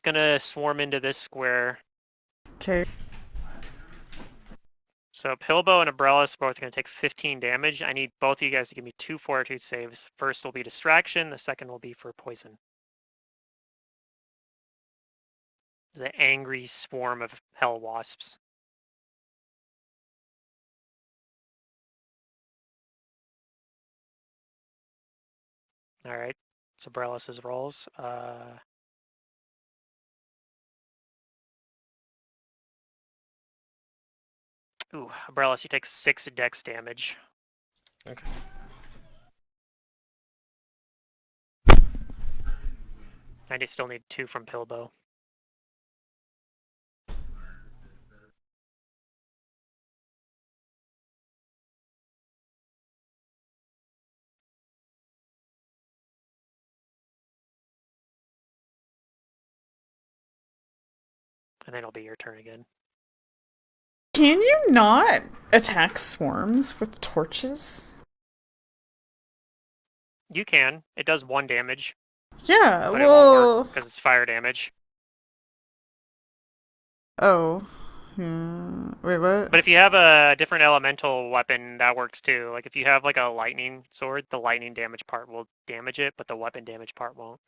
gonna swarm into this square. Okay. So Pilbo and Abrellas both gonna take 15 damage. I need both of you guys to give me 2 fortitude saves. First will be distraction, the second will be for poison. There's an angry swarm of hell wasps. Alright, so Abrellas' rolls. Ooh, Abrellas, you take 6 dex damage. Okay. I still need 2 from Pilbo. And then it'll be your turn again. Can you not attack swarms with torches? You can. It does 1 damage, Yeah, but it won't well... work because it's fire damage. Oh. Yeah. Wait, what? But if you have a different elemental weapon, that works too. Like if you have like a lightning sword, the lightning damage part will damage it, but the weapon damage part won't.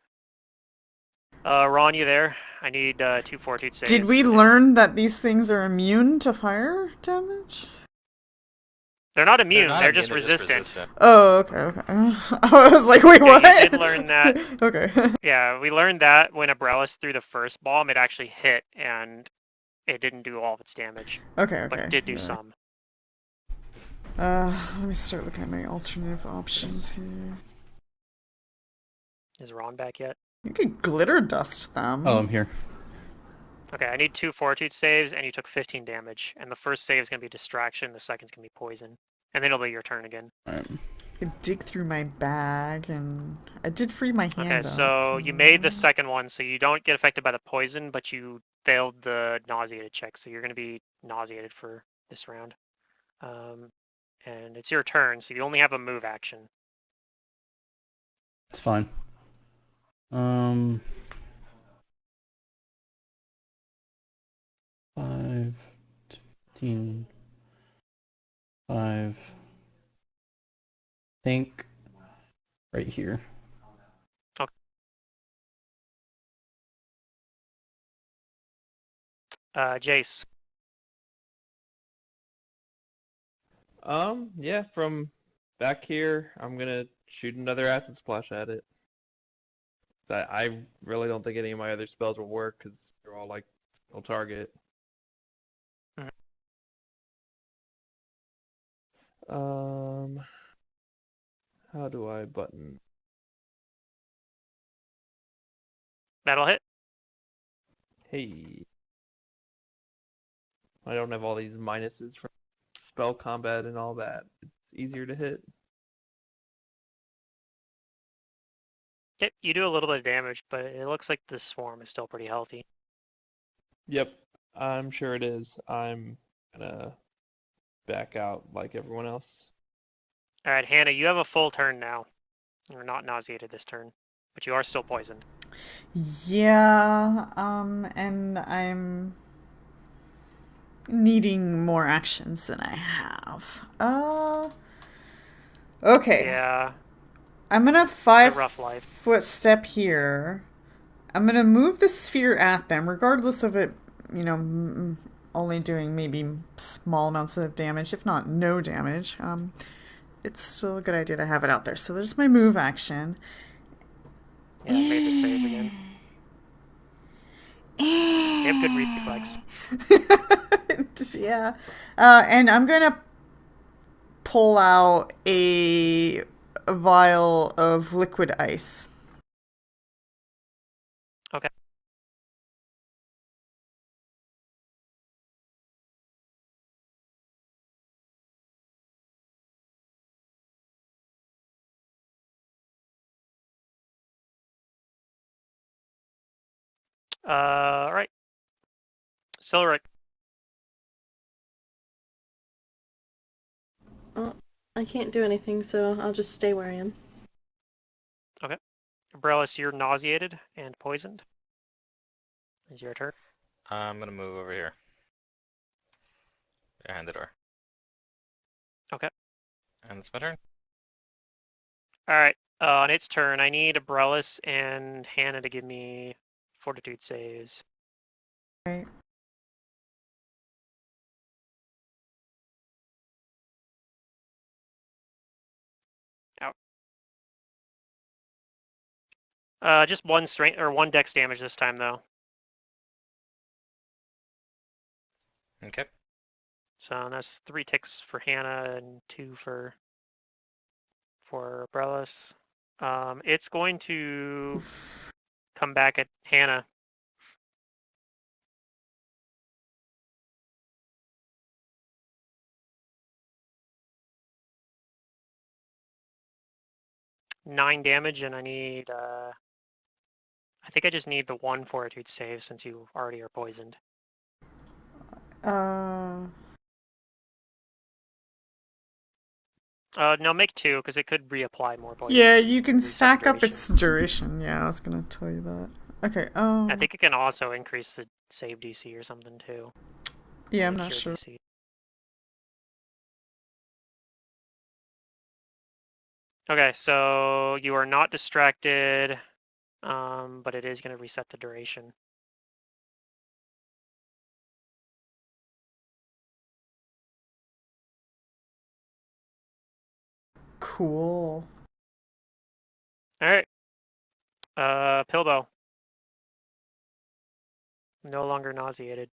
Ron, you there? I need 2 fortitude saves. Did we learn that these things are immune to fire damage? They're not immune. not They're immune, just they're resistant. Oh, okay. I was like, wait, Yeah, what? you did learn that. Okay. Yeah, we learned that when Abrellas threw the first bomb, it actually hit and it didn't do all of its damage, Okay. but it did do Yeah. some. Let me start looking at my alternative options here. Is Ron back yet? You could glitter dust them. Oh, I'm here. Okay, I need 2 fortitude saves, and you took 15 damage. And the first save is going to be distraction, the second's going to be poison. and then it'll be your turn again. Alright. I dig through my bag, and I did free my hand Okay, up, so you made the second one, so you don't get affected by the poison, but you failed the nauseated check, so you're going to be nauseated for this round. And it's your turn, so you only have a move action. It's fine. 5, 15, 5. Think right here. Jace. Yeah, from back here, I'm gonna shoot another acid splash at it. I really don't think any of my other spells will work because they're all like single target. Mhm. How do I button? That'll hit. Hey, I don't have all these minuses from spell combat and all that. It's easier to hit. Yep, you do a little bit of damage, but it looks like the swarm is still pretty healthy. Yep, I'm sure it is. I'm gonna back out like everyone else. All right, Hannah, you have a full turn now. You're not nauseated this turn, but you are still poisoned. Yeah, and I'm needing more actions than I have. Okay. Yeah, I'm gonna it's a 5 rough life. foot step here. I'm gonna move the sphere at them, regardless of it, only doing maybe small amounts of damage, if not no damage. It's still a good idea to have it out there. So there's my move action. Yeah, I made the save again. You have good reflex. Yeah. And I'm gonna pull out a vial of liquid ice. Okay. All right. Silric. Oh, I can't do anything, so I'll just stay where I am. Okay. Umbrellis, you're nauseated and poisoned. Is your turn. I'm gonna move over here. Behind the door. Okay. And it's my turn. All right. On its turn, I need Umbrellis and Hannah to give me fortitude saves. Right. Just one strength or one dex damage this time, though. Okay. So that's 3 ticks for Hannah and 2 for Umbrellis. It's going to come back at Hannah. Nine damage, and I need. I think I just need the 1 fortitude save since you already are poisoned. No, make 2 because it could reapply more poison. Yeah, you can Reset stack up duration. its duration. Yeah, I was gonna tell you that. Okay. I think it can also increase the save DC or something too. Yeah, I'm the not cure sure. DC. Okay, so you are not distracted, but it is going to reset the duration. Cool. All right. Pilbo. No longer nauseated.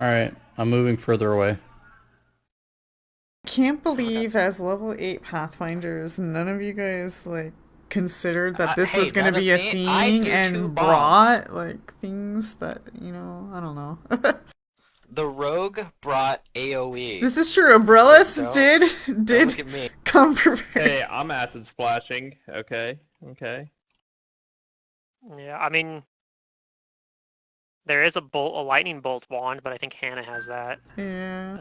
Alright, I'm moving further away. Can't believe as level 8 Pathfinders, none of you guys considered that this Hey, was gonna none be of a me. thing I threw 2 and bombs. brought things that, I don't know. The rogue brought AoE. This is true. Umbrellas Don't- did Don't look at me. come prepared. Hey, I'm acid splashing. Okay. Okay. Yeah, I mean, there is a lightning bolt wand, but I think Hannah has that. Yeah.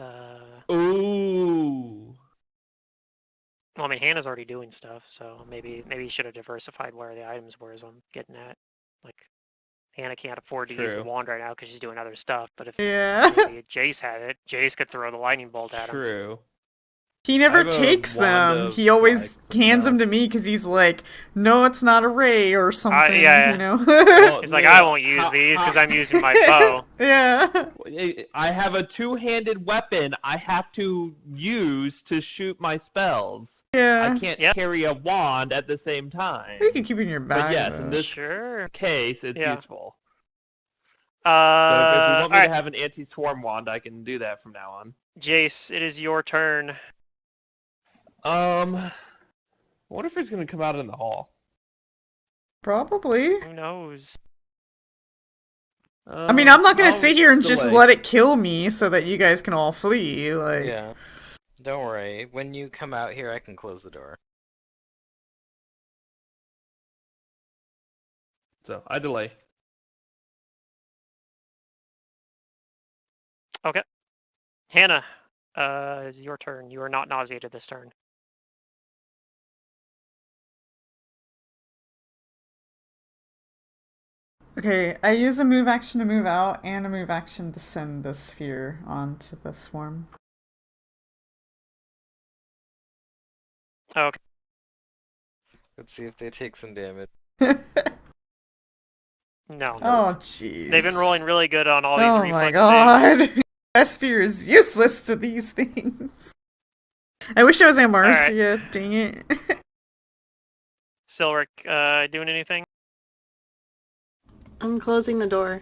Ooh. Well, I mean, Hannah's already doing stuff, so maybe you should have diversified where the items were. Is what I'm getting at. Like, Hannah can't afford to use the True. wand right now because she's doing other stuff. But if Yeah. maybe Jace had it, Jace could throw the lightning bolt at him. True. He never I have a takes wand them. of, He always like, hands them no. to me because he's like, "No, it's not a ray or something." yeah. You know. Well, He's like, no, I won't use how- these because how- I'm using my bow. Yeah. I have a two-handed weapon I have to use to shoot my spells. Yeah. I can't Yep. carry a wand at the same time. You can keep it in your bag. But yes, in though. this Sure. case, it's Yeah. useful. So if we want me Alright, to have an anti-swarm wand, I can do that from now on. Jace, it is your turn. I wonder if it's gonna come out in the hall. Probably. Who knows? I mean, I'm not gonna I'll sit here and just delay. let it kill me so that you guys can all flee. Like, Yeah. Don't worry. When you come out here, I can close the door. So I delay. Okay. Hannah, it's your turn. You are not nauseated this turn. okay, I use a move action to move out and a move action to send the sphere onto the swarm. Okay. Let's see if they take some damage. No. Oh, jeez. They've been rolling really good on all these Oh reflex my saves. god. That sphere is useless to these things. I wish I was at Marcia. Dang it. Silric, doing anything? I'm closing the door.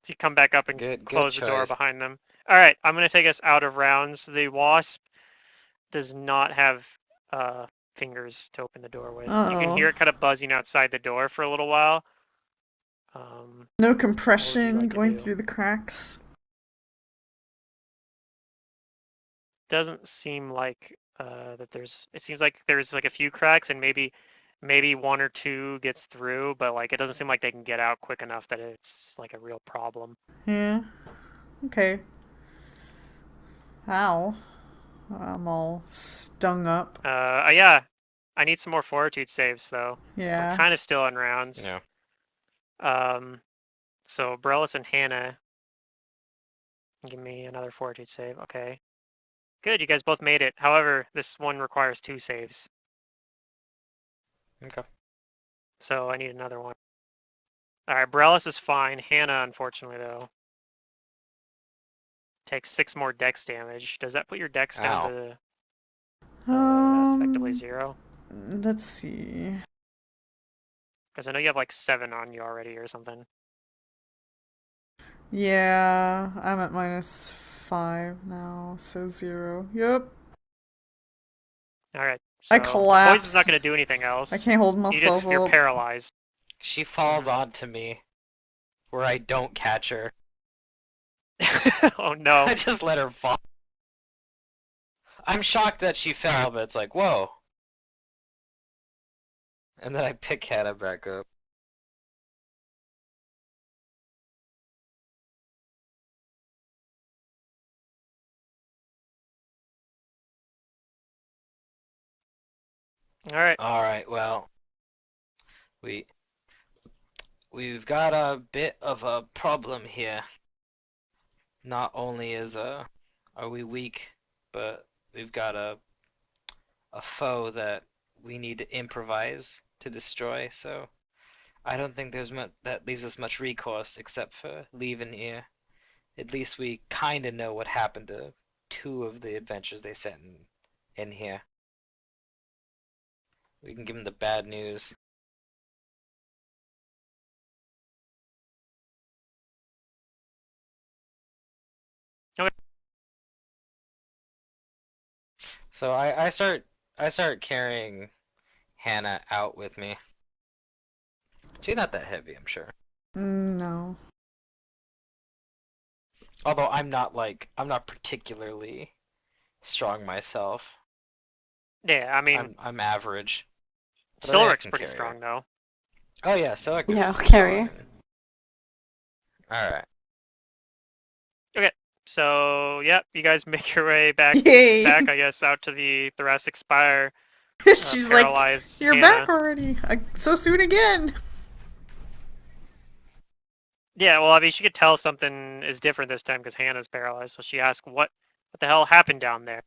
So you come back up and Good close the door choice. behind them. All right, I'm going to take us out of rounds. The wasp does not have fingers to open the door with. You can Uh-oh. hear it kind of buzzing outside the door for a little while. No What would compression you like to going do? through the cracks. Doesn't seem like that there's. It seems like there's like a few cracks and maybe one or two gets through, but like it doesn't seem like they can get out quick enough that it's like a real problem. Yeah. Okay. Ow. I'm all stung up. Yeah. I need some more fortitude saves though. We're Yeah. kind of still on rounds. Yeah. So Brelis and Hannah, give me another fortitude save. Okay. Good, you guys both made it. However, this one requires 2 saves. Okay. So I need another one. Alright, Brelis is fine. Hannah, unfortunately, though, takes 6 more dex damage. Does that put your dex down to effectively 0? Let's see. Because I know you have like 7 on you already or something. Yeah, I'm at -5 now, so 0. Yep. Alright. I So collapse. Poison's not going to do anything else. I can't hold myself You're up. paralyzed. She falls onto me, where I don't catch her. Oh no. I just let her fall. I'm shocked that she fell, but it's like, whoa. And then I pick Hannah back up. Alright. Alright, well, we've got a bit of a problem here. Not only are we weak, but we've got a foe that we need to improvise to destroy, so I don't think there's much that leaves us much recourse except for leaving here. At least we kinda know what happened to 2 of the adventures they sent in here. We can give them the bad news. Okay. So I start carrying Hannah out with me. She's not that heavy, I'm sure. No. Although I'm not particularly strong myself. Yeah, I mean, I'm average. But I think I Silric's can pretty carry her. strong though. Oh yeah, so Yeah, I'll carry her. Alright. Okay, so yep, you guys make your way back, Yay! I guess, out to the Thoracic Spire. She's like, Paralyzed "You're Hannah. back already. So soon again." Yeah, well, I mean, she could tell something is different this time because Hannah's paralyzed. So she asks, "What the hell happened down there?"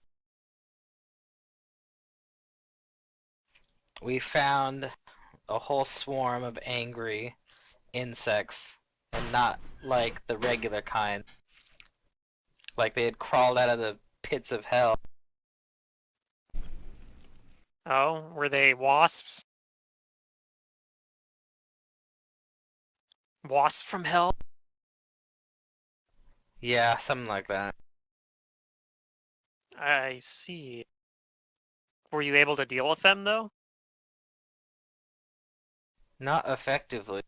We found a whole swarm of angry insects, and not like the regular kind. Like they had crawled out of the pits of hell. Oh, were they wasps? Wasps from hell? Yeah, something like that. I see. Were you able to deal with them though? Not effectively.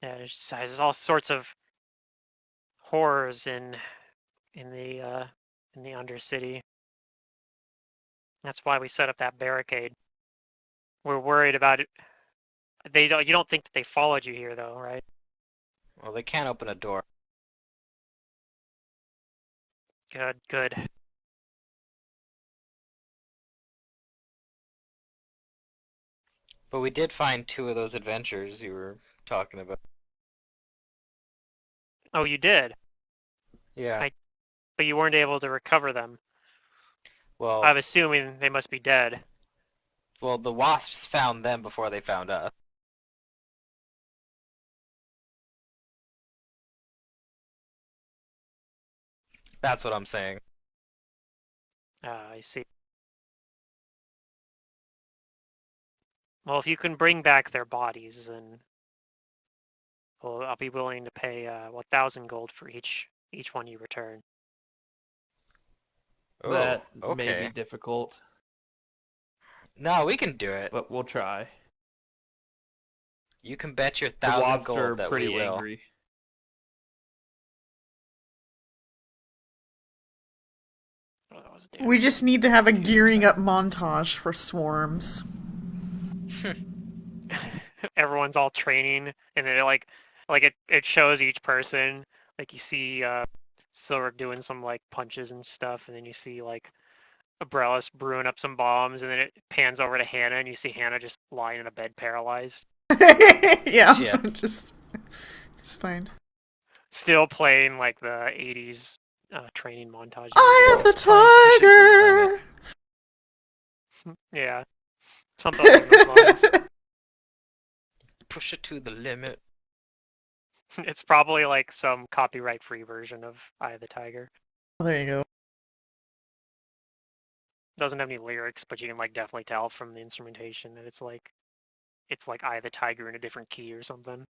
Yeah, there's all sorts of horrors in the Undercity. That's why we set up that barricade. We're worried about it. You don't think that they followed you here though, right? Well, they can't open a door. Good, good. But we did find 2 of those adventures you were talking about. Oh, you did, Yeah. but you weren't able to recover them. Well, I'm assuming they must be dead. well, the wasps found them before they found us. That's what I'm saying. I see. Well, if you can bring back their bodies, then well, I'll be willing to pay 1,000 gold for each one you return. Oh, That okay. may be difficult, No, we can do it. but we'll try. You can bet your The 1,000 wasps gold are that pretty we will. angry. Oh, that was damn We just need to have a gearing up montage for swarms. Everyone's all training, and then it shows each person. Like you see Silver doing some like punches and stuff, and then you see like Abrellis brewing up some bombs, and then it pans over to Hannah, and you see Hannah just lying in a bed paralyzed, Yeah, Shit. just it's fine. still playing like the '80s training montage. I am the Push it to the tiger. Yeah, something along those lines. Push it to the limit. It's probably like some copyright-free version of Eye of the Tiger. There you go. Doesn't have any lyrics, but you can like definitely tell from the instrumentation that it's like Eye of the Tiger in a different key or something.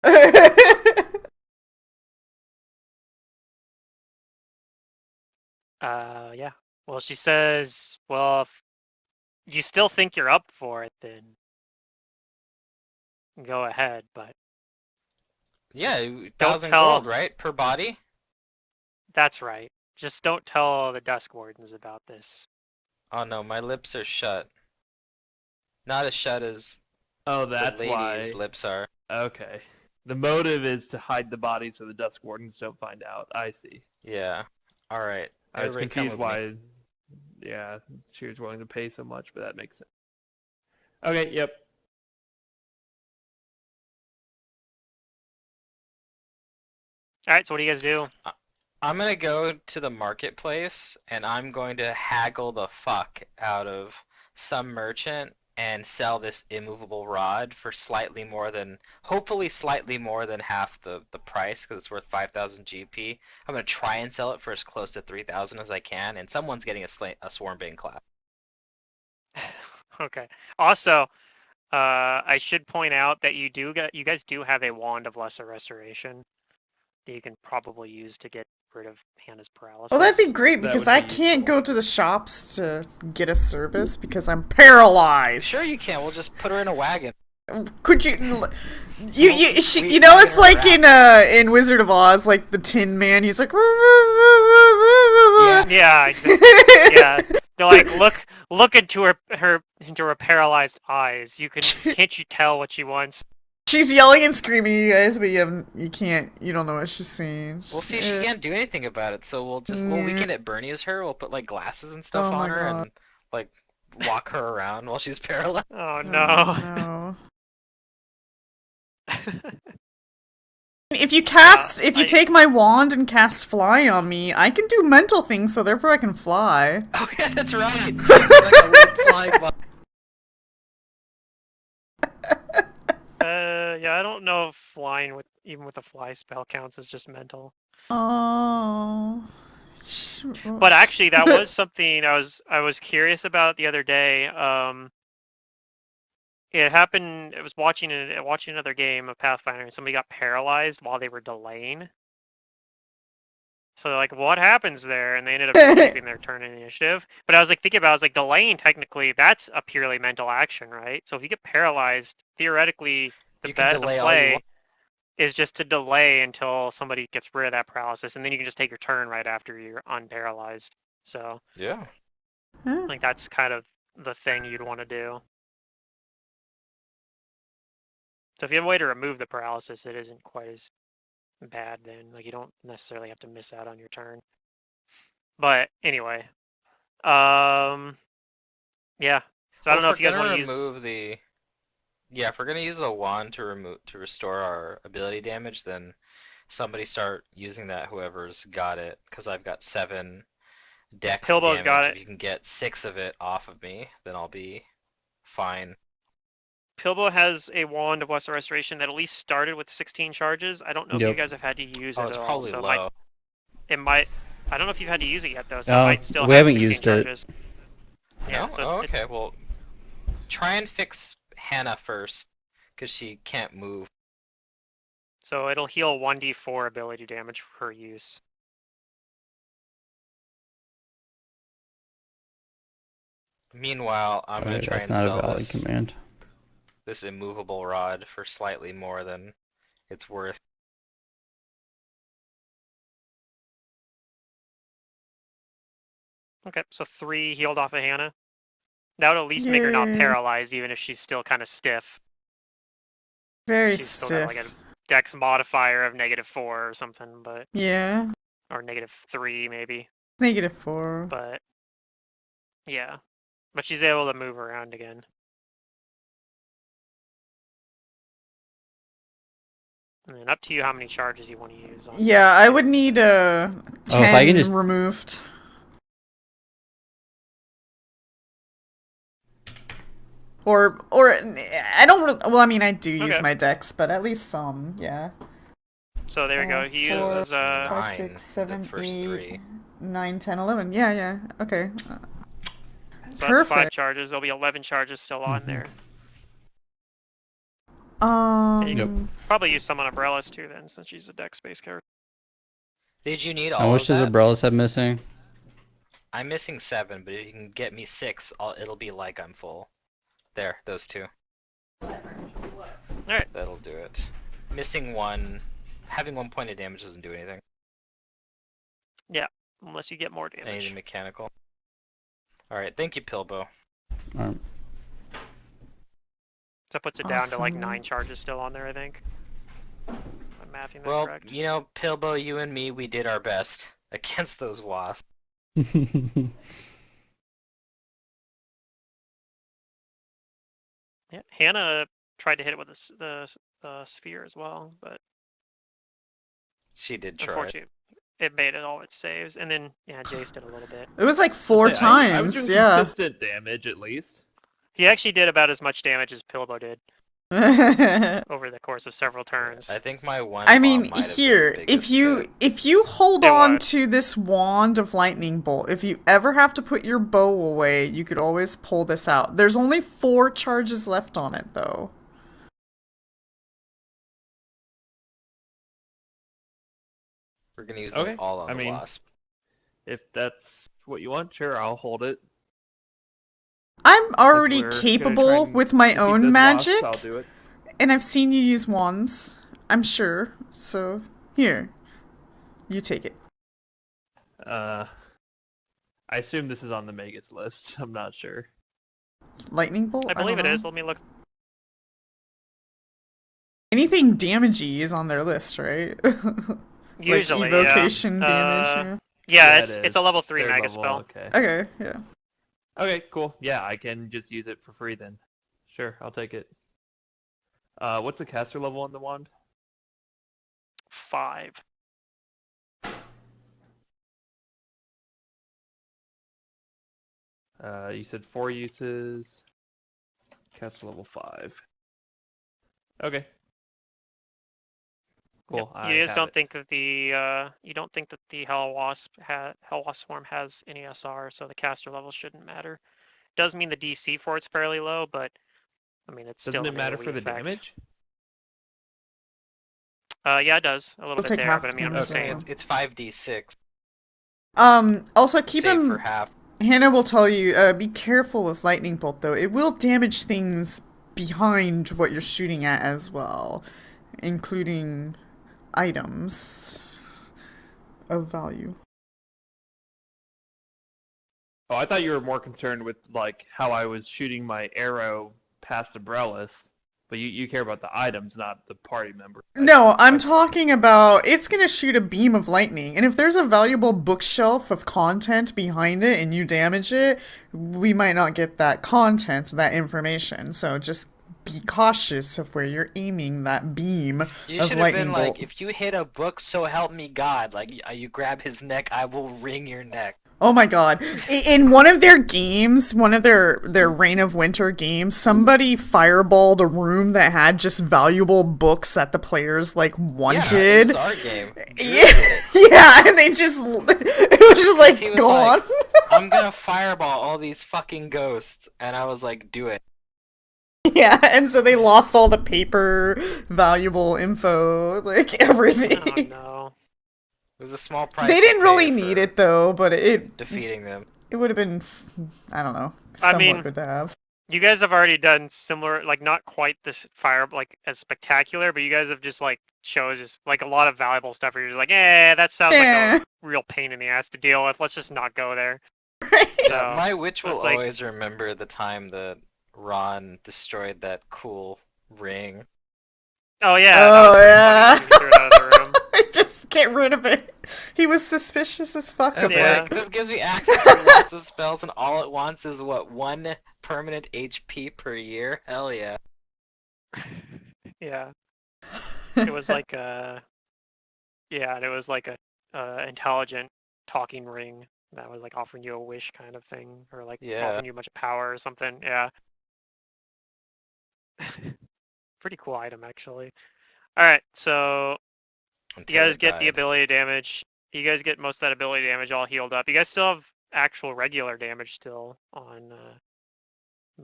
Yeah. Well, she says, well, if you still think you're up for it, then go ahead, but Yeah, Just 1,000 tell- gold, right? Per body? that's right. Just don't tell the Dusk Wardens about this. Oh no, my lips are shut. Not as shut as Oh, the that's why. lady's lips are. Okay. The motive is to hide the bodies so the Dusk Wardens don't find out. I see. Yeah. Alright. I was Everybody come confused with me. why. Yeah, she was willing to pay so much, but that makes sense. Okay. Yep. All right. So what do you guys do? I'm gonna go to the marketplace and I'm going to haggle the fuck out of some merchant and sell this immovable rod for hopefully slightly more than half the price because it's worth 5,000 GP. I'm gonna try and sell it for as close to 3,000 as I can, and someone's getting a swarm bane clap. Okay. Also, I should point out that you guys do have a wand of lesser restoration that you can probably use to get rid of Hannah's paralysis. Well, that'd be great That because would I be can't useful. go to the shops to get a service because I'm paralyzed. Sure you can. We'll just put her in a wagon. Could you? We You know, made it's her like rap. in Wizard of Oz, like the Tin Man. He's like, Yeah. Yeah, exactly. Yeah, they're like, look into her paralyzed eyes. Can't you tell what she wants? She's yelling and screaming, you guys, but you don't know what she's saying. Well, see, she can't do anything about it, so we'll weaken it Bernie as her. We'll put like glasses and stuff Oh on my her god. and like walk her around while she's paralyzed. Oh Oh no. no. If you take my wand and cast fly on me, I can do mental things, so therefore I can fly. Oh yeah, that's right. Like a little flying ball. Yeah, I don't know if flying even with a fly spell counts as just mental. Oh. But actually, that was something I was curious about the other day. It happened. I was watching another game of Pathfinder, and somebody got paralyzed while they were delaying. So they're like, what happens there? And they ended up skipping their turn in initiative. But I was like thinking about, I was like, delaying technically, that's a purely mental action, right? So if you get paralyzed, theoretically, the You can the delay all you play want. is just to delay until somebody gets rid of that paralysis, and then you can just take your turn right after you're unparalyzed. So Yeah. like that's kind of the thing you'd want to do. So if you have a way to remove the paralysis, it isn't quite as bad then. Like you don't necessarily have to miss out on your turn. But anyway, yeah. So I don't know if you guys want to use. remove the. Yeah, if we're gonna use the wand to restore our ability damage, then somebody start using that. Whoever's got it, because I've got 7 dex Pilbo's damage. got If it. you can get 6 of it off of me, then I'll be fine. Pilbo has a wand of Lesser Restoration that at least started with 16 charges. I don't know if you Yep. guys have had to use Oh, it it's at all. probably So low. it might. I don't know if you've had to use it yet though. So it might still we have haven't 16 used it. charges. Yeah. No? So Oh, okay. Well, try and fix Hannah first, because she can't move. So it'll heal 1d4 ability damage for her use. Meanwhile, I'm gonna Alright, try that's and not a sell valid command. this immovable rod for slightly more than it's worth. Okay, so 3 healed off of Hannah. That would at least make her not Yay. paralyzed, even if she's still kind of stiff. Very She's still got like a stiff. dex modifier of -4 or something, but Yeah. or -3 maybe. -4. But yeah, but she's able to move around again. And then up to you how many charges you want to use. On Yeah, I would need 10 if I can just- removed. Or I don't really, well, I mean, I do use Okay. my dex, but at least some, yeah. So there you go. He 4, uses 5, 9, 6, the 7, first 8, 3. 9, 10, 11. Yeah, yeah. Okay. so that's 5 perfect. charges. There'll be 11 charges still on there. Yep. Probably use some on Umbrellas too then, since she's a dex-based character. Did you need How all much of does that? Umbrellas have missing? I'm missing 7, but if you can get me 6, it'll be like I'm full. There, those 2. Alright. That'll do it. Missing 1, having 1 point of damage doesn't do anything. Unless you get more damage. Anything mechanical. Alright, thank you, Pilbo. Alright. So that puts it down to like Awesome. 9 charges still on there, I think. If I'm mathing that Well, correct. you know, Pilbo, you and me, we did our best against those wasps. Yeah, Hannah tried to hit it with the sphere as well, but She did try. unfortunately it made it all its saves. And then, yeah, Jace did a little bit. It was like 4 I was times, doing yeah. consistent damage at least. He actually did about as much damage as Pilbo did I over the course of several turns. I think my one. mean, bomb might have been here, the if biggest you hit. hold It on would. to this wand of lightning bolt, if you ever have to put your bow away, you could always pull this out. There's only 4 charges left on it, though. We're gonna use Okay, them all on I the mean- wasp. If that's what you want, sure, I'll hold it. I'm already If we're gonna try capable and with my defeat own this wasp, magic. I'll do it. And I've seen you use wands, I'm sure. So, here, you take it. I assume this is on the Magus list. I'm not sure. Lightning bolt? I believe don't it know. is. Let me look. Anything damagey is on their list, right? Usually, like evocation yeah. damage. Yeah, it it's is. a level 3 Third mega level, spell. Okay. Okay, yeah. Okay, cool. Yeah, I can just use it for free then. Sure, I'll take it. What's the caster level on the wand? 5. You said 4 uses. Caster level 5. Okay. Cool. Yep. I You just have don't it. think that the Hell Wasp Swarm has any SR, so the caster level shouldn't matter. Does mean the DC for it's fairly low, but I mean it's Doesn't still it an matter AoE for the effect. damage? Yeah, it does a little We'll bit take there, half but I the mean I'm damage just as saying. well. It's 5d6. Also keep Save for him. half. Hannah will tell you, be careful with lightning bolt though. It will damage things behind what you're shooting at as well, including items of value. Oh, I thought you were more concerned with like how I was shooting my arrow past Abrellis, but you care about the items, not the party member. No, I'm Okay. talking about it's gonna shoot a beam of lightning, and if there's a valuable bookshelf of content behind it and you damage it, we might not get that content, that information. So just be cautious of where you're aiming that beam You of should have been lightning like, bolt. if you hit a book, so help me God. Like, you grab his neck, I will wring your neck. Oh my god. In one of their games, one of their Reign of Winter games, somebody fireballed a room that had just valuable books that the players like Yeah, it wanted. was our game. Drew Yeah, did it. yeah, and they just it was just like He was gone. like, I'm gonna fireball all these fucking ghosts. And I was like, do it. Yeah, and so they lost all the paper, valuable info, like Oh everything. no. It was a small price They to didn't pay really need for it though, but defeating them. it would have been, I don't know, I somewhat mean, good to have. you guys have already done similar, like not quite this fire like as spectacular, but you guys have just like shows just like a lot of valuable stuff where you're just like, that sounds like Yeah. a real pain in the ass to deal with. Let's just not go there. Right? So Yeah, my witch will it's like, always remember the time that Ron destroyed that cool ring. oh yeah, that Oh was pretty yeah. funny when you threw it out of the room. Just get rid of it. He was suspicious as fuck of It's Yeah. like, this gives me access to lots of spells, and all it wants is what, 1 permanent HP per year? Hell yeah. Yeah, it was like it was like a intelligent talking ring that was like offering you a wish kind of thing, or like Yeah. offering you a bunch of power or something. Yeah. Pretty cool item actually. All right, so Until you guys it get the died. ability damage. You guys get most of that ability damage all healed up. You guys still have actual regular damage still on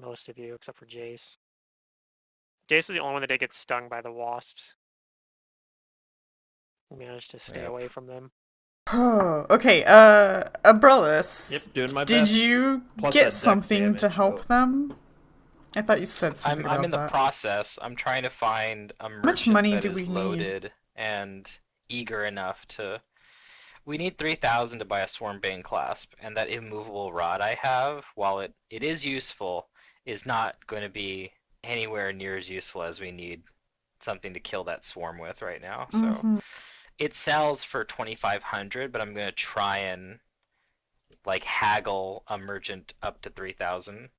most of you except for Jace. Jace is the only one that did get stung by the wasps. He managed to stay Yep. away from them. Oh, okay. Abrellis. Yep, doing my Did best. you Plus get that dex something to damage, help so- them? I thought you said something I'm about in the that. process. I'm trying to find a much merchant money that do is we need? loaded and eager enough to. We need 3,000 to buy a Swarmbane clasp, and that immovable rod I have, while it is useful, is not going to be anywhere near as useful as we need something to kill that swarm with right now. So Mhm. it sells for 2,500, but I'm going to try and like haggle a merchant up to 3,000.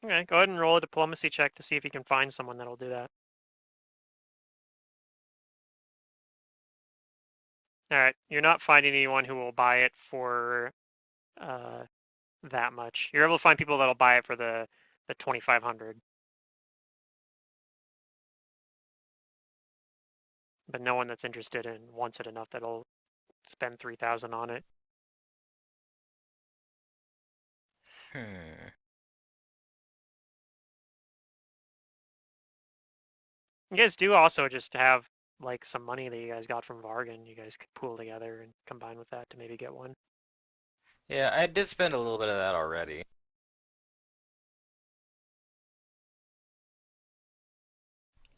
Okay, go ahead and roll a diplomacy check to see if you can find someone that'll do that. All right, you're not finding anyone who will buy it for that much. You're able to find people that'll buy it for the 2,500, but no one that's interested in wants it enough that'll spend 3,000 on it. Hmm. You guys do also just have like some money that you guys got from Vargan. You guys could pool together and combine with that to maybe get one. Yeah, I did spend a little bit of that already.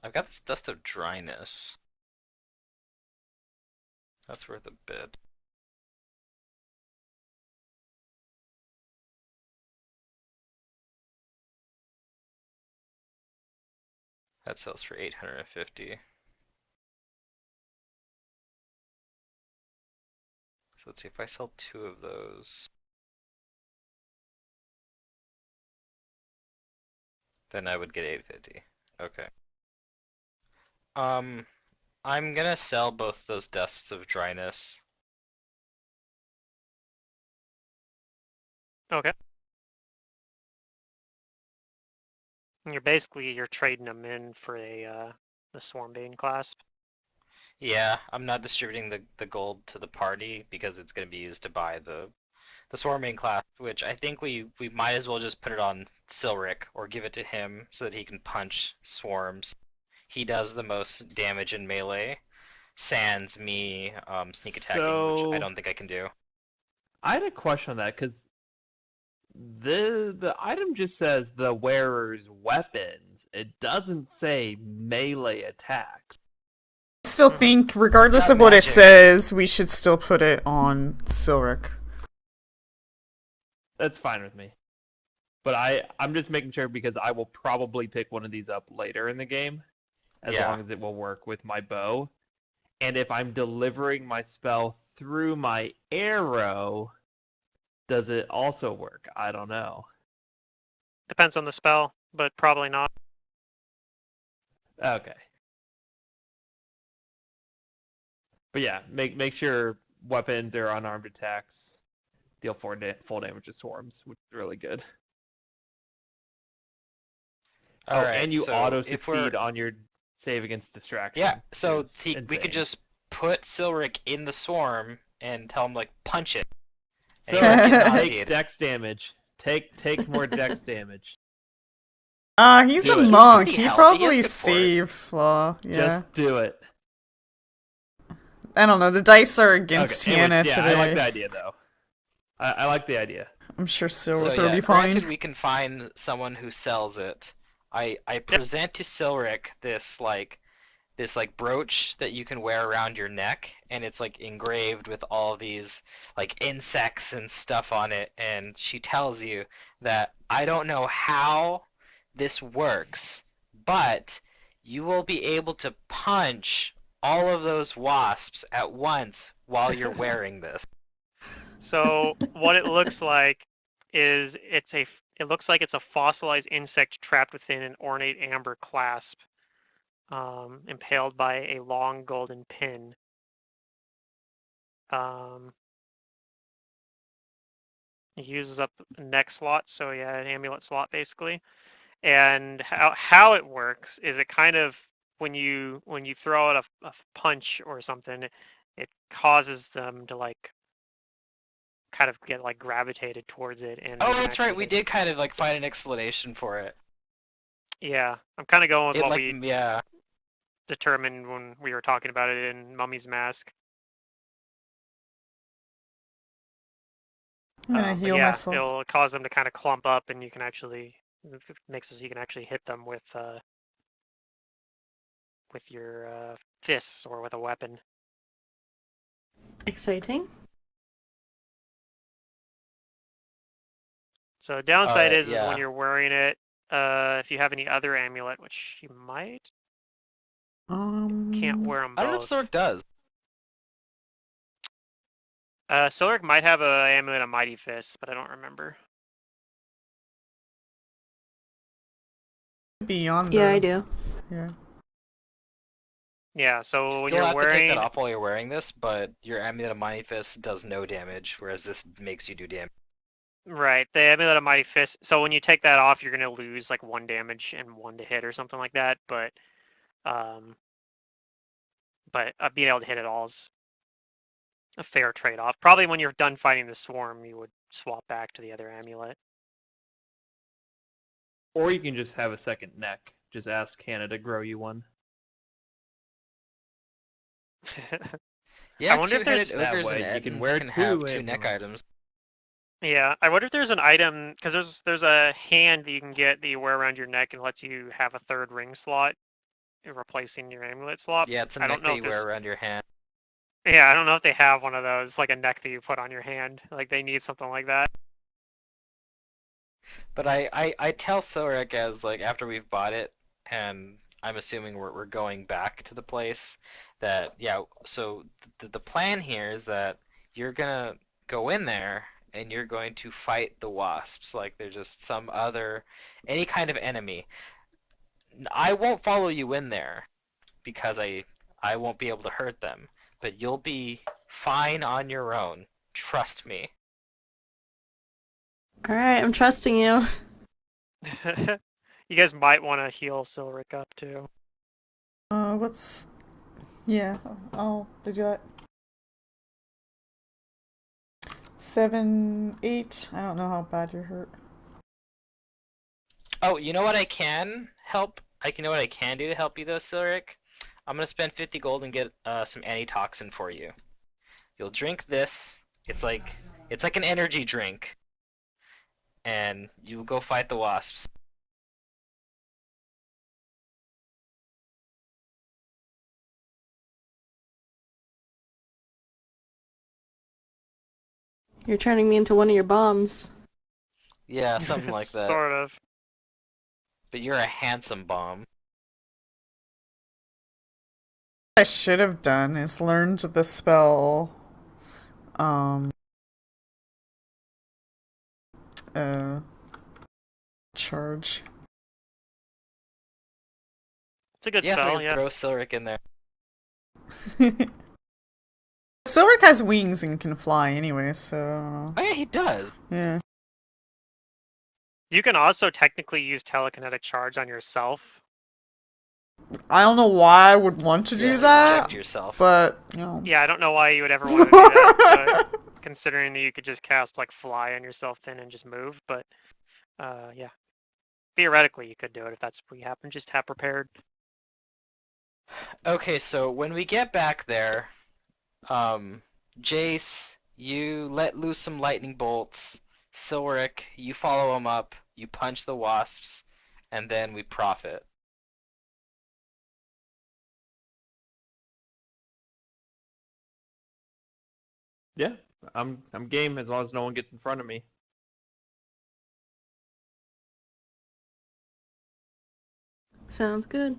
I've got this Dust of Dryness. That's worth a bit. That sells for 850. So let's see if I sell 2 of those. Then I would get 850. Okay. I'm gonna sell both those Dusts of Dryness. Okay. And you're trading them in for the Swarmbane clasp. Yeah, I'm not distributing the gold to the party because it's gonna be used to buy the Swarming class, which I think we might as well just put it on Silric or give it to him so that he can punch swarms. He does the most damage in melee, sans me sneak attacking, which I So- don't think I can do. I had a question on that because the item just says the wearer's weapons. It doesn't say melee attacks. I still Mhm. think, regardless Got of what it magic. says, we should still put it on Silric. That's fine with me. But I'm just making sure because I will probably pick one of these up later in the game, as Yeah. long as it will work with my bow. And if I'm delivering my spell through my arrow, does it also work? I don't know. Depends on the spell, but probably not. Okay. But yeah, make sure weapons or unarmed attacks deal full damage to swarms, which is really good. All Oh, right, and you so auto if we're succeed on your save against distraction. yeah, so which is we could insane. just put Silric in the swarm and tell him like punch it. And So he won't get take nauseated. dex damage. Take more dex damage. He's Do a it. He's monk. pretty He'd healthy. He has probably good fort. save flaw. Yeah. Just do it. I don't know. The dice are against Okay. Anyways, Hannah yeah, today. I like the idea though. I like the idea. I'm sure So Silric will yeah, be granted fine. we can find someone who sells it. I present to Silric this brooch that you can wear around your neck, and it's like engraved with all these like insects and stuff on it, and she tells you that I don't know how this works, but you will be able to punch all of those wasps at once while you're wearing this. So what it looks like is it looks like it's a fossilized insect trapped within an ornate amber clasp, impaled by a long golden pin. It uses up a neck slot, so yeah, an amulet slot basically. And how it works is it kind of when you throw out a punch or something, it causes them to like kind of get like gravitated towards it. And Oh, you can that's right. actually We hit- did kind of like find an explanation for it. Yeah, I'm kind of going with It what like we yeah. determined when we were talking about it in Mummy's Mask. I'm gonna But heal yeah, myself. it'll cause them to kind of clump up, and you can actually makes it so you can actually hit them with your fists or with a weapon. Exciting. So the downside is yeah. when you're wearing it, if you have any other amulet, which you might, can't wear them I don't know if both. Silric does. Silric might have a amulet of Mighty Fists, but I don't remember. Beyond Yeah, the- I do. Yeah. Yeah, so when You'll you're have to take wearing, that off while you're wearing this, but your Amulet of Mighty Fist does no damage, whereas this makes you do damage. right, the amulet of Mighty Fist. So when you take that off, you're gonna lose like 1 damage and 1 to hit or something like that. But being able to hit it all is a fair trade-off. Probably when you're done fighting the swarm, you would swap back to the other amulet. Or you can just have a second neck. Just ask Hannah to grow you one. Yeah, wonder if there's- two-headed That ogres way and you can Edens wear can have two two neck amulets. items. Yeah, I wonder if there's an item because there's a hand that you can get that you wear around your neck and lets you have a third ring slot. replacing your amulet slot. Yeah, it's a I neck don't know that if you there's. wear around your hand. Yeah, I don't know if they have one of those, like a neck that you put on your hand. Like they need something like that. But I tell Silric as like after we've bought it, and I'm assuming we're going back to the place, that yeah. So the plan here is that you're gonna go in there and you're going to fight the wasps like they're just some other any kind of enemy. I won't follow you in there because I won't be able to hurt them, but you'll be fine on your own. Trust me. Alright, I'm trusting you. You guys might want to heal Silric up too. What's... Yeah, I'll do that. 7, 8. I don't know how bad you're hurt. Oh, you know what I can help? You know what I can do to help you though, Silric? I'm gonna spend 50 gold and get some antitoxin for you. You'll drink this. It's like an energy drink, and you'll go fight the wasps. You're turning me into one of your bombs. Yeah, something like that. Sort of. But you're a handsome bomb. What I should have done is learned the spell, charge. It's a good Yeah, so spell. we Yeah. throw Silric in there. Silric has wings and can fly anyway, so... Oh yeah, he does. Yeah. You can also technically use telekinetic charge on yourself. I don't know why I would want to Yeah, do that, inject yourself. but, you know... Yeah, I don't know why you would ever want to do that, but considering that you could just cast like fly on yourself then and just move, but yeah. Theoretically you could do it if that's what you happen. Just have prepared. Okay, so when we get back there, Jace, you let loose some lightning bolts. Silric, you follow him up. You punch the wasps, and then we profit. Yeah, I'm game as long as no one gets in front of me. Sounds good.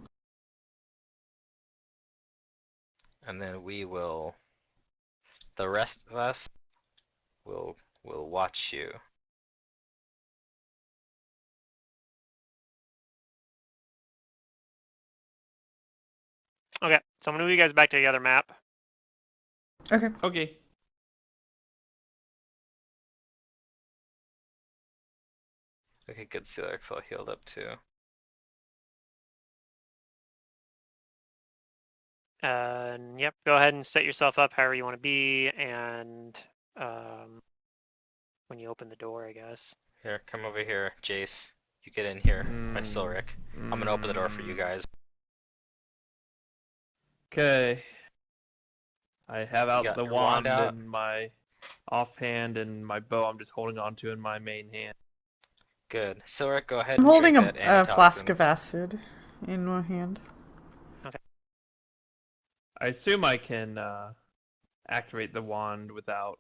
And then we will. The rest of us will watch you. Okay, so I'm gonna move you guys back to the other map. Okay. Okay. Okay, good. Silric's all healed up too. Yep, go ahead and set yourself up however you want to be, and when you open the door, I guess. Here, come over here, Jace. You get in here, my Silric. I'm gonna open the door for you guys. Okay. I have out got the your wand wand out? in my offhand and my bow I'm just holding on to in my main hand. Good. Silric, go ahead I'm and holding drink a that flask antitoxin. of acid in one hand. I assume I can activate the wand without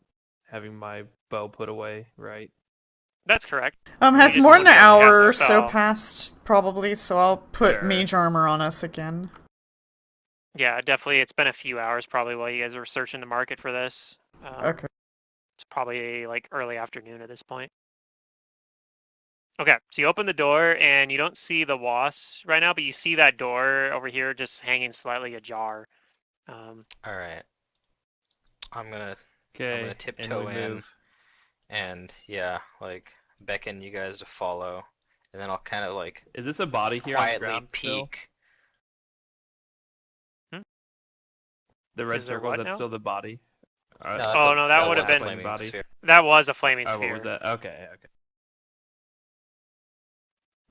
having my bow put away, right? That's correct. Has just more than look an at the hour or cast so spell. passed, probably, so I'll put Sure. mage armor on us again. Yeah, definitely. It's been a few hours probably while you guys were searching the market for this. Okay. It's probably like early afternoon at this point. Okay, so you open the door and you don't see the wasps right now, but you see that door over here just hanging slightly ajar. Alright. I'm gonna Okay. And tiptoe we in. move. And yeah, like beckon you guys to follow, and then I'll kind of like Is this a body here on the quietly ground still? peek. The red Is there circle, what that's now? still the body? No, that's Oh, no, that would was have a been- flaming body. sphere. That was a flaming Oh, sphere. what was that? Okay, okay.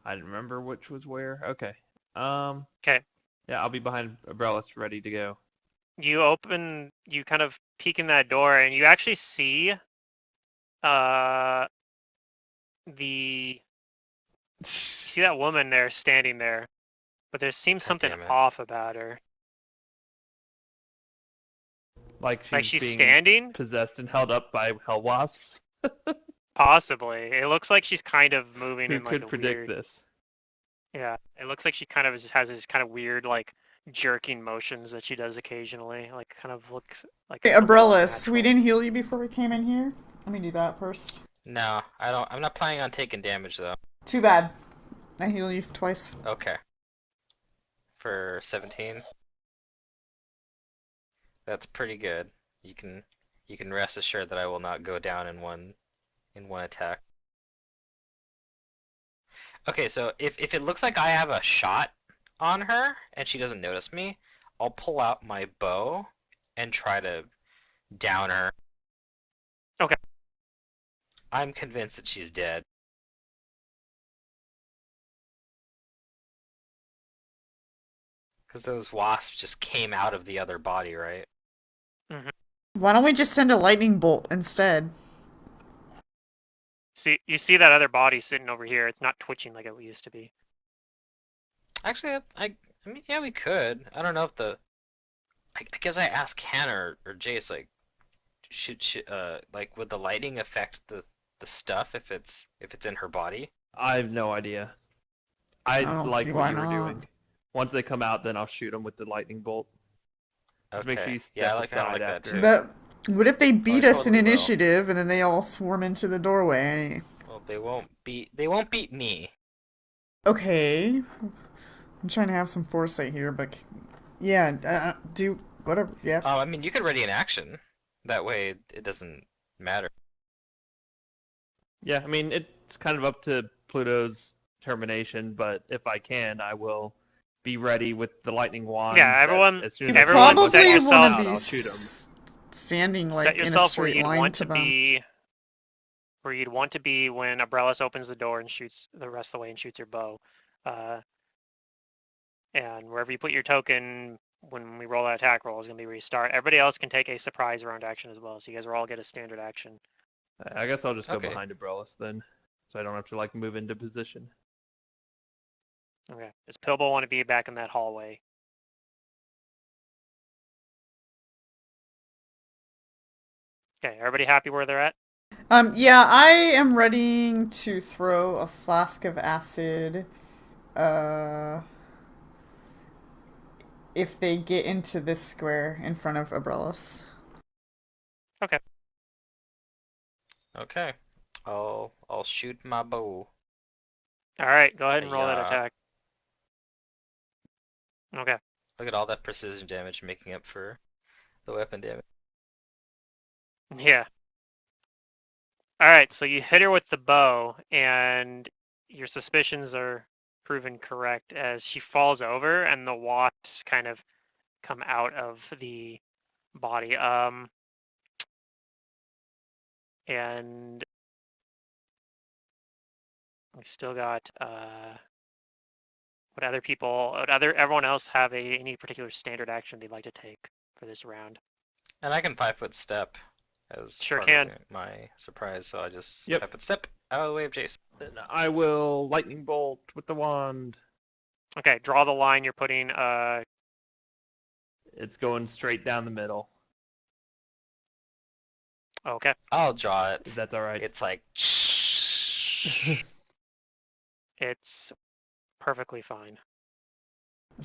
I didn't remember which was where. Okay. Okay. Yeah, I'll be behind Abrellis, ready to go. You kind of peek in that door and you actually see you see that woman there standing there. but there seems God something damn it. off about her. Like she's, Like she's being standing? possessed and held up by hell wasps. Possibly. It looks like she's kind of moving Who in like could a predict weird. this? Yeah, it looks like she kind of has this kind of weird like jerking motions that she does occasionally. Like kind of looks like Hey, a little Umbrellas, we unnatural. didn't heal you before we came in here. Let me do that first. No, I don't. I'm not planning on taking damage though. Too bad. I heal you twice. Okay. For 17. That's pretty good. You can rest assured that I will not go down in one attack. Okay, so if it looks like I have a shot on her and she doesn't notice me, I'll pull out my bow and try to down her. Okay. I'm convinced that she's dead. Because those wasps just came out of the other body, right? Why don't we just send a lightning bolt instead? See, you see that other body sitting over here. It's not twitching like it used to be. Actually, I mean, yeah, we could. I don't know if I guess I asked Hannah or Jace, like, should like, would the lighting affect the stuff if it's in her body? I have no idea. I don't like see what why you were not. doing. Once they come out, then I'll shoot them with the lightning bolt. Just make sure you step Yeah, I like aside that after. too. But what if they beat us in totally will. initiative and then they all swarm into the doorway? Well, they won't beat me. Okay. I'm trying to have some foresight here, but yeah, do whatever. Yeah. Oh, I mean, you could ready an action. That way, it doesn't matter. Yeah, I mean, it's kind of up to Pluto's termination, but if I can, I will be ready with the lightning wand. Yeah, that everyone- as soon You as everyone the set probably yourself want out, to be I'll shoot 'em. standing like Set in a yourself where straight you'd line want to to them. be. Where you'd want to be when Abrellis opens the door and shoots the rest of the way and shoots her bow. And wherever you put your token when we roll that attack roll is going to be where you start. Everybody else can take a surprise round action as well, so you guys will all get a standard action. I guess I'll just go Okay. behind Abrellis then, so I don't have to like move into position. Okay. Does Pilbo want to be back in that hallway? Okay, everybody happy where they're at? Yeah, I am ready to throw a flask of acid. If they get into this square in front of Abrellis. Okay. Okay. I'll shoot my bow. All right, go ahead and roll that Yeah. attack. Okay. Look at all that precision damage making up for the weapon damage. Yeah. All right, so you hit her with the bow, and your suspicions are proven correct as she falls over, and the wasps kind of come out of the body. And we've still got everyone else have any particular standard action they'd like to take for this round? And I can 5-foot step as Sure part can. of my surprise, so I just Yep. 5-foot step out of the way of Jason. Then I will lightning bolt with the wand. Okay, draw the line you're putting. It's going straight down the middle. Okay. I'll draw it. If that's all right. It's like It's perfectly fine.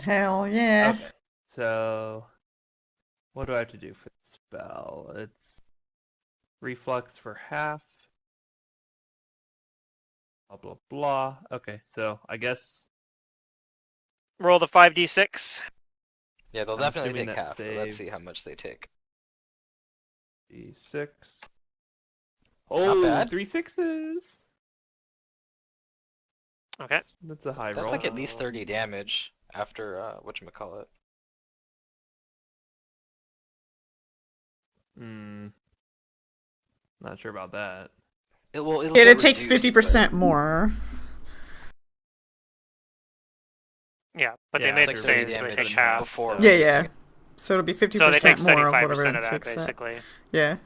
Hell yeah. Okay. So, what do I have to do for the spell? It's reflux for half. Blah blah blah. Okay, so I guess Roll the 5d6. yeah, they'll I'm definitely assuming take that half. But let's see saves. how much they take. D6. Oh, bad. 3 6s. Okay. That's a high That's roll. like at least 30 damage after whatchamacallit. Not sure about that. It'll It get takes reduced, 50% more. Yeah, but Yeah, they made it's the like 30 same, so they damage take half. before so- Yeah, reducing yeah. it. So it'll be So they 50% take more of 75% whatever of it that, takes that. basically. Yeah.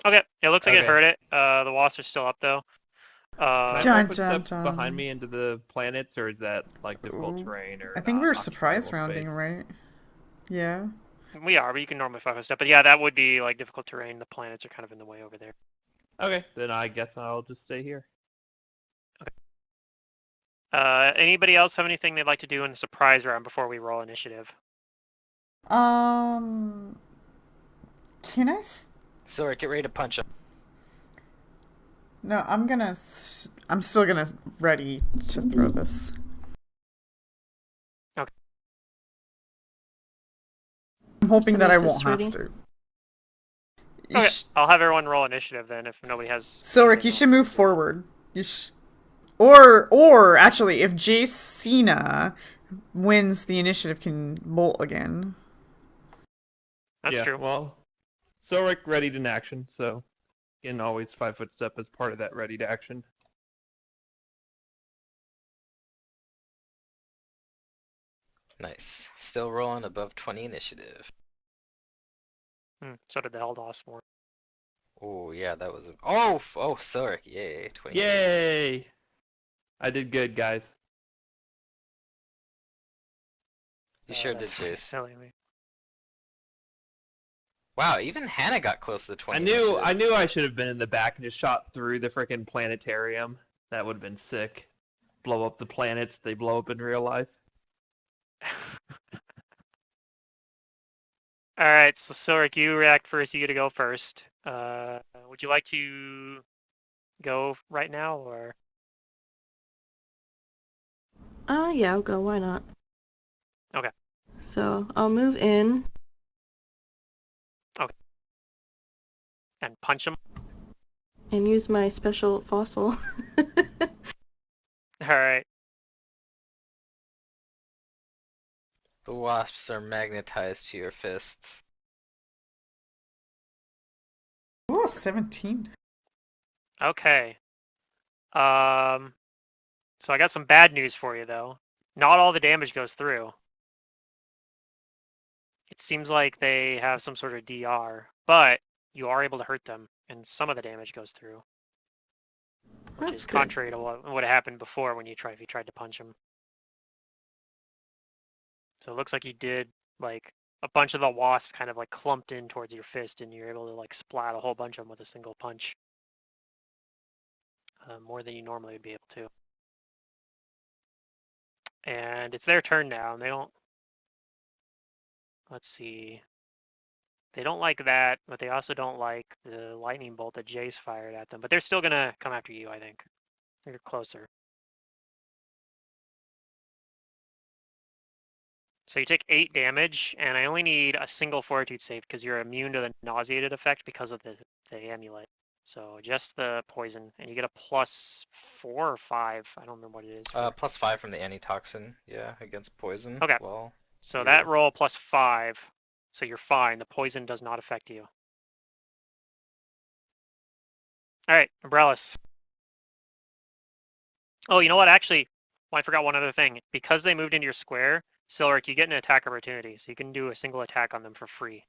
Okay, it looks like it Okay. hurt it. The wasps are still up, though. Can I Dun, have my dun, footsteps behind dun. me into the planets, or is that like difficult Ooh. terrain or I think we were not surprise occupiable rounding, space? right? Yeah. we are, but you can normally focus step. But yeah, that would be like difficult terrain. The planets are kind of in the way over there. Okay, then I guess I'll just stay here. Anybody else have anything they'd like to do in the surprise round before we roll initiative? Can I? Sorry, get ready to punch him. No, I'm gonna. I'm still gonna ready to throw this. Okay. I'm hoping that I Semi-fist won't have ready. to. You Okay, sh- I'll have everyone roll initiative then if nobody has. Silric, anything you else should they move wanna do. forward. You sh- or actually, if Jacina wins, the initiative can bolt again. That's yeah, true. Well, Sorik readied in action, so you can always 5-foot step as part of that ready to action. Nice. Still rolling above 20 initiative. So did the Eldos one. Oh yeah, that was. Oh, sorry. Yay, 20. Yay! I did good, guys. You sure did, That's really Jace. silly of me. Wow, even Hannah got close to the 20. I knew initiative. I should have been in the back and just shot through the freaking planetarium. That would have been sick. Blow up the planets they blow up in real life. All right, so Sorik, you react first. You get to go first. Would you like to go right now, or Yeah, I'll go. Why not? Okay. So I'll move in. and punch him? And use my special fossil. All right. The wasps are magnetized to your fists. Ooh, 17. Okay. So I got some bad news for you though. Not all the damage goes through. It seems like they have some sort of DR, but you are able to hurt them, and some of the damage goes through. Which That's is good. contrary to what happened before when if you tried to punch him. So it looks like you did like a bunch of the wasps kind of like clumped in towards your fist, and you're able to like splat a whole bunch of them with a single punch. More than you normally would be able to. And it's their turn now, and they don't. Let's see. They don't like that, but they also don't like the lightning bolt that Jace fired at them. But they're still gonna come after you, I think. They're closer. So you take 8 damage, and I only need a single fortitude save because you're immune to the nauseated effect because of the amulet. So just the poison, and you get a +4 or 5. I don't remember what it is. +5 from the antitoxin, yeah, against poison. Okay. Well, So that roll +5, so you're fine. The poison does not affect you. All right, Umbrellas. Oh, you know what? Actually, well, I forgot one other thing. Because they moved into your square, Silric, you get an attack opportunity, so you can do a single attack on them for free.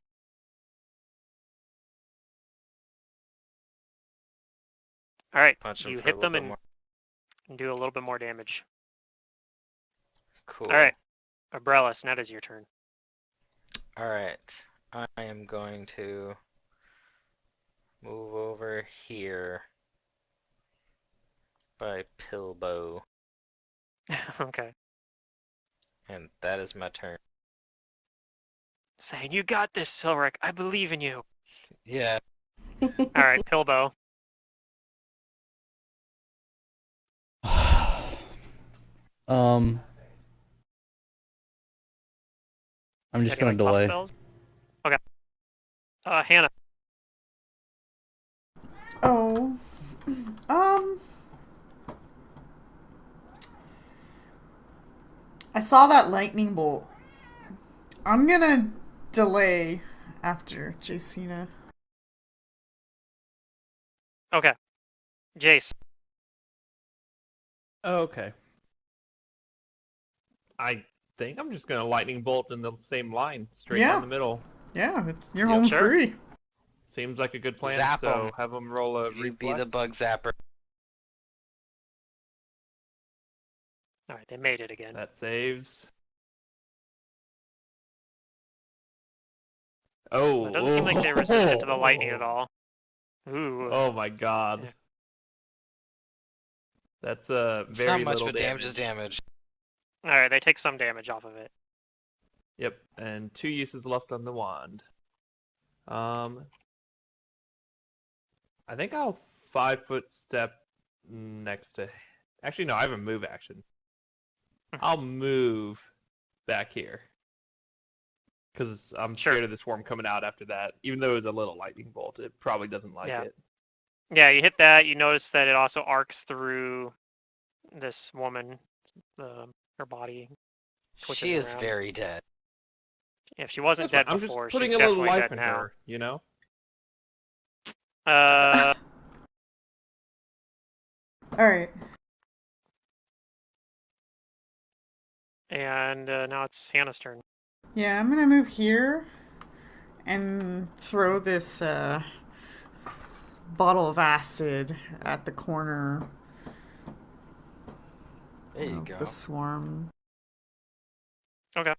All right, punch him you for a hit little them bit and more. do a little bit more damage. Cool. All right, Umbrellas, now it is your turn. All right. I am going to move over here by Pilbow, Okay. and that is my turn. Saying, you got this, Silric. I believe in you. Yeah. All right, Pilbow. I'm just Any gonna like buff delay. spells? Okay. Hannah. Oh. I saw that lightning bolt. I'm gonna delay after Jacina. Okay. Jace. Okay. I think I'm just gonna lightning bolt in the same line, straight Yeah. down the middle. Yeah, you're Yep. home Sure. free. Seems like a good plan. Zap so 'em. have them roll a You reflex. be the bug zapper. All right, they made it again. That saves. Oh, It doesn't seem like they resisted to the lightning at all. Ooh. Oh my god. Yeah. That's It's very not much, little but damage is damage. damage. All right, they take some damage off of it. Yep, and 2 uses left on the wand. I think I'll 5-foot step next to. Actually, no, I have a move action. I'll move back here. Because I'm Sure. scared of the swarm coming out after that. Even though it was a little lightning bolt, it probably doesn't like Yeah. it. Yeah, you hit that. You notice that it also arcs through this woman, her body. Twitches She is around. very dead. If she wasn't That's dead fine. I'm before, just putting she's a little definitely life dead in now. her, you know? All right. And now it's Hannah's turn. Yeah, I'm gonna move here and throw this bottle of acid at the corner There you of go. the swarm. Okay.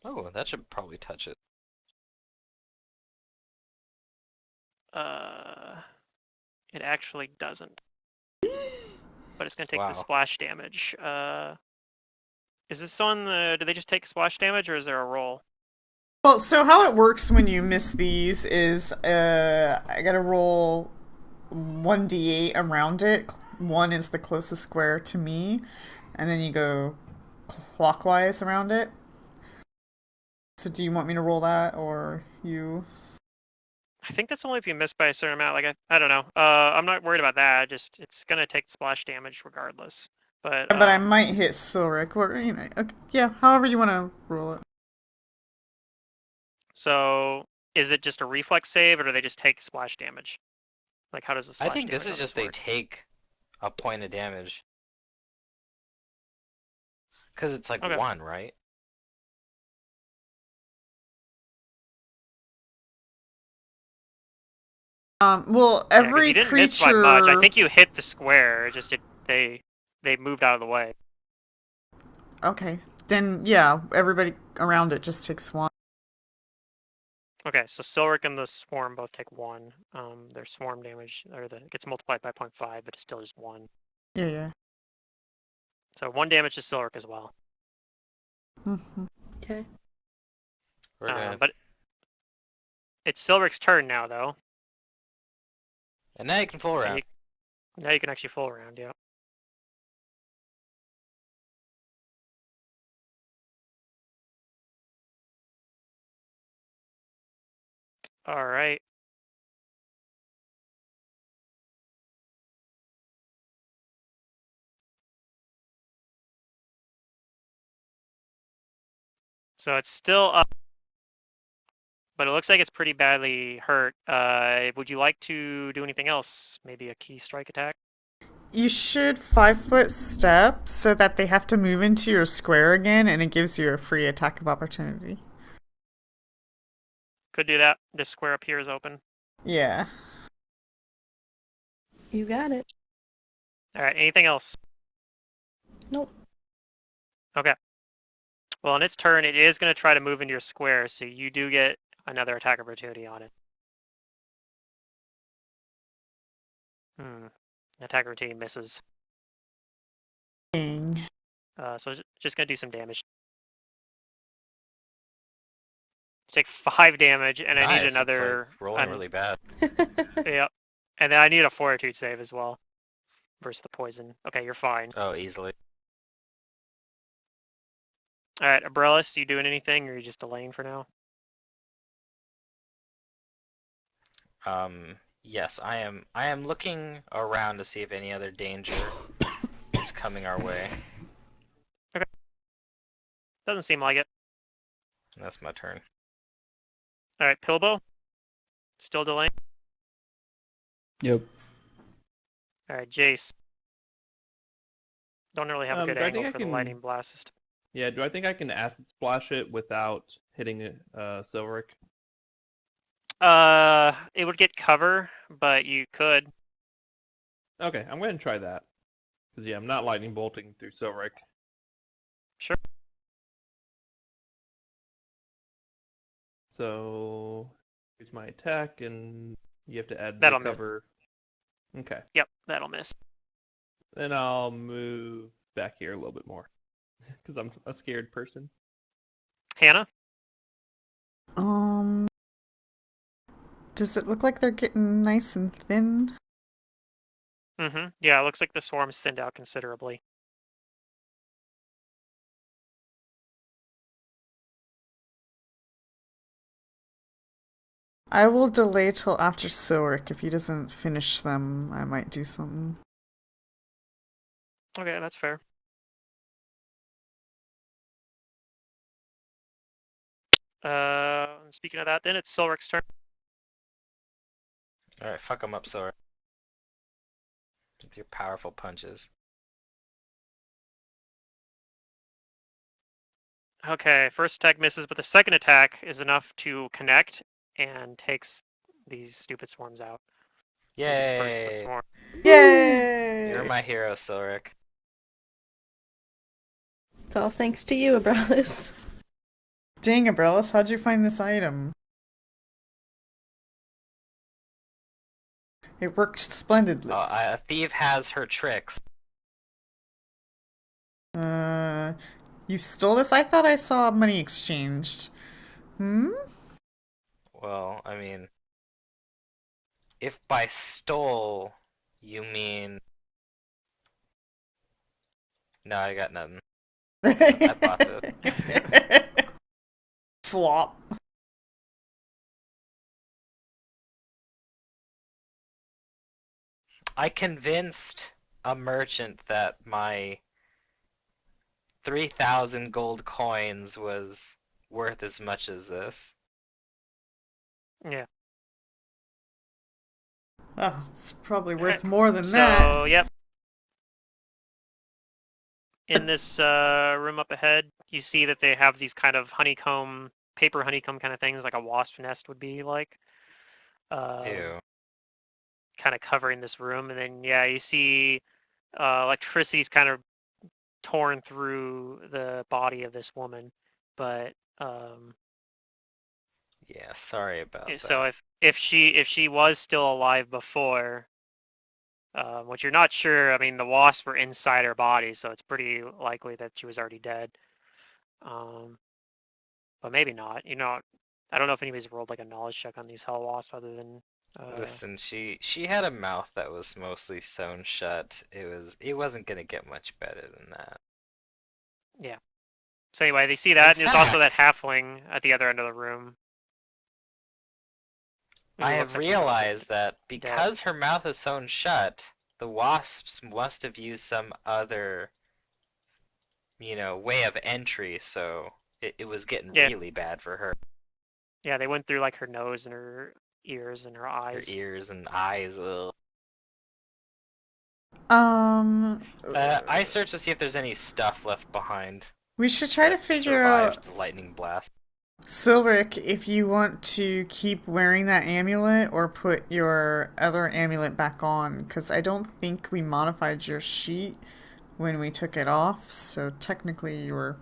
Oh, that should probably touch it. It actually doesn't. But it's gonna take Wow. the splash damage. Is this on the? Do they just take splash damage, or is there a roll? Well, so how it works when you miss these is I gotta roll 1d8 around it. 1 is the closest square to me, and then you go clockwise around it. So do you want me to roll that, or you? I think that's only if you miss by a certain amount. Like I don't know. I'm not worried about that. Just it's gonna take splash damage regardless. But But I might hit Silric, or okay, yeah, however you want to roll it. So is it just a reflex save, or do they just take splash damage? Like how does the splash I think this damage is on just they work? take a point of damage. Because it's like Okay. 1, right? Well, Yeah, 'cause every you didn't miss by much. I creature. think you hit the square. It just they moved out of the way. Okay, then yeah, everybody around it just takes 1. Okay, so Silric and the swarm both take 1. Their swarm damage it gets multiplied by 0.5, but it's still just 1. Yeah, yeah. So 1 damage to Silric as well. Mm-hmm. Okay. We're gonna... But it's Silric's turn now, though. And now you can full around. Now you can actually full around, yeah. All right. So it's still up, but it looks like it's pretty badly hurt. Would you like to do anything else? Maybe a key strike attack? You should 5-foot step so that they have to move into your square again, and it gives you a free attack of opportunity. Could do that. This square up here is open. Yeah. You got it. All right. Anything else? Nope. Okay. Well, in its turn, it is going to try to move into your square, so you do get another attack opportunity on it. Attack opportunity misses. Dang. So it's just going to do some damage. Take 5 damage, and I Nice, need it's, another. like, rolling really bad. Yep. And then I need a fortitude save as well. Versus the poison. Okay, you're fine. Oh, easily. Alright, Abrellis, you doing anything, or are you just delaying for now? Yes, I am. I am looking around to see if any other danger is coming our way. Doesn't seem like it. And that's my turn. Alright, Pilbo? Still delaying? Yep. Alright, Jace. Don't really have a good do I think angle I for the can- lightning blast. Yeah, do I think I can acid splash it without hitting Silric? It would get cover, but you could. Okay, I'm going to try that. Because, yeah, I'm not lightning bolting through Silric. Sure. So, here's my attack, and you have to add That'll the miss. cover. Okay. Yep, that'll miss. Then I'll move back here a little bit more. Because I'm a scared person. Hannah? Does it look like they're getting nice and thin? Mm-hmm. Yeah, it looks like the swarm's thinned out considerably. I will delay till after Silric. If he doesn't finish them, I might do something. Okay, that's fair. Speaking of that, then it's Silric's turn. Alright, fuck him up, Sora. With your powerful punches. Okay, first attack misses, but the second attack is enough to connect and takes these stupid swarms out. Or disperse the Yay! swarm. Yay! You're my hero, Silric. It's all thanks to you, Abralis. Dang, Abrellis, how'd you find this item? It worked splendidly. A thief has her tricks. You stole this? I thought I saw money exchanged. Hmm? Well, I mean, if by stole you mean... No, I got nothing. I bought this. Flop. I convinced a merchant that my 3,000 gold coins was worth as much as this. Yeah. Oh, it's probably worth Alright, more than So, that. yep. In this room up ahead, you see that they have these kind of honeycomb, paper honeycomb kind of things, like a wasp nest would be like. Ew. Kind of covering this room, and then yeah, you see electricity's kind of torn through the body of this woman, but Yeah, sorry about so that. if she was still alive before, which you're not sure. I mean, the wasps were inside her body, so it's pretty likely that she was already dead. But maybe not. You know, I don't know if anybody's rolled like a knowledge check on these hell wasps other than. Listen, she had a mouth that was mostly sewn shut. It wasn't gonna get much better than that. Yeah. So anyway, they see that, In and there's also that fact- halfling at the other end of the room. who I looks have like he's also realized that dead. because her mouth is sewn shut, the wasps must have used some other, way of entry, so it was getting Yeah. really bad for her. Yeah, they went through like her nose and her ears and her Her eyes. ears and eyes. Ugh. I searched to see if there's any stuff left behind We should try to that figure survived out, the lightning blast. Silric, if you want to keep wearing that amulet or put your other amulet back on, because I don't think we modified your sheet when we took it off, so technically you were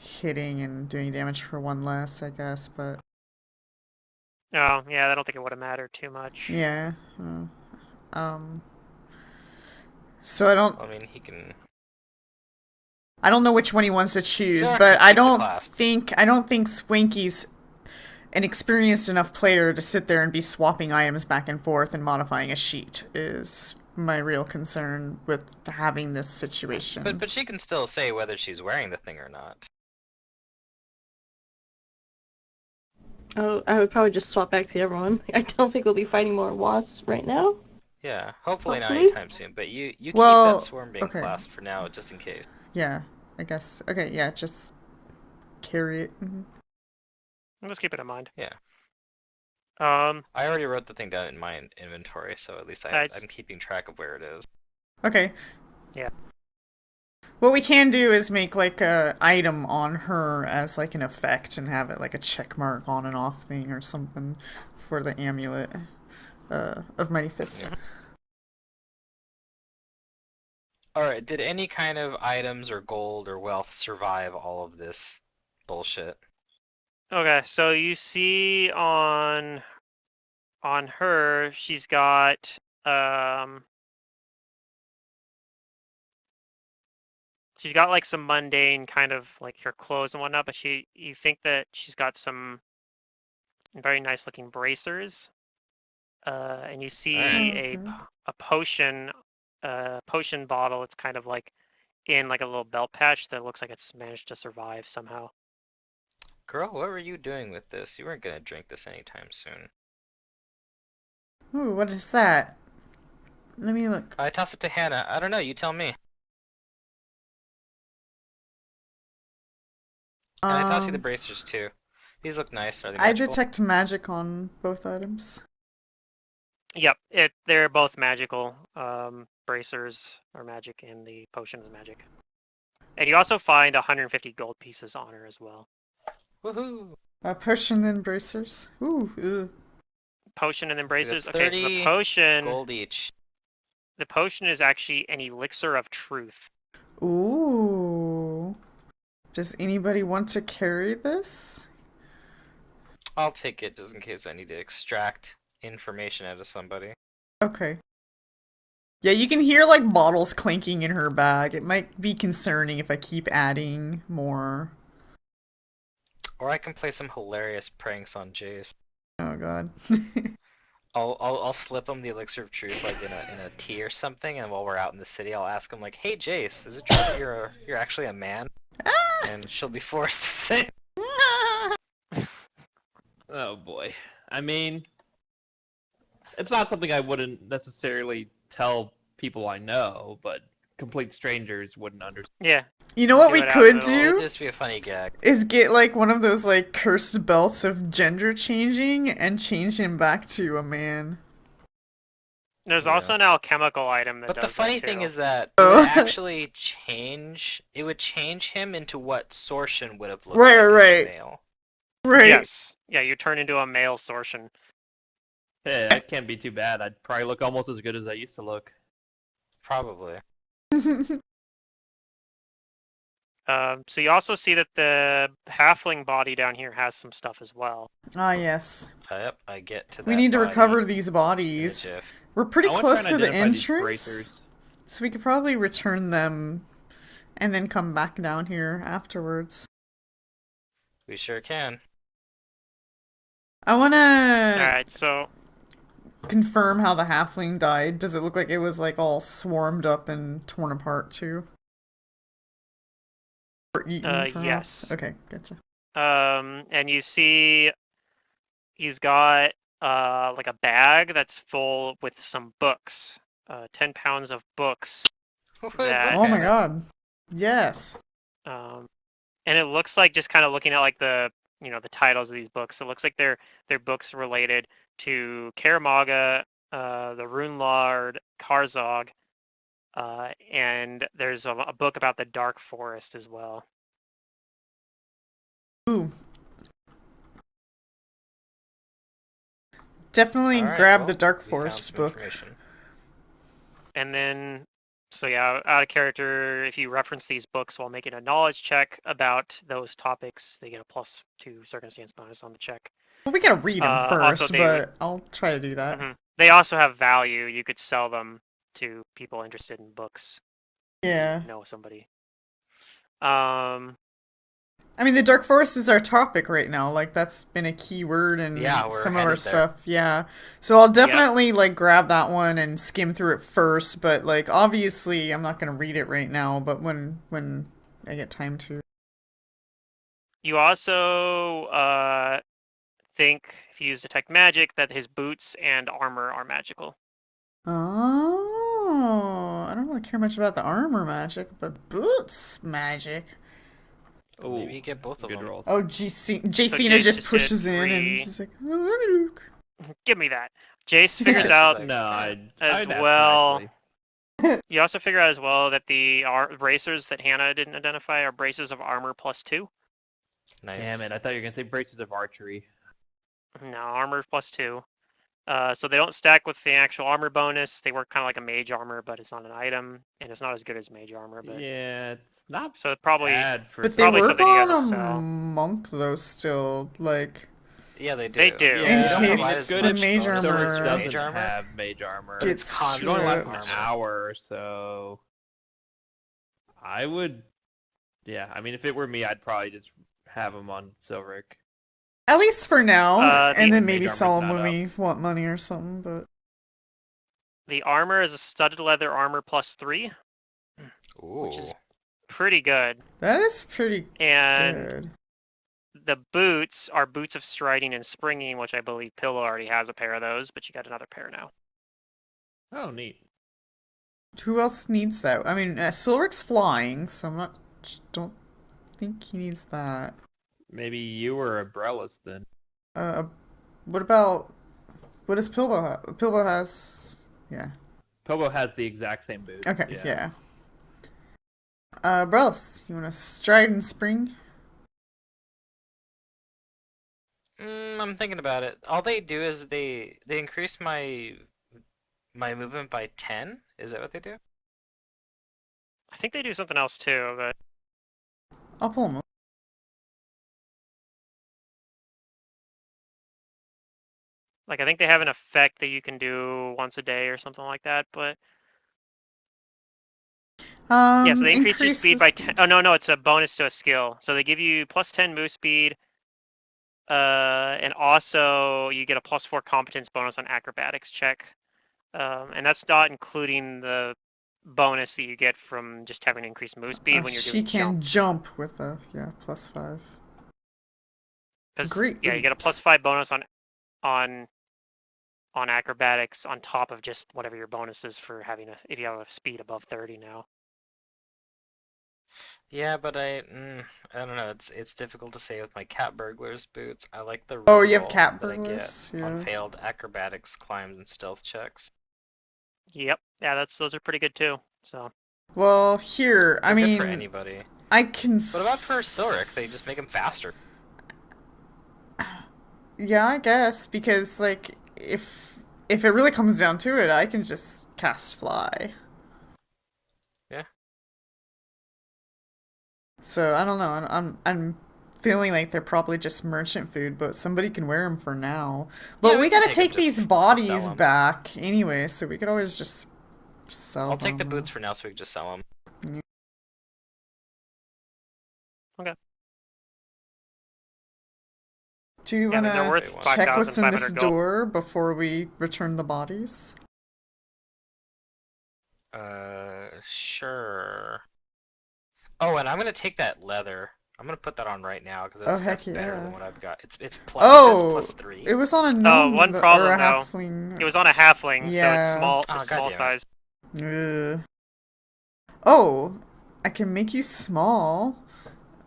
hitting and doing damage for one less, I guess, but Oh, yeah, I don't think it would have mattered too much. yeah. So I don't I mean, he can. know which one he wants to choose, Sure, but I keep the don't class. think Swanky's an experienced enough player to sit there and be swapping items back and forth and modifying a sheet is my real concern with having this situation. But she can still say whether she's wearing the thing or not. Oh, I would probably just swap back to everyone. I don't think we'll be fighting more wasps right now. Yeah, hopefully not Hopefully. anytime soon. But you keep Well, that swarm being okay. classed for now, just in case. Yeah, I guess. Okay, yeah, just carry it. Let's keep it in mind. Yeah. Um, I already wrote the thing down in my inventory, so at least I'm keeping track of where it is. Okay. Yeah. What we can do is make like a item on her as like an effect and have it like a check mark on and off thing or something for the amulet of Mighty Fist. Alright, did any kind of items or gold or wealth survive all of this bullshit? Okay, so you see on her, she's got like some mundane kind of like her clothes and whatnot, but you think that she's got some very nice looking bracers. And you see Okay. a potion bottle. It's kind of like in like a little belt patch that looks like it's managed to survive somehow. Girl, what were you doing with this? You weren't gonna drink this anytime soon. Ooh, what is that? Let me look. I toss it to Hannah. I don't know, you tell me. And I toss you the bracers too. These look nice. Are they I magical? detect magic on both items. Yep, they're both magical. Bracers are magic, and the potion is magic. And you also find 150 gold pieces on her as well. Woohoo! A potion and bracers. Ooh. Potion and then So that's bracers. Okay, so 30 gold each. the potion is actually an elixir of truth. Ooh. Does anybody want to carry this? I'll take it just in case I need to extract information out of somebody. Okay. Yeah, you can hear like bottles clinking in her bag. It might be concerning if I keep adding more. Or I can play some hilarious pranks on Jace. Oh god. I'll slip him the elixir of truth like in a tea or something, and while we're out in the city, I'll ask him like, "Hey Jace, is it true that you're actually a man?" And she'll be forced to say. Oh boy. I mean, it's not something I wouldn't necessarily tell people I know, but complete strangers wouldn't understand. Yeah. You know what Do we it out could of the- It'd do? just be a funny gag. Is get like one of those like cursed belts of gender changing and change him back to a man. There's Yeah. also an alchemical item that But does the funny that thing too. is that it Oh. would actually change. It would change him into what Sortion would have looked Right, like right. as a male. Right. Yes. Yeah, you turn into a male Sortion. Hey, that can't be too bad. I'd probably look almost as good as I used to look. Probably. So you also see that the halfling body down here has some stuff as well. Ah, yes. Yep, I get to that. We need to body recover these in a bodies. jiff. We're pretty I want close try to and the identify these entrance, bracers. so we could probably return them and then come back down here afterwards. We sure can. I want to Alright, so confirm how the halfling died. Does it look like it was like all swarmed up and torn apart too? Or eaten, perhaps? yes. Okay, gotcha. and you see he's got like a bag that's full with some books. 10 pounds of books. That- Oh my god. Yes. And it looks like, just kind of looking at like the titles of these books, it looks like they're books related to Karamaga, the Rune Lord, Karzog, and there's a book about the Dark Forest as well. Ooh. Definitely Alright, grab well, the Dark we found Forest some book. information. And then, so yeah, out of character, if you reference these books while making a knowledge check about those topics, they get a +2 circumstance bonus on the check. Well, we gotta read them Also, first, they but I'll try to do that. Mhm. They also have value. You could sell them to people interested in books. Yeah. Know somebody. I mean, the Dark Forest is our topic right now. Like, that's been a key word in Yeah, we're some of our headed there. stuff. Yeah. So I'll definitely, like, grab that one and skim through it first. But, like, obviously, I'm not going to read it right now. But when I get time to. You also think, if you use detect magic, that his boots and armor are magical. Oh. I don't really care much about the armor magic, but boots magic. Oh, maybe you get both of good them. rolls. Oh, Jacina Jace just just pushes did in and 3. she's like, oh, let me look. Give me that. Jace figures She's out like, No, "Fine." as I'd ask well. nicely. You also figure out as well that the bracers that Hannah didn't identify are bracers of armor +2. Nice. Damn it! I thought you were gonna say braces of archery. No, armor +2. So they don't stack with the actual armor bonus. They work kind of like a mage armor, but it's not an item, and it's not as good as mage armor. But Yeah, it's not so it probably bad for But they probably something. work something you guys on will a sell. monk though still, like Yeah, they do. They do. in Yeah, don't I mean, case provide it's as good the much if mage bonus Silver as armor your doesn't mage armor, have mage armor. but it's gets It only lasts constant stripped. an armor. hour, so I would. Yeah, I mean, if it were me, I'd probably just have him on Silveric. At least for now, and The then Mage maybe armor's sell them not when up. we want money or something. But the armor is a studded leather armor +3, which Ooh. is pretty good. that is pretty And good. the boots are boots of striding and springing, which I believe Pillow already has a pair of those, but you got another pair now. Oh, neat. Who else needs that? I mean, Silric's flying, so I'm not. Don't think he needs that. Maybe you or Abrellis then. Uh, what about what does Pilbo have? Pilbo has, yeah. Pobo has the exact same boots. Okay, yeah. Brellis, you want to stride and spring? I'm thinking about it. All they do is they increase my movement by 10. Is that what they do? I think they do something else too, but I'll pull him up. like I think they have an effect that you can do once a day or something like that. But yeah, so they increase your speed by 10. Oh no, it's a bonus to a skill. So they give you +10 move speed, and also you get a +4 competence bonus on acrobatics check, and that's not including the bonus that you get from just having increased move speed when you're She doing can jumps. jump with a +5. Because Great yeah, you get a leaps. +5 bonus on acrobatics on top of just whatever your bonus is for having if you have a speed above 30 now. Yeah, but I don't know. It's difficult to say with my cat burglar's boots. I like the Oh, you have reroll cat that I get burglars? on Yeah. failed acrobatics, climbs, and stealth checks. Yep, yeah, those are pretty good too. So Well, here, I They're good for mean, anybody. I can. What about for Silric? They just make him faster. Yeah, I guess because like if it really comes down to it, I can just cast fly. Yeah. So I don't know. I'm feeling like they're probably just merchant food, but somebody can wear them for now. But Yeah, we we can gotta take 'em take these just to bodies sell 'em. back anyway, so we could always just sell I'll take the them. boots for now so we can just sell them. Do you yeah, I mean, they're wanna worth Wait, one check what's in this 5,500 gold. door before we return the bodies? Sure. Oh, and I'm gonna take that leather. I'm gonna put that on right now because Oh, that's heck better yeah. than what I've got. It's plus. It Oh, says +3. it was on a gnome one or problem, a though. halfling. It was on a halfling, so it's Yeah. small. Oh, It's small goddammit. size. Ugh. Oh, I can make you small,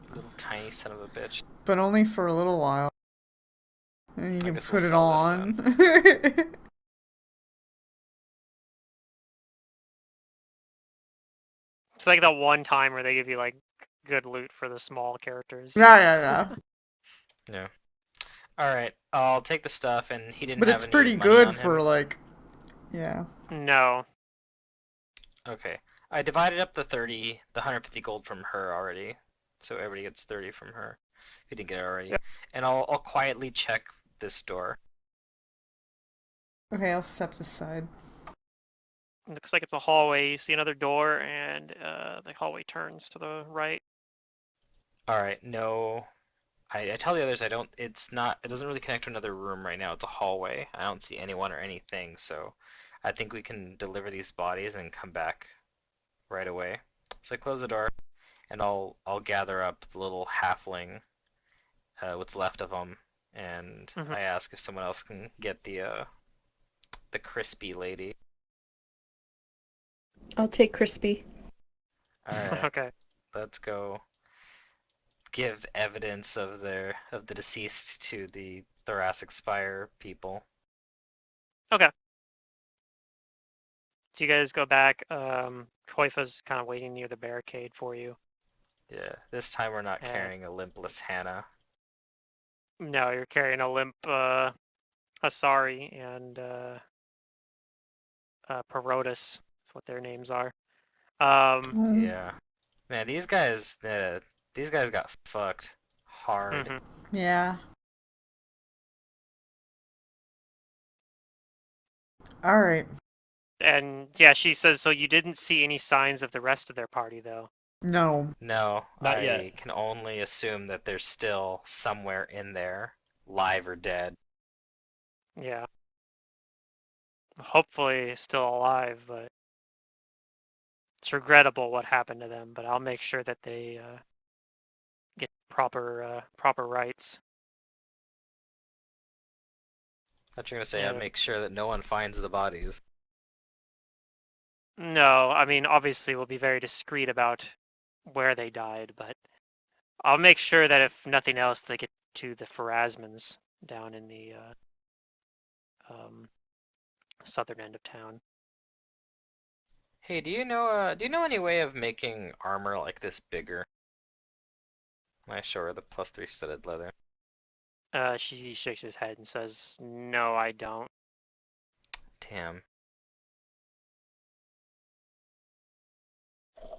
Little tiny son of a bitch. but only for a little while. And you I can guess put we'll it sell this on. It's like the one time where they give you like good loot for the small characters. Yeah. Yeah. All right. I'll take the stuff, and he didn't But have it's any pretty money good on for him. like, yeah. No. Okay. I divided up the 150 gold from her already, so everybody gets 30 from her. If you didn't get it already. Yep. And I'll quietly check this door. Okay, I'll step aside. It looks like it's a hallway. You see another door, and the hallway turns to the right. All right. No. I tell the others I don't. It's not. It doesn't really connect to another room right now. It's a hallway. I don't see anyone or anything. So, I think we can deliver these bodies and come back right away. So I close the door, and I'll gather up the little halfling, what's left of them, and Mhm. I ask if someone else can get the crispy lady. I'll take Crispy. All right, Okay. let's go. Give evidence of the deceased to the Thoracic Spire people. Okay. So you guys go back. Koifa's kind of waiting near the barricade for you. Yeah, this time we're not Yeah. carrying a limpless Hannah. No, you're carrying a limp Asari and Perotus. That's what their names are. Yeah. Man, these guys got fucked hard. Mhm. Yeah. All right. And yeah, she says, so you didn't see any signs of the rest of their party, though. No. No, Not I yet. can only assume that they're still somewhere in there, live or dead. Yeah. Hopefully still alive, but it's regrettable what happened to them. But I'll make sure that they get proper rights. I thought you were gonna say I'd Yeah. make sure that no one finds the bodies. No, I mean obviously we'll be very discreet about where they died, but I'll make sure that if nothing else, they get to the Pharasmans down in the um, southern end of town. Hey, do you know any way of making armor like this bigger? Am I sure the +3 studded leather? She shakes his head and says, "No, I don't." Damn.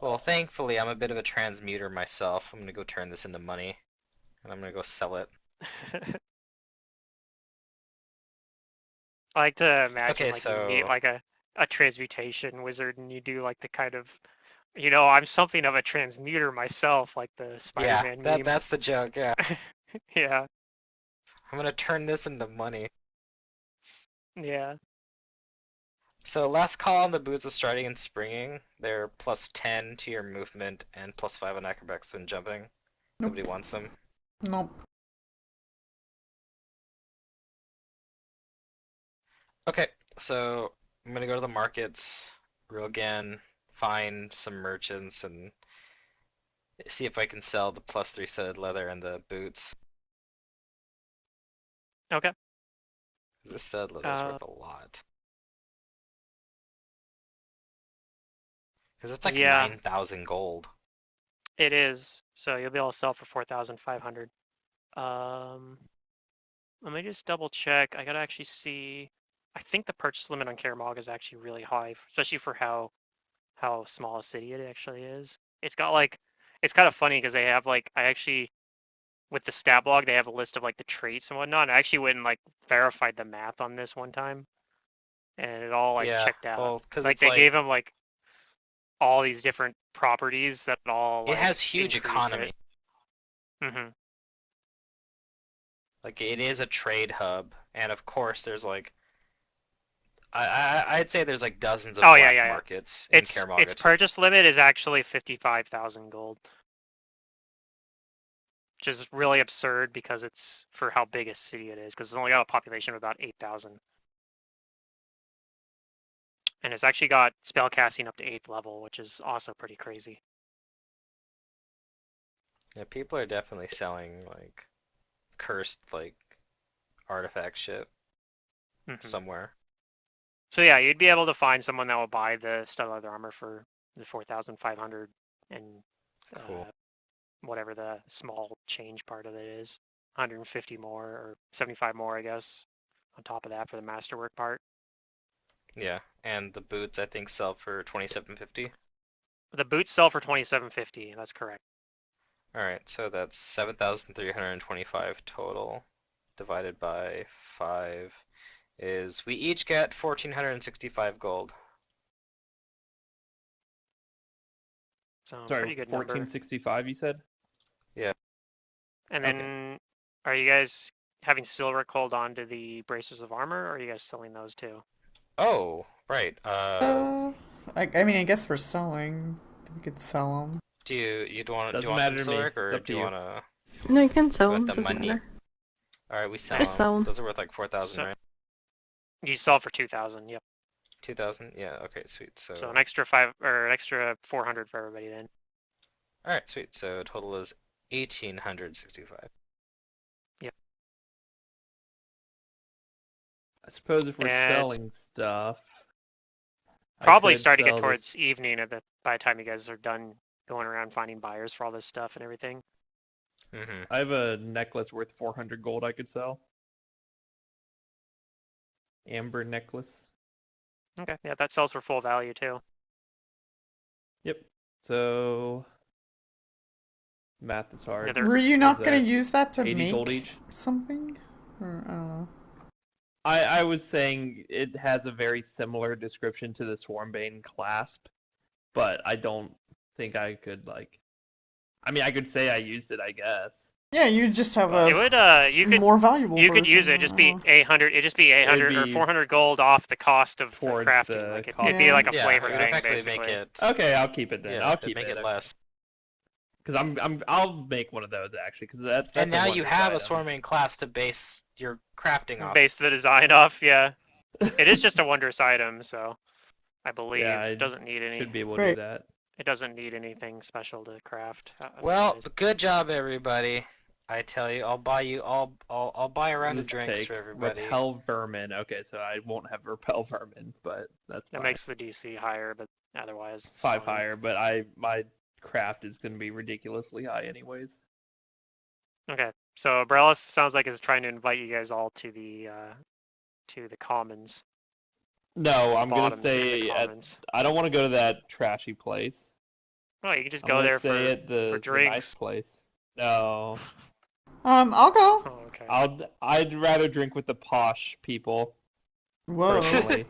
Well, thankfully, I'm a bit of a transmuter myself. I'm gonna go turn this into money, and I'm gonna go sell it. I like to imagine Okay, like you meet so like a transmutation wizard and you do like the kind of, I'm something of a transmuter myself, like the yeah, Spider-Man meme. that's the joke. Yeah, Yeah, I'm gonna turn this into money. yeah. So last call on the boots of striding and springing. They're +10 to your movement and +5 on acrobatics when jumping. Nope. Nobody wants them. Nope. Okay, so I'm gonna go to the markets, real again, find some merchants, and see if I can sell the +3 studded leather and the boots. Okay. This studded leather is worth a lot. Because it's like Yeah, 9,000 gold. it is. So you'll be able to sell for 4,500. Let me just double check. I gotta actually see. I think the purchase limit on Karamog is actually really high, especially for how small a city it actually is. It's got like, it's kind of funny because they have like, I actually with the stat blog they have a list of like the traits and whatnot. And I actually went and like verified the math on this one time, and it all like Yeah, checked out. well, because Like it's they gave like, him like all these different properties that all it has like huge increase economy. it. Mm-hmm. Like, it is a trade hub, and of course there's like, I'd say there's like dozens of Oh yeah, black yeah, yeah. markets in Its Karamorga too. purchase limit is actually 55,000 gold, which is really absurd because it's for how big a city it is. Because it's only got a population of about 8,000, and it's actually got spell casting up to 8th level, which is also pretty crazy. Yeah, people are definitely selling like cursed like artifact shit Hmm. somewhere. So yeah, you'd be able to find someone that will buy the stud leather armor for the 4,500 and Cool. whatever the small change part of it is, 150 more or 75 more, I guess, on top of that for the masterwork part. Yeah, and the boots I think sell for 2750. The boots sell for 2750. That's correct. All right, so that's 7,325 total, divided by 5 is we each get 1,465 gold. So Sorry, pretty good number. 1465 you said? Yeah. And Okay. then, are you guys having Silver hold on to the bracers of armor, or are you guys selling those too? Oh, right. I mean, I guess we're selling. We could sell them. Do you want Doesn't them, matter to me. Siluric, or It's up do to you you. wanna No, you can sell want them. the Doesn't money? matter. All right, we sell Just them. sell 'em. Those are worth like 4,000, So- right? You sell for 2,000. Yep. 2,000? Yeah. Okay, sweet. So. So an extra 5 or an extra 400 for everybody then. All right, sweet. So total is 1,865. I suppose if we're And it's selling stuff, I probably could starting to get sell towards this. evening by the time you guys are done going around finding buyers for all this stuff and everything. Mm-hmm. I have a necklace worth 400 gold I could sell. Amber necklace. Okay, yeah, that sells for full value too. Yep. So math is hard. They're- Were you What not was gonna that? use that to 80 gold make each? something? Or I don't know. I was saying it has a very similar description to the Swarmbane clasp, but I don't think I could like. I mean, I could say I used it, I guess. Yeah, you just have But It would you could more valuable you version. could use it. It'd just be 800. It'd just be 800 or be 400 gold off the cost of the towards crafting. the Like it'd cost be of like it. a Yeah, flavor it would thing, effectively basically. make it. okay, I'll keep it then. Yeah, I'll it'd keep make it. it less. Because I'll make one of those actually. Because that's And a now you wondrous have a item. Swarming class to base your crafting off. Base the design off. Yeah, it is just a wondrous item, so I believe Yeah, I it doesn't need any. should be able to Right. do that. It doesn't need anything special to craft. Well, otherwise. good job, everybody. I tell you, I'll buy you. I'll buy a round of Just drinks take for everybody. repel vermin. Okay, so I won't have repel vermin, but that's That fine. makes the DC higher, but otherwise it's 5 fine. higher, but my craft is going to be ridiculously high anyways. Okay, so Abrellis sounds like is trying to invite you guys all to the commons. No, I'm going to Bottoms in the stay at. commons. I don't want to go to that trashy place. Oh, you can just I'm go gonna there stay for at the nice drinks. place. No, I'll go. Oh, okay. I'd rather drink with the posh people Whoa. personally.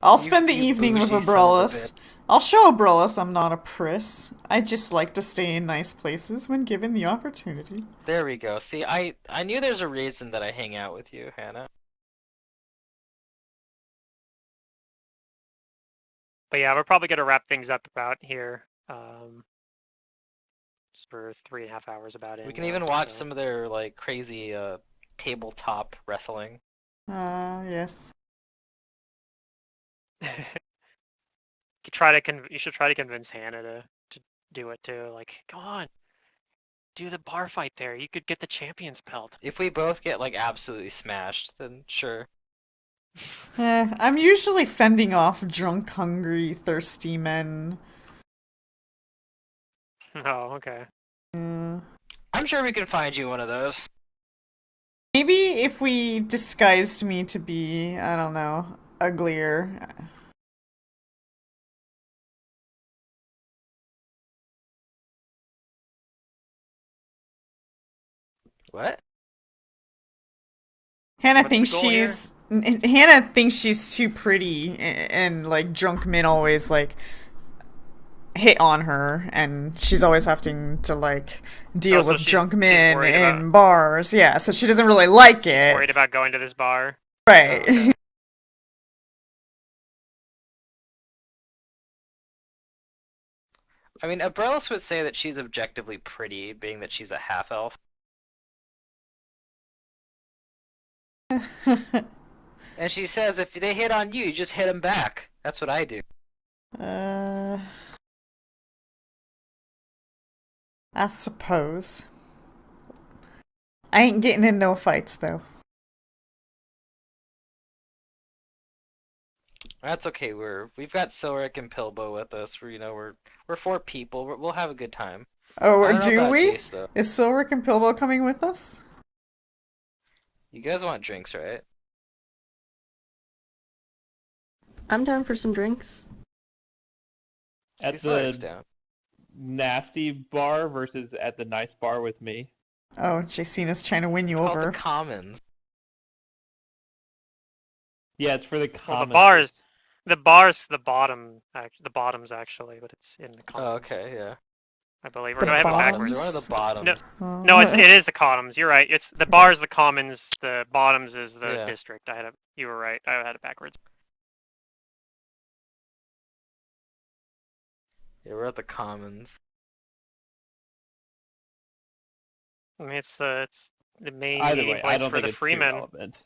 I'll You- spend the you evening with bougie son of a Abrellis. I'll show Abrellis I'm not a priss. I just like to stay in nice places when given the opportunity. There we go. See, I knew there's a reason that I hang out with you, Hannah. But yeah, we're probably gonna wrap things up about here. Just for 3.5 hours about it. We can even watch some of their like crazy tabletop wrestling. Yes. You should try to convince Hannah to do it too. Like, come on, do the bar fight there. You could get the champion's belt. If we both get like absolutely smashed, then sure. I'm usually fending off drunk, hungry, thirsty men. Oh, okay. I'm sure we can find you one of those. Maybe if we disguised me to be, I don't know, uglier. What? Hannah What's the thinks goal here? Hannah thinks she's too pretty, and like drunk men always like hit on her, and she's always having to like deal so with she's drunk men worried in about- bars. Yeah, so she doesn't really like it. Worried about going to this bar. Right. Oh, okay. I mean, Abrellis would say that she's objectively pretty, being that she's a half elf. And she says if they hit on you, you just hit them back. That's what I do. I suppose. I ain't getting in no fights though. That's okay. We've got Silric and Pilbo with us. We're 4 people. We'll have a good time. Oh, I don't know do about we? Jace, though. Is Silric and Pilbo coming with us? You guys want drinks, right? I'm down for some drinks. At See, Silric's the down. nasty bar versus at the nice bar with me. Oh, Jacina's trying to win you It's called over. the Commons. Yeah, it's for the Well, common. the bar's the bottom. The bottom's actually, but it's in the Oh, commons. okay, yeah. I believe. The Or do I have it bottoms? backwards? They're one of the bottoms. Oh. No, it is the commons. You're right. It's the bar's the commons. The bottoms is the Yeah. district. You were right. I had it backwards. Yeah, we're at the Commons. I mean, it's the main Either meeting way, I place don't for think the it's too freemen. relevant.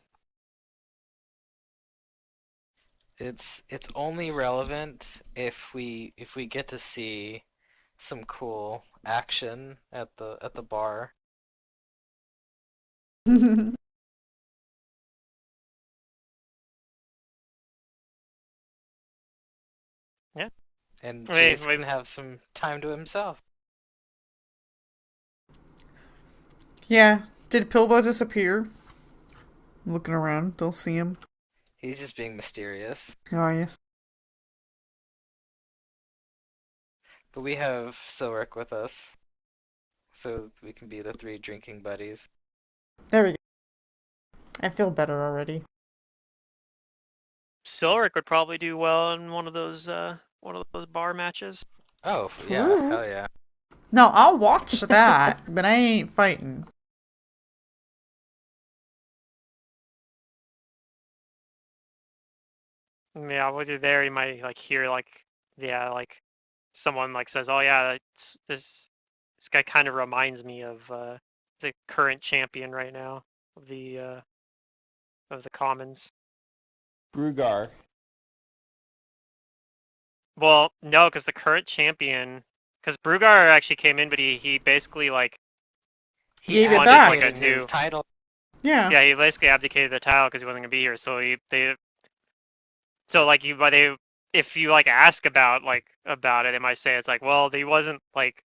It's only relevant if we get to see some cool action at the bar. Yeah. And Wait, Jace wait. can have some time to himself. Yeah. Did Pilbo disappear? I'm looking around. Don't see him. He's just being mysterious. Oh, yes. But we have Silric with us, so we can be the 3 drinking buddies. There we go. I feel better already. Silric would probably do well in one of those bar matches. Oh, yeah, True. hell yeah. No, I'll watch that, but I ain't fighting. Yeah, while you're there, you might like hear like, yeah, like someone like says, "Oh yeah, this guy kind of reminds me of the current champion right now of the commons." Brugar. Well, no, because the current champion, because Brugar actually came in, but he basically like He Gave it wanted back. like a abdicated his new, title. Yeah. yeah, he basically abdicated the title because he wasn't gonna be here. So like but they, if you like ask about it, they might say it's like, well, he wasn't like,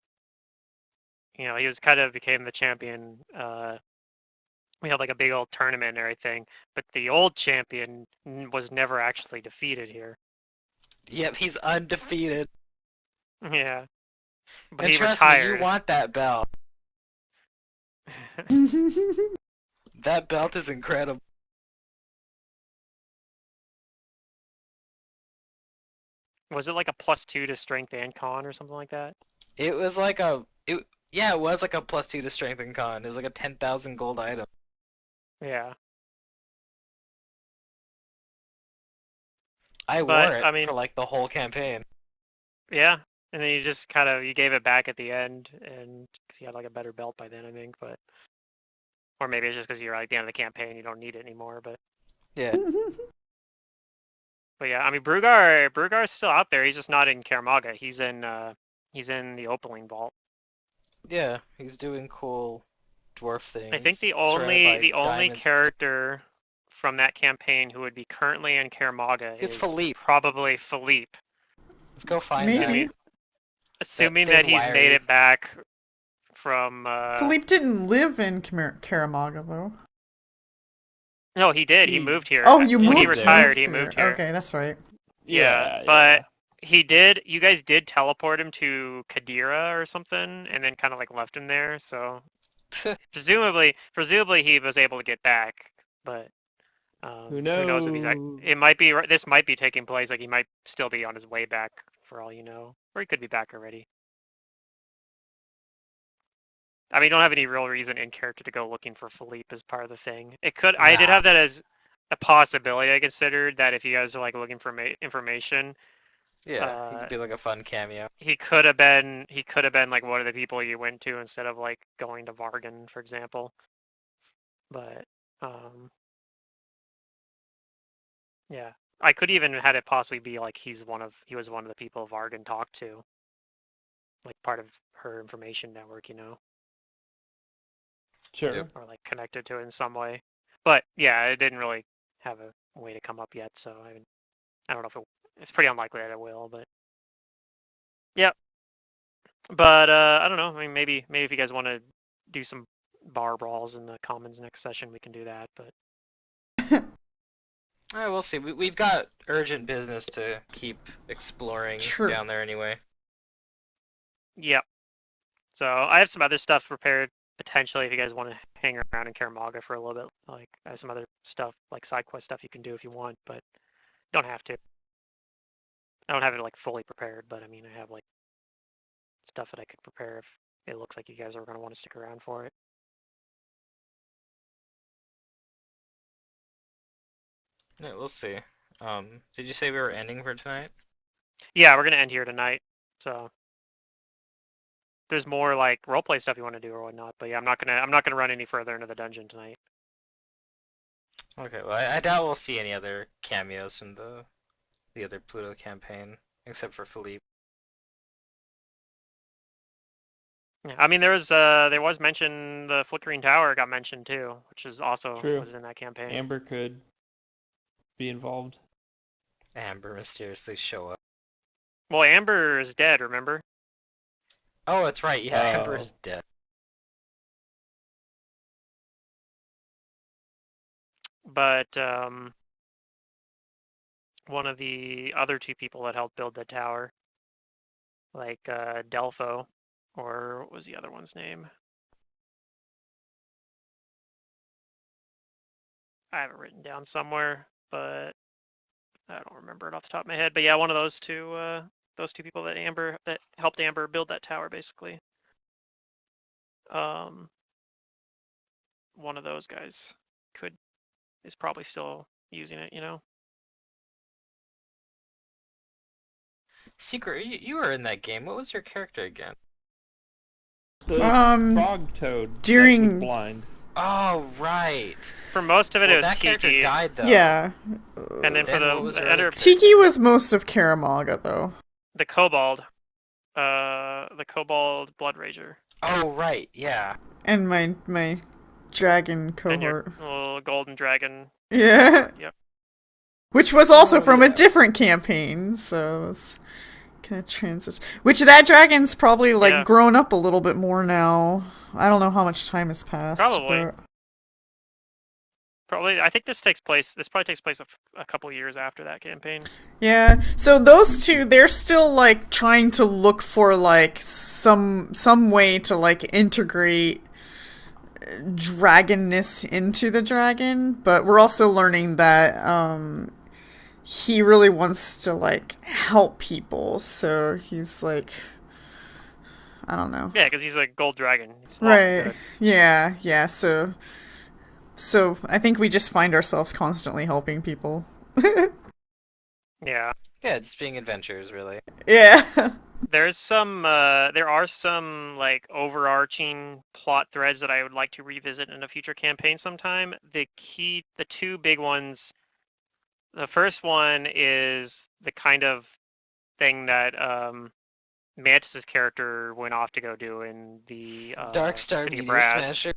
he was kind of became the champion. We had like a big old tournament and everything, but the old champion was never actually defeated here. Yep, he's undefeated. Yeah, but And he trust me, you retired. want that belt. That belt is incredible. Was it like a +2 to strength and con or something like that? It was like yeah, it was like a +2 to strength and con. It was like a 10,000 gold item. Yeah, I but wore it I mean, for like the whole campaign. yeah, and then you just kind of you gave it back at the end, and because you had like a better belt by then, I think, but or maybe it's just because you're like at the end of the campaign, you don't need it anymore, but. Yeah. But yeah, I mean Brugar's still out there. He's just not in Karamaga. He's in the Opaline Vault. Yeah, he's doing cool dwarf I think things. the surrounded by only diamonds and stuff. character from that campaign who would be currently in Karamaga It's is Philippe. probably Philippe. Let's go find Maybe. that. Assuming thin, that he's made wiry- it back from Philippe didn't live in Karamaga, though. No, he did. He He- moved here. Oh, you When moved he there. retired, he here. moved here. Okay, that's right. Yeah, but you guys did teleport him to Kadira or something and then kind of like left him there, so presumably he was able to get back, but Who who knows if this might be taking place, like he might still be on his way back for all you know, or he could be back already. I mean, you don't have any real reason in character to go looking for Philippe as part of the thing. I did Nah. have that as a possibility. I considered that if you guys are like looking for information, Yeah, he could be like a fun cameo. he could have been like one of the people you went to instead of like going to Vargan, for example. But yeah, I could even had it possibly be like he was one of the people Vargan talked to, like part of her information network, Sure. Yep. or like connected to it in some way. But yeah, it didn't really have a way to come up yet, so I don't know if it's pretty unlikely that it will, but yeah. But I don't know. I mean, maybe if you guys want to do some bar brawls in the commons next session, we can do that. But Alright, we'll see. We've got urgent business to keep exploring True. down there anyway. yeah. So I have some other stuff prepared potentially if you guys want to hang around in Karamaga for a little bit. Like I have some other stuff, like side quest stuff you can do if you want, but you don't have to. I don't have it like fully prepared, but I mean I have like stuff that I could prepare if it looks like you guys are going to want to stick around for it. Yeah, we'll see. Did you say we were ending for tonight? Yeah, we're going to end here tonight. So there's more like roleplay stuff you want to do or whatnot, but yeah, I'm not gonna run any further into the dungeon tonight. Okay, well, I doubt we'll see any other cameos from the other Pluto campaign, except for Philippe. Yeah, I mean there was mention the flickering tower got mentioned too, which is also True. was in that campaign. Amber could be involved. Amber mysteriously show up. Well, Amber is dead, remember? Oh, that's right. Yeah, Amber is Oh. dead. but one of the other two people that helped build the tower, like Delpho, or what was the other one's name? I have it written down somewhere, but I don't remember it off the top of my head. But yeah, one of those two people that helped Amber build that tower, basically. One of those guys is probably still using it, you know. Secret, you were in that game. What was your character again? The frog toad during- that was blind. Oh, right. For most of it, Well, it was that character Tiki, died though. Yeah. and then for And what was her the other other, Tiki was most of Karamaga, though. the Kobold Blood Rager, Oh, right. Yeah. And my dragon and your cohort. little golden dragon. Yeah. Yep. Which was also Oh, from a yeah. different campaign, so it was kind of transition. Which that dragon's probably like Yeah. grown up a little bit more now. I don't know how much time has passed. Probably. but- Probably, I think this probably takes place a couple years after that campaign. Yeah. So those two, they're still like trying to look for like some way to like integrate dragonness into the dragon, but we're also learning that he really wants to like help people, so he's like, I don't know. Yeah, because he's a gold dragon. He's Right. good. Yeah, so I think we just find ourselves constantly helping people. Yeah. Yeah, just being adventurers, really. Yeah. There are some like overarching plot threads that I would like to revisit in a future campaign sometime. The two big ones. The first one is the kind of thing that Mantis's character went off to go do in the Darkstar City of Meteor Brass. Smasher.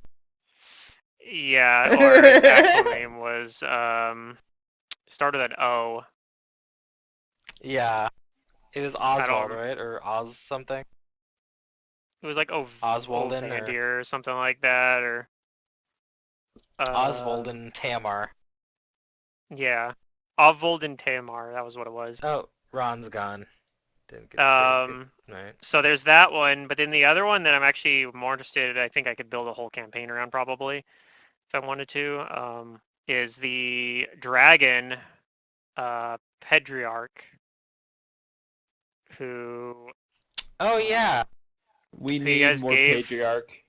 Yeah, or his actual name was started with an O. Yeah. It was Oswald, don't- right? Or Oz something? It was like Oswalden or- Ovandir or something like that, or Oswald and Tamar. Yeah, Oswald and Tamar. That was what it was. Oh, Ron's gone. Didn't get to say good. Right. So there's that one, but then the other one that I'm actually more interested in, I think I could build a whole campaign around probably, if I wanted to, is the dragon, Pedriarch, who Oh, yeah. We Who you need guys more gave- patriarch.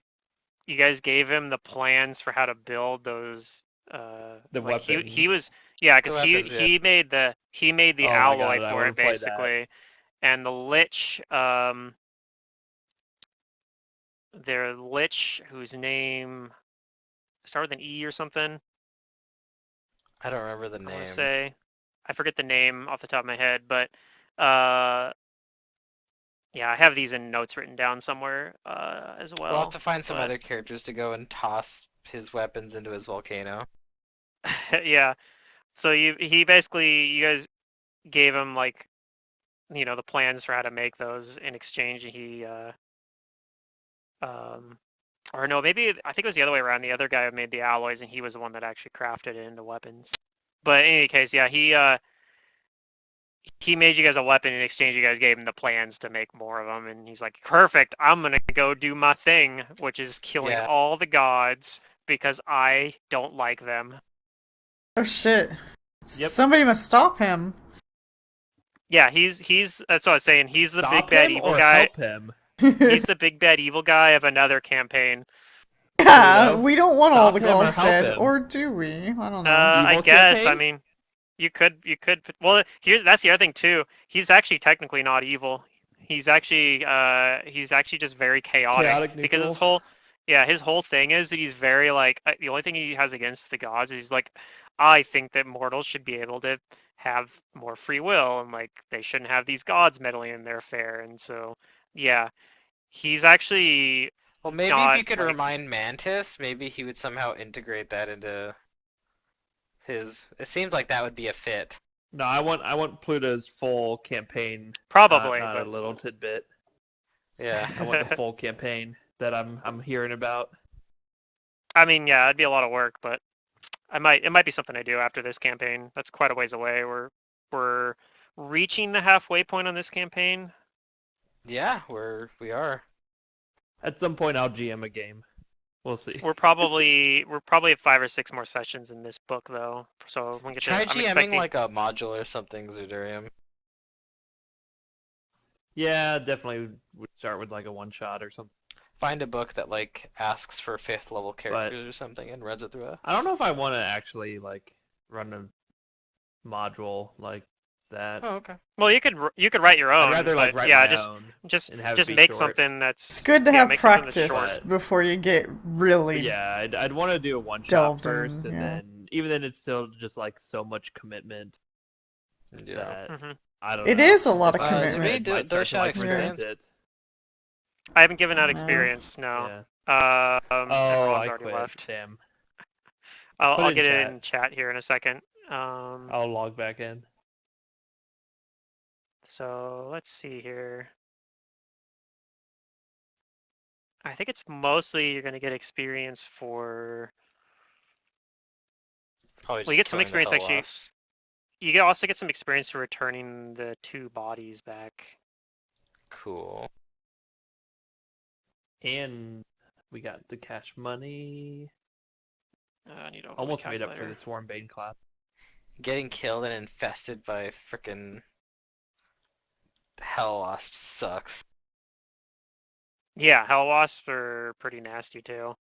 you guys gave him the plans for how to build those. The like he weapons. was because The weapons, he made the Oh my alloy God, I for wanna it play that. basically, and the lich their lich whose name started with an E or something. I don't remember the I want name. to say I forget the name off the top of my head, but yeah, I have these in notes written down somewhere as well. We'll have to find some but- other characters to go and toss his weapons into his volcano. Yeah, so you guys gave him like the plans for how to make those in exchange. He or no, maybe I think it was the other way around. The other guy made the alloys, and he was the one that actually crafted it into weapons. But in any case, yeah, he made you guys a weapon in exchange. You guys gave him the plans to make more of them, and he's like, "Perfect, I'm gonna go do my thing, which is killing Yeah. all the gods because I don't like them." Oh shit. Yep. Somebody must stop him. Yeah, he's that's what I was saying. He's the big Stop bad him evil or guy. help him. He's the big bad evil guy of another campaign. Yeah, Pluto, we don't want all stop the him or gods help dead, him. or do we? I don't know. I Evil guess. I campaign? mean, you could. Well, that's the other thing too. He's actually technically not evil. He's actually just very chaotic, Chaotic because neutral? his whole thing is that he's very like the only thing he has against the gods is he's like, I think that mortals should be able to have more free will, and like they shouldn't have these gods meddling in their affair, and so yeah, he's actually Well, maybe if not, you could like- remind Mantis, maybe he would somehow integrate that into his. It seems like that would be a fit. No, I want Pluto's full campaign. probably, not but a little tidbit. Yeah. I want the full campaign that I'm hearing about. I mean, yeah, it'd be a lot of work, but It might be something I do after this campaign. That's quite a ways away. We're reaching the halfway point on this campaign. Yeah, we are. At some point, I'll GM a game. We'll see. We're probably at 5 or 6 more sessions in this book though. So we get Try to, I'm GMing expecting like a module or something, Zudurium. Yeah, definitely would start with like a one shot or something. Find a book that like asks for 5th level characters or something and runs it through a. I don't know if I want to actually like run a module like that. Oh, okay. Well, you could write your own. I'd rather like but write yeah, my own. just and have it just be make short. something that's. It's good to yeah, have make something that's practice short. before you get really. But yeah, I'd want to do a one shot delved first, in, and yeah. then even then it's still just like so much commitment Yeah. that hmm I don't It know. is a lot of Did we commitment. do Might start Dosha to, like, experience? resent it. I haven't given out No. experience. No. Yeah. And Oh, Ron's I already quit. left. Damn. I'll, Put I'll it in get it chat. in chat here in a second. I'll log back in. So let's see here. I think it's mostly you're gonna get experience for. Probably Well, you just get some killing the experience hell actually. wasps. You can also get some experience for returning the 2 bodies back. Cool. And we got the cash money. I need to open my Almost made up for calculator. the Swarm Bane class. Getting killed and infested by frickin' hell wasps sucks. Yeah, hell wasps are pretty nasty too.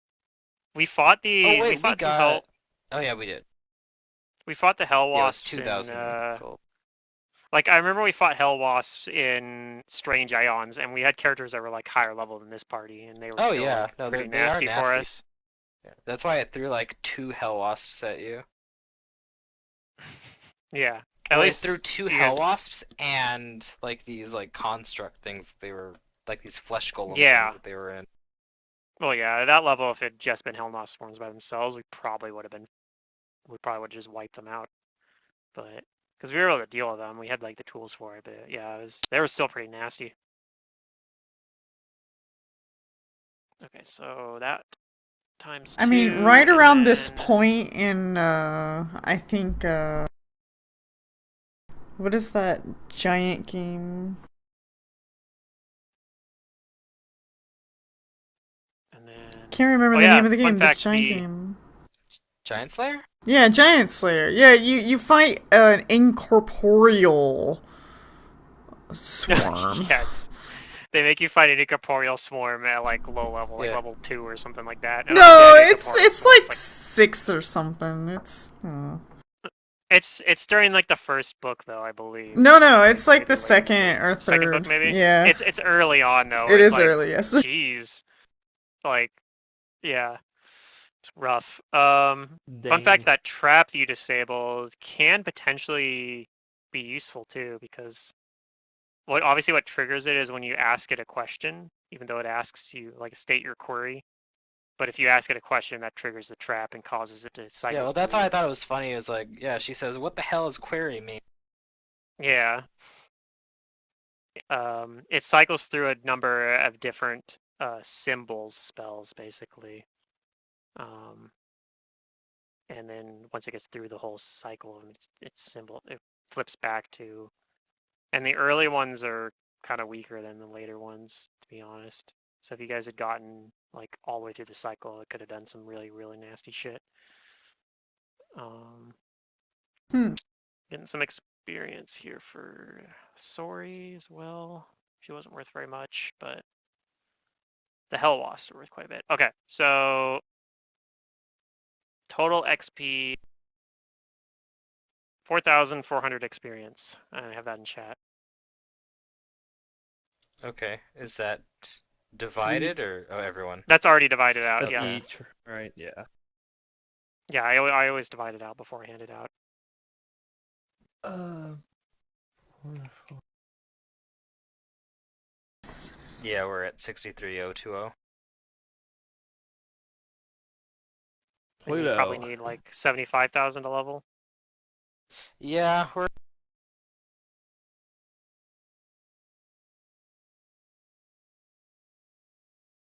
We fought the. Oh wait, we fought some got. hell. Oh yeah, we did. We fought the hell Yeah, it was wasps in. 2,000 gold. Like I remember we fought hell wasps in Strange Ions, and we had characters that were like higher level than this party, and they were Oh still yeah, like, no, pretty they are nasty for nasty. us. Yeah, that's why I threw like 2 hell wasps at you. Yeah, at Well, least I threw 2 you hell guys- wasps and like these like construct things. They were like these flesh golem Yeah. things that they were in. Well, yeah, at that level, if it had just been hell wasp swarms by themselves, we probably would have just wiped them out. But because we were able to deal with them, we had like the tools for it. But yeah, they were still pretty nasty. Okay, so that times I mean, 2, right and around this then- point in, I think, what is that giant game? And then Can't remember Oh, the yeah, name of the fun game. The fact, giant the- game. Giant Slayer? Yeah, Giant Slayer. Yeah, you fight an incorporeal swarm. yes. They make you fight an incorporeal swarm at like low level, like Yeah. level 2 or something like that. And No, undead it's incorporeal it's swarms, like 6 or something. It's during like the first book though, I believe. No, it's like Maybe the later. second or third. Second book maybe. Yeah, It's early on though. it It's is like, early. Yes. Jeez, like, yeah, it's rough. Fun fact: Dang. that trap that you disabled can potentially be useful too, because what triggers it is when you ask it a question, even though it asks you like state your query. But if you ask it a question, that triggers the trap and causes it to cycle. Yeah, well that's through. why I thought it was funny. It was like, yeah, she says, "What the hell is query mean?" Yeah. It cycles through a number of different symbols, spells, basically. And then once it gets through the whole cycle of its symbol, it flips back to. And the early ones are kind of weaker than the later ones, to be honest. So if you guys had gotten like all the way through the cycle, it could have done some really, really nasty shit. Getting some experience here for Sori as well. She wasn't worth very much, but the Hell Wasps are worth quite a bit. Okay, so total XP 4,400 experience. I have that in chat. Okay, is that divided or everyone? That's already divided out. That's Yeah, each, right? Yeah. yeah. I always divide it out before I hand it out. Wonderful. Yeah, we're at 63,020. And you Pluto. probably need like 75,000 to level. Yeah, we're